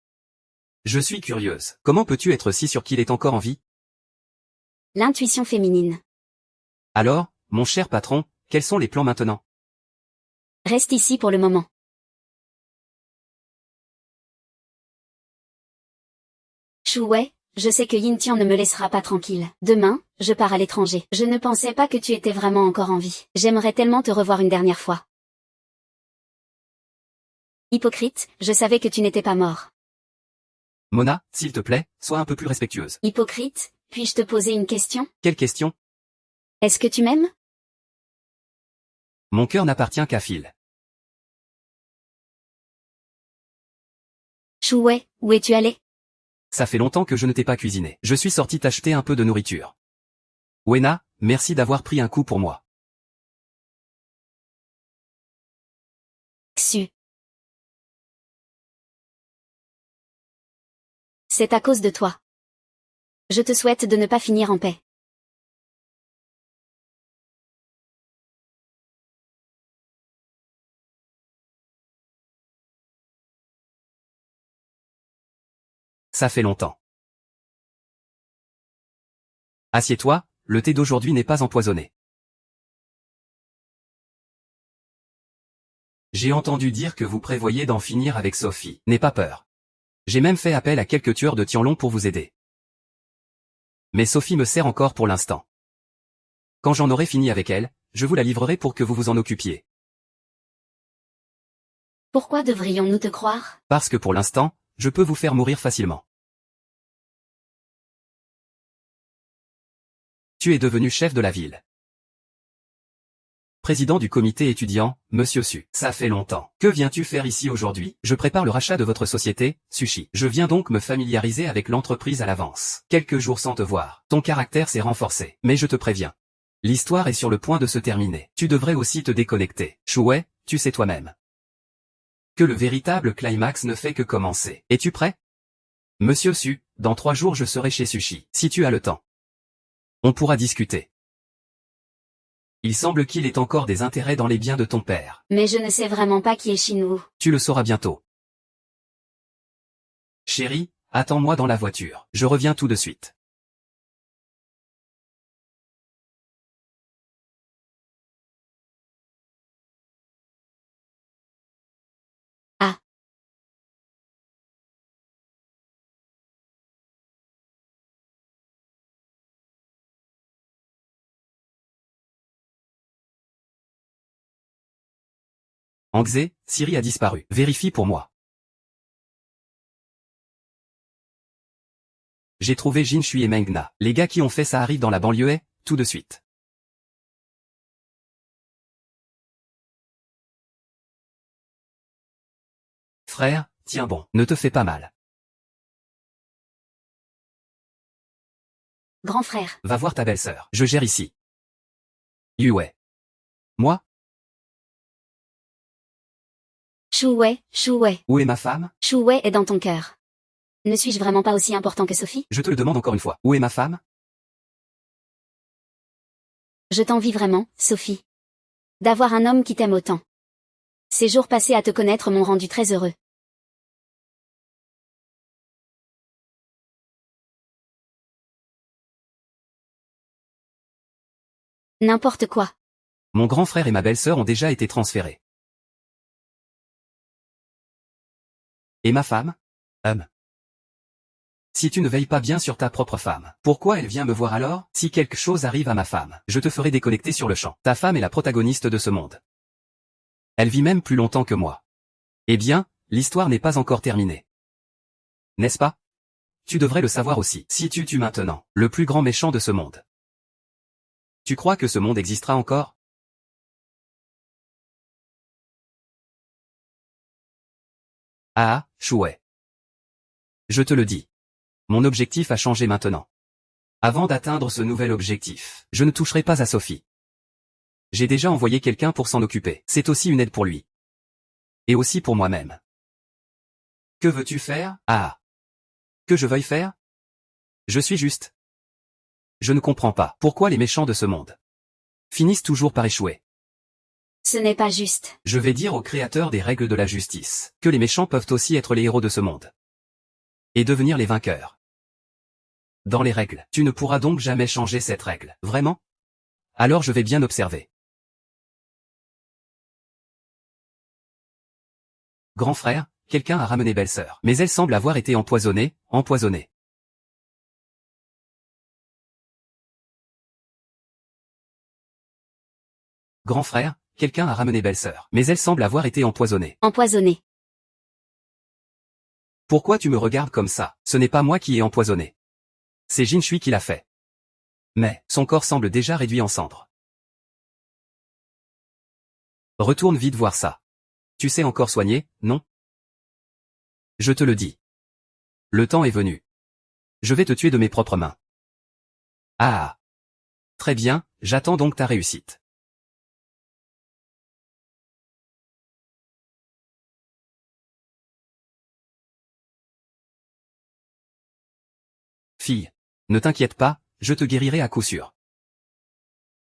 Speaker 2: Je suis curieuse. Comment peux-tu être si sûr qu'il est encore en vie?
Speaker 1: L'intuition féminine.
Speaker 2: Alors, mon cher patron, quels sont les plans maintenant?
Speaker 1: Reste ici pour le moment. Shu Wei, je sais que Yin Tian ne me laissera pas tranquille. Demain, je pars à l'étranger. Je ne pensais pas que tu étais vraiment encore en vie. J'aimerais tellement te revoir une dernière fois. Hypocrite, je savais que tu n'étais pas mort.
Speaker 2: Mona, s'il te plaît, sois un peu plus respectueuse.
Speaker 1: Hypocrite, puis-je te poser une question?
Speaker 2: Quelle question?
Speaker 1: Est-ce que tu m'aimes?
Speaker 2: Mon cœur n'appartient qu'à Phil.
Speaker 1: Shu Wei, où es-tu allé?
Speaker 2: Ça fait longtemps que je ne t'ai pas cuisiné. Je suis sorti t'acheter un peu de nourriture. Wena, merci d'avoir pris un coup pour moi.
Speaker 1: Xu. C'est à cause de toi. Je te souhaite de ne pas finir en paix.
Speaker 2: Ça fait longtemps. Assieds-toi, le thé d'aujourd'hui n'est pas empoisonné. J'ai entendu dire que vous prévoyez d'en finir avec Sophie. N'aie pas peur. J'ai même fait appel à quelques tueurs de Tianlong pour vous aider. Mais Sophie me sert encore pour l'instant. Quand j'en aurai fini avec elle, je vous la livrerai pour que vous vous en occupiez.
Speaker 1: Pourquoi devrions-nous te croire?
Speaker 2: Parce que pour l'instant, je peux vous faire mourir facilement. Tu es devenu chef de la ville. Président du comité étudiant, Monsieur Su. Ça fait longtemps. Que viens-tu faire ici aujourd'hui? Je prépare le rachat de votre société, Sushi. Je viens donc me familiariser avec l'entreprise à l'avance. Quelques jours sans te voir. Ton caractère s'est renforcé. Mais je te préviens. L'histoire est sur le point de se terminer. Tu devrais aussi te déconnecter. Shu Wei, tu sais toi-même que le véritable climax ne fait que commencer. Es-tu prêt? Monsieur Su, dans 3 jours je serai chez Sushi. Si tu as le temps. On pourra discuter. Il semble qu'il ait encore des intérêts dans les biens de ton père.
Speaker 1: Mais je ne sais vraiment pas qui est Shinwoo.
Speaker 2: Tu le sauras bientôt. Chérie, attends-moi dans la voiture. Je reviens tout de suite.
Speaker 1: Ah.
Speaker 2: Angzé, Siri a disparu. Vérifie pour moi. J'ai trouvé Jin Shui et Meng Na. Les gars qui ont fait ça arrivent dans la banlieue, tout de suite. Frère, tiens bon, ne te fais pas mal.
Speaker 1: Grand frère.
Speaker 2: Va voir ta belle-sœur. Je gère ici. Yue. Moi?
Speaker 1: Shuwei, Shuwei.
Speaker 2: Où est ma femme?
Speaker 1: Shuwei est dans ton cœur. Ne suis-je vraiment pas aussi important que Sophie?
Speaker 2: Je te le demande encore une fois. Où est ma femme?
Speaker 1: Je t'envie vraiment, Sophie. D'avoir un homme qui t'aime autant. Ces jours passés à te connaître m'ont rendu très heureux. N'importe quoi.
Speaker 2: Mon grand frère et ma belle-sœur ont déjà été transférés. Et ma femme? Si tu ne veilles pas bien sur ta propre femme, pourquoi elle vient me voir alors? Si quelque chose arrive à ma femme, je te ferai déconnecter sur le champ. Ta femme est la protagoniste de ce monde. Elle vit même plus longtemps que moi. Eh bien, l'histoire n'est pas encore terminée. N'est-ce pas? Tu devrais le savoir aussi. Si tu tues maintenant, le plus grand méchant de ce monde. Tu crois que ce monde existera encore? Ah, Shuei. Je te le dis. Mon objectif a changé maintenant. Avant d'atteindre ce nouvel objectif, je ne toucherai pas à Sophie. J'ai déjà envoyé quelqu'un pour s'en occuper. C'est aussi une aide pour lui. Et aussi pour moi-même. Que veux-tu faire? Ah. Que je veuille faire? Je suis juste. Je ne comprends pas pourquoi les méchants de ce monde finissent toujours par échouer.
Speaker 1: Ce n'est pas juste.
Speaker 2: Je vais dire aux créateurs des règles de la justice que les méchants peuvent aussi être les héros de ce monde. Et devenir les vainqueurs. Dans les règles, tu ne pourras donc jamais changer cette règle. Vraiment? Alors je vais bien observer. Grand frère, quelqu'un a ramené belle-sœur. Mais elle semble avoir été empoisonnée. Grand frère, quelqu'un a ramené belle-sœur. Mais elle semble avoir été empoisonnée.
Speaker 1: Empoisonné.
Speaker 2: Pourquoi tu me regardes comme ça? Ce n'est pas moi qui ai empoisonné. C'est Jin Shui qui l'a fait. Mais, son corps semble déjà réduit en cendres. Retourne vite voir ça. Tu sais encore soigner, non? Je te le dis. Le temps est venu. Je vais te tuer de mes propres mains. Ah. Très bien, j'attends donc ta réussite. Fille. Ne t'inquiète pas, je te guérirai à coup sûr.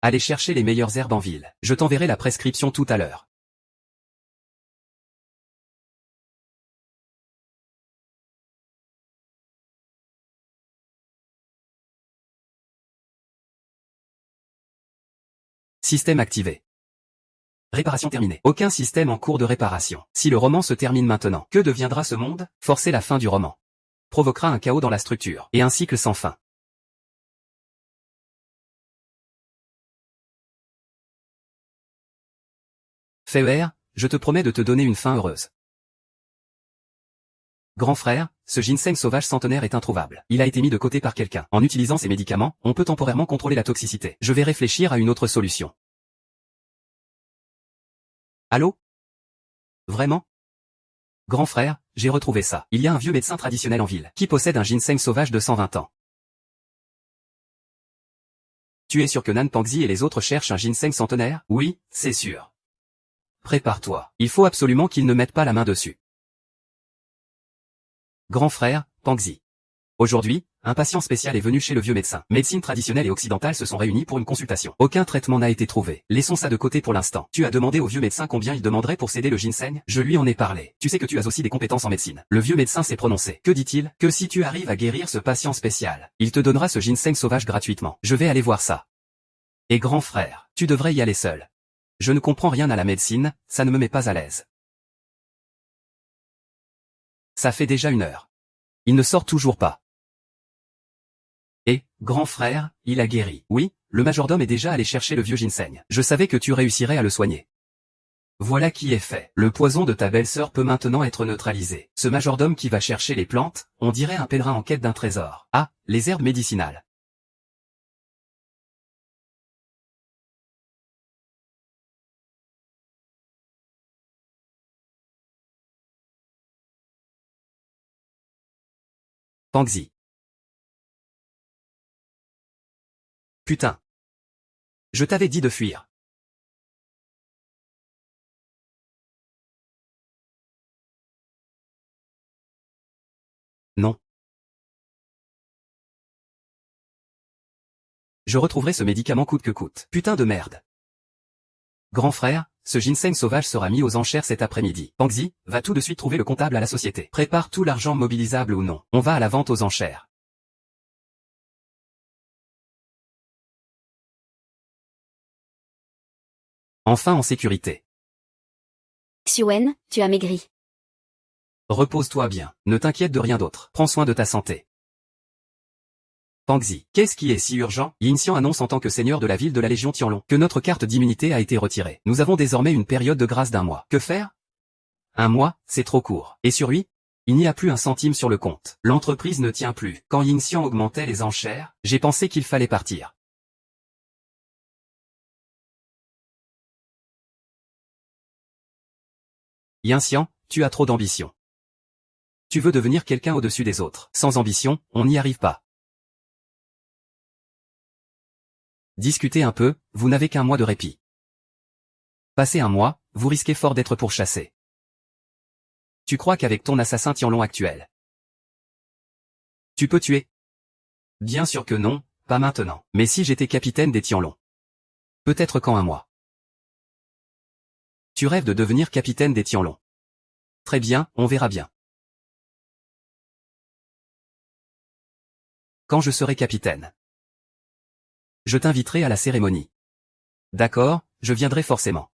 Speaker 2: Allez chercher les meilleures herbes en ville. Je t'enverrai la prescription tout à l'heure. Système activé. Réparation terminée. Aucun système en cours de réparation. Si le roman se termine maintenant, que deviendra ce monde? Forcer la fin du roman provoquera un chaos dans la structure, et un cycle sans fin. Feier, je te promets de te donner une fin heureuse. Grand frère, ce ginseng sauvage centenaire est introuvable. Il a été mis de côté par quelqu'un. En utilisant ces médicaments, on peut temporairement contrôler la toxicité. Je vais réfléchir à une autre solution. Allô? Vraiment? Grand frère, j'ai retrouvé ça. Il y a un vieux médecin traditionnel en ville, qui possède un ginseng sauvage de 120 ans. Tu es sûr que Nan Pangzi et les autres cherchent un ginseng centenaire? Oui, c'est sûr. Prépare-toi. Il faut absolument qu'ils ne mettent pas la main dessus. Grand frère, Pangzi. Aujourd'hui, un patient spécial est venu chez le vieux médecin. Médecine traditionnelle et occidentale se sont réunis pour une consultation. Aucun traitement n'a été trouvé. Laissons ça de côté pour l'instant. Tu as demandé au vieux médecin combien il demanderait pour céder le ginseng? Je lui en ai parlé. Tu sais que tu as aussi des compétences en médecine. Le vieux médecin s'est prononcé. Que dit-il? Que si tu arrives à guérir ce patient spécial, il te donnera ce ginseng sauvage gratuitement. Je vais aller voir ça. Et grand frère, tu devrais y aller seul. Je ne comprends rien à la médecine, ça ne me met pas à l'aise. Ça fait déjà 1 heure. Il ne sort toujours pas. Et, grand frère, il a guéri. Oui, le majordome est déjà allé chercher le vieux ginseng. Je savais que tu réussirais à le soigner. Voilà qui est fait. Le poison de ta belle-sœur peut maintenant être neutralisé. Ce majordome qui va chercher les plantes, on dirait un pèlerin en quête d'un trésor. Ah, les herbes médicinales. Pangxi. Putain. Je t'avais dit de fuir. Non. Je retrouverai ce médicament coûte que coûte. Putain de merde. Grand frère, ce ginseng sauvage sera mis aux enchères cet après-midi. Pangxi, va tout de suite trouver le comptable à la société. Prépare tout l'argent mobilisable ou non. On va à la vente aux enchères. Enfin en sécurité.
Speaker 1: Xuen, tu as maigri.
Speaker 2: Repose-toi bien. Ne t'inquiète de rien d'autre. Prends soin de ta santé. Pangxi, qu'est-ce qui est si urgent? Yin Xian annonce en tant que seigneur de la ville de la Légion Tianlong que notre carte d'immunité a été retirée. Nous avons désormais une période de grâce d'1 mois. Que faire? 1 mois, c'est trop court. Et sur lui? Il n'y a plus un centime sur le compte. L'entreprise ne tient plus. Quand Yin Xian augmentait les enchères, j'ai pensé qu'il fallait partir. Yin Xian, tu as trop d'ambition. Tu veux devenir quelqu'un au-dessus des autres. Sans ambition, on n'y arrive pas. Discutez un peu, vous n'avez qu'1 mois de répit. Passé 1 mois, vous risquez fort d'être pourchassé. Tu crois qu'avec ton assassin Tianlong actuel, tu peux tuer? Bien sûr que non, pas maintenant. Mais si j'étais capitaine des Tianlong? Peut-être qu'en 1 mois. Tu rêves de devenir capitaine des Tianlong? Très bien, on verra bien. Quand je serai capitaine, je t'inviterai à la cérémonie. D'accord, je viendrai forcément.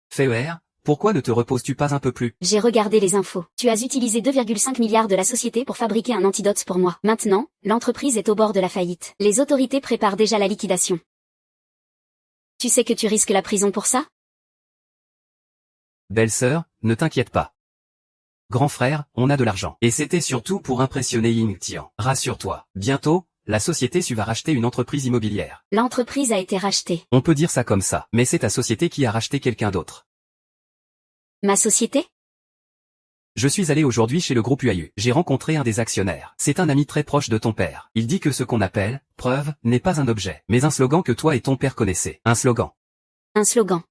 Speaker 2: Feuer, pourquoi ne te reposes-tu pas un peu plus?
Speaker 1: J'ai regardé les infos. Tu as utilisé 2,5 milliards de la société pour fabriquer un antidote pour moi. Maintenant, l'entreprise est au bord de la faillite. Les autorités préparent déjà la liquidation. Tu sais que tu risques la prison pour ça?
Speaker 2: Belle-sœur, ne t'inquiète pas. Grand frère, on a de l'argent. Et c'était surtout pour impressionner Ying Tian. Rassure-toi, bientôt, la société Su va racheter une entreprise immobilière.
Speaker 1: L'entreprise a été rachetée.
Speaker 2: On peut dire ça comme ça, mais c'est ta société qui a racheté quelqu'un d'autre.
Speaker 1: Ma société?
Speaker 2: Je suis allé aujourd'hui chez le groupe UAU. J'ai rencontré un des actionnaires. C'est un ami très proche de ton père. Il dit que ce qu'on appelle « preuve » n'est pas un objet, mais un slogan que toi et ton père connaissez. Un slogan.
Speaker 1: Un slogan.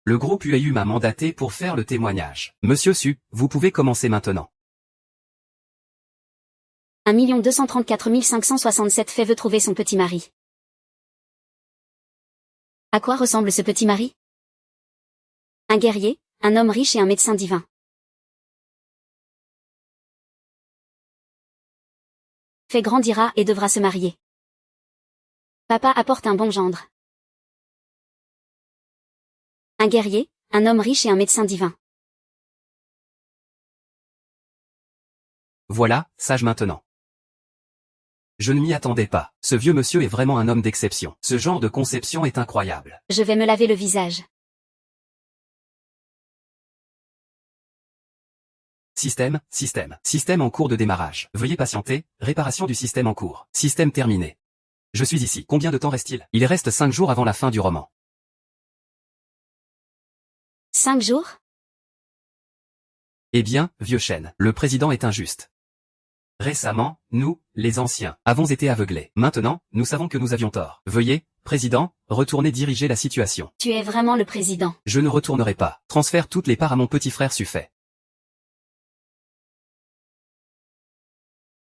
Speaker 2: Le groupe UAU m'a mandaté pour faire le témoignage. Monsieur Su, vous pouvez commencer maintenant.
Speaker 1: 1 234 567 veut trouver son petit mari. À quoi ressemble ce petit mari? Un guerrier, un homme riche et un médecin divin. Fait grandira et devra se marier. Papa apporte un bon gendre. Un guerrier, un homme riche et un médecin divin.
Speaker 2: Voilà, sage maintenant. Je ne m'y attendais pas. Ce vieux monsieur est vraiment un homme d'exception. Ce genre de conception est incroyable.
Speaker 1: Je vais me laver le visage.
Speaker 2: Système en cours de démarrage. Veuillez patienter, réparation du système en cours. Système terminé. Je suis ici. Combien de temps reste-t-il? Il reste 5 jours avant la fin du roman.
Speaker 1: 5 jours?
Speaker 2: Eh bien, vieux chêne, le président est injuste. Récemment, nous, les anciens, avons été aveuglés. Maintenant, nous savons que nous avions tort. Veuillez, Président, retourner diriger la situation.
Speaker 1: Tu es vraiment le président.
Speaker 2: Je ne retournerai pas. Transfère toutes les parts à mon petit frère Suffet.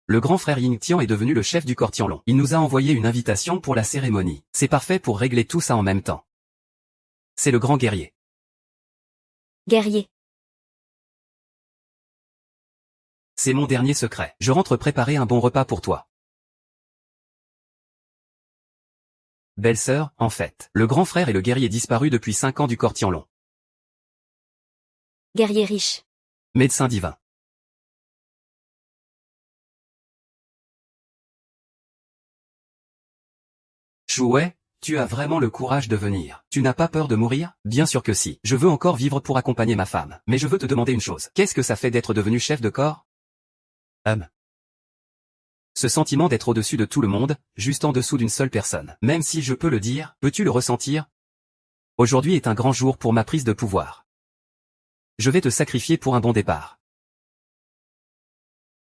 Speaker 2: Le grand frère Ying Tian est devenu le chef du corps Tianlong. Il nous a envoyé une invitation pour la cérémonie. C'est parfait pour régler tout ça en même temps. C'est le grand guerrier.
Speaker 1: Guerrier.
Speaker 2: C'est mon dernier secret. Je rentre préparer un bon repas pour toi. Belle-sœur, en fait. Le grand frère et le guerrier disparu depuis 5 ans du corps Tianlong.
Speaker 1: Guerrier riche.
Speaker 2: Médecin divin. Chouet, tu as vraiment le courage de venir. Tu n'as pas peur de mourir? Bien sûr que si. Je veux encore vivre pour accompagner ma femme. Mais je veux te demander une chose. Qu'est-ce que ça fait d'être devenu chef de corps? Ce sentiment d'être au-dessus de tout le monde, juste en dessous d'une seule personne. Même si je peux le dire, peux-tu le ressentir? Aujourd'hui est un grand jour pour ma prise de pouvoir. Je vais te sacrifier pour un bon départ.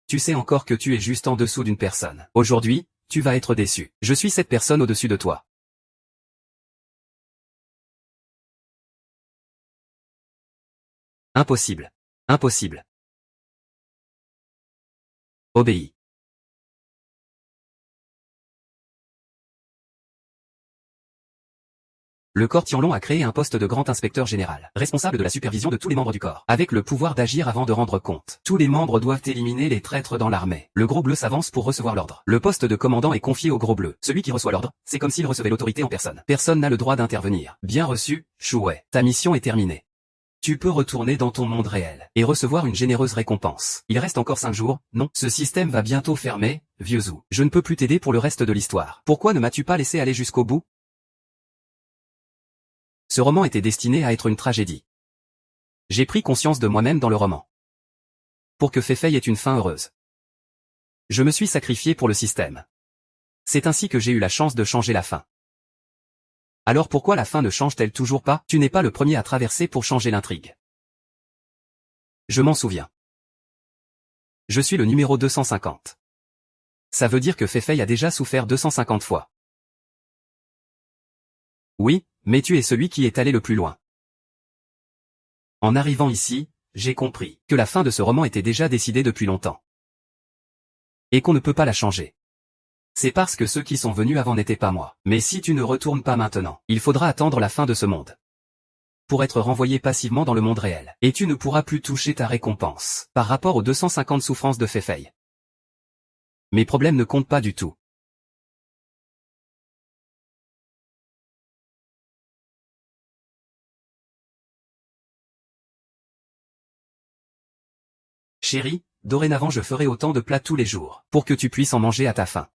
Speaker 2: Tu sais encore que tu es juste en dessous d'une personne. Aujourd'hui, tu vas être déçu. Je suis cette personne au-dessus de toi. Impossible. Impossible. Obéis. Le corps Tianlong a créé un poste de grand inspecteur général, responsable de la supervision de tous les membres du corps, avec le pouvoir d'agir avant de rendre compte. Tous les membres doivent éliminer les traîtres dans l'armée. Le gros bleu s'avance pour recevoir l'ordre. Le poste de commandant est confié au gros bleu. Celui qui reçoit l'ordre, c'est comme s'il recevait l'autorité en personne. Personne n'a le droit d'intervenir. Bien reçu, Chouet. Ta mission est terminée. Tu peux retourner dans ton monde réel et recevoir une généreuse récompense. Il reste encore 5 jours, non? Ce système va bientôt fermer, vieux Zhou. Je ne peux plus t'aider pour le reste de l'histoire. Pourquoi ne m'as-tu pas laissé aller jusqu'au bout? Ce roman était destiné à être une tragédie. J'ai pris conscience de moi-même dans le roman. Pour que Fei Fei ait une fin heureuse. Je me suis sacrifié pour le système. C'est ainsi que j'ai eu la chance de changer la fin. Alors pourquoi la fin ne change-t-elle toujours pas? Tu n'es pas le premier à traverser pour changer l'intrigue. Je m'en souviens. Je suis le numéro 250. Ça veut dire que Fei Fei a déjà souffert 250 fois. Oui, mais tu es celui qui est allé le plus loin. En arrivant ici, j'ai compris que la fin de ce roman était déjà décidée depuis longtemps. Et qu'on ne peut pas la changer. C'est parce que ceux qui sont venus avant n'étaient pas moi. Mais si tu ne retournes pas maintenant, il faudra attendre la fin de ce monde. Pour être renvoyé passivement dans le monde réel. Et tu ne pourras plus toucher ta récompense, par rapport aux 250 souffrances de Fei Fei. Mes problèmes ne comptent pas du tout. Chérie, dorénavant je ferai autant de plats tous les jours, pour que tu puisses en manger à ta faim.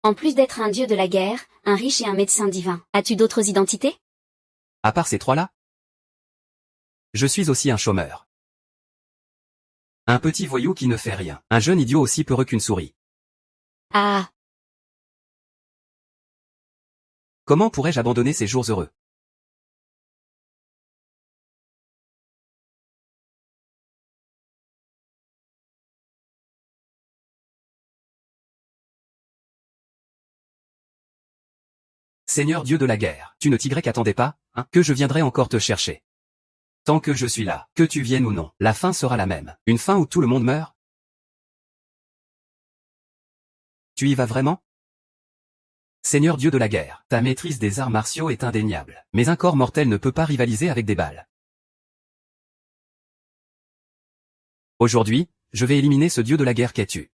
Speaker 1: En plus d'être un dieu de la guerre, un riche et un médecin divin, as-tu d'autres identités?
Speaker 2: À part ces trois-là? Je suis aussi un chômeur. Un petit voyou qui ne fait rien. Un jeune idiot aussi peureux qu'une souris.
Speaker 1: Ah.
Speaker 2: Comment pourrais-je abandonner ces jours heureux? Seigneur Dieu de la guerre, tu ne t'attendais pas, hein, que je viendrai encore te chercher. Tant que je suis là, que tu viennes ou non, la fin sera la même. Une fin où tout le monde meurt? Tu y vas vraiment? Seigneur Dieu de la guerre, ta maîtrise des arts martiaux est indéniable, mais un corps mortel ne peut pas rivaliser avec des balles. Aujourd'hui, je vais éliminer ce dieu de la guerre qu'es-tu.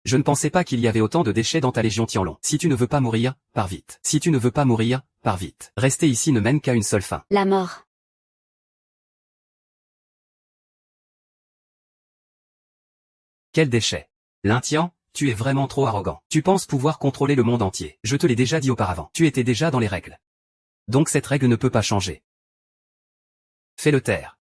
Speaker 2: Je ne pensais pas qu'il y avait autant de déchets dans ta légion Tianlong. Si tu ne veux pas mourir, pars vite. Si tu ne veux pas mourir, pars vite. Rester ici ne mène qu'à une seule fin.
Speaker 1: La mort.
Speaker 2: Quel déchet. Lin Tian, tu es vraiment trop arrogant. Tu penses pouvoir contrôler le monde entier. Je te l'ai déjà dit auparavant. Tu étais déjà dans les règles. Donc cette règle ne peut pas changer. Fais-le taire.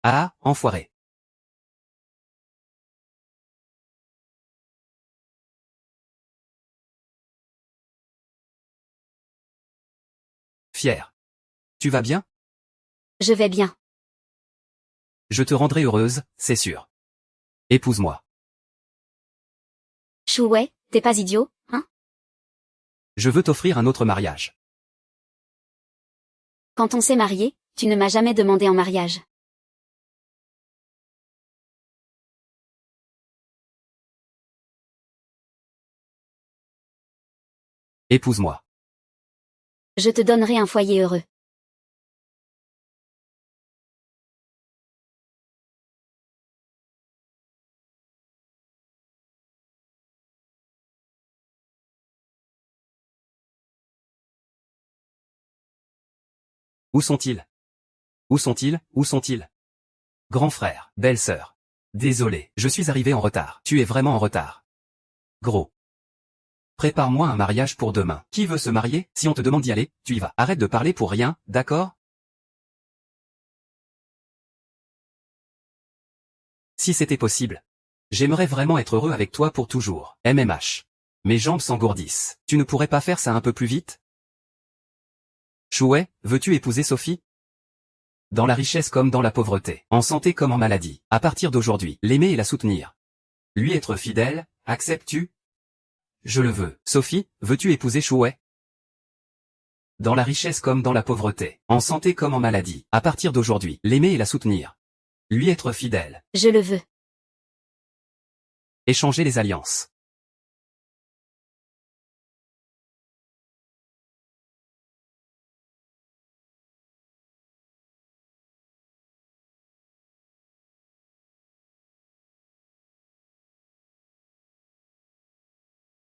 Speaker 2: Ah, enfoiré. fière. Tu vas bien?
Speaker 1: Je vais bien.
Speaker 2: Je te rendrai heureuse, c'est sûr. Épouse-moi.
Speaker 1: Chouet, t'es pas idiot, hein?
Speaker 2: Je veux t'offrir un autre mariage.
Speaker 1: Quand on s'est marié, tu ne m'as jamais demandé en mariage.
Speaker 2: Épouse-moi.
Speaker 1: Je te donnerai un foyer heureux.
Speaker 2: Où sont-ils? Où sont-ils? Où sont-ils? Grand frère, belle sœur. Désolé, je suis arrivé en retard. Tu es vraiment en retard. Gros. Prépare-moi un mariage pour demain. Qui veut se marier? Si on te demande d'y aller, tu y vas. Arrête de parler pour rien, d'accord? Si c'était possible. J'aimerais vraiment être heureux avec toi pour toujours. MMH. Mes jambes s'engourdissent. Tu ne pourrais pas faire ça un peu plus vite? Chouet, veux-tu épouser Sophie? Dans la richesse comme dans la pauvreté, en santé comme en maladie. À partir d'aujourd'hui, l'aimer et la soutenir. Lui être fidèle, acceptes-tu? Je le veux. Sophie, veux-tu épouser Chouet? Dans la richesse comme dans la pauvreté, en santé comme en maladie. À partir d'aujourd'hui, l'aimer et la soutenir. Lui être fidèle.
Speaker 1: Je le veux.
Speaker 2: Échanger les alliances.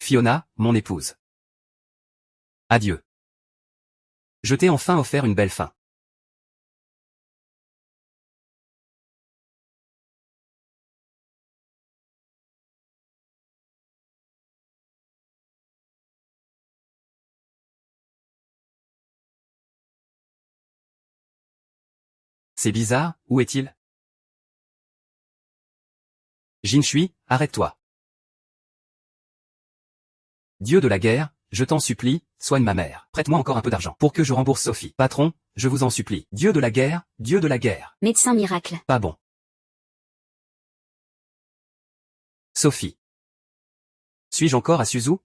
Speaker 2: Fiona, mon épouse. Adieu. Je t'ai enfin offert une belle fin. C'est bizarre, où est-il? Jinshui, arrête-toi. Dieu de la guerre, je t'en supplie, soigne ma mère. Prête-moi encore un peu d'argent pour que je rembourse Sophie. Patron, je vous en supplie. Dieu de la guerre, Dieu de la guerre.
Speaker 1: Médecin miracle.
Speaker 2: Pas bon. Sophie. Suis-je encore à Suzu?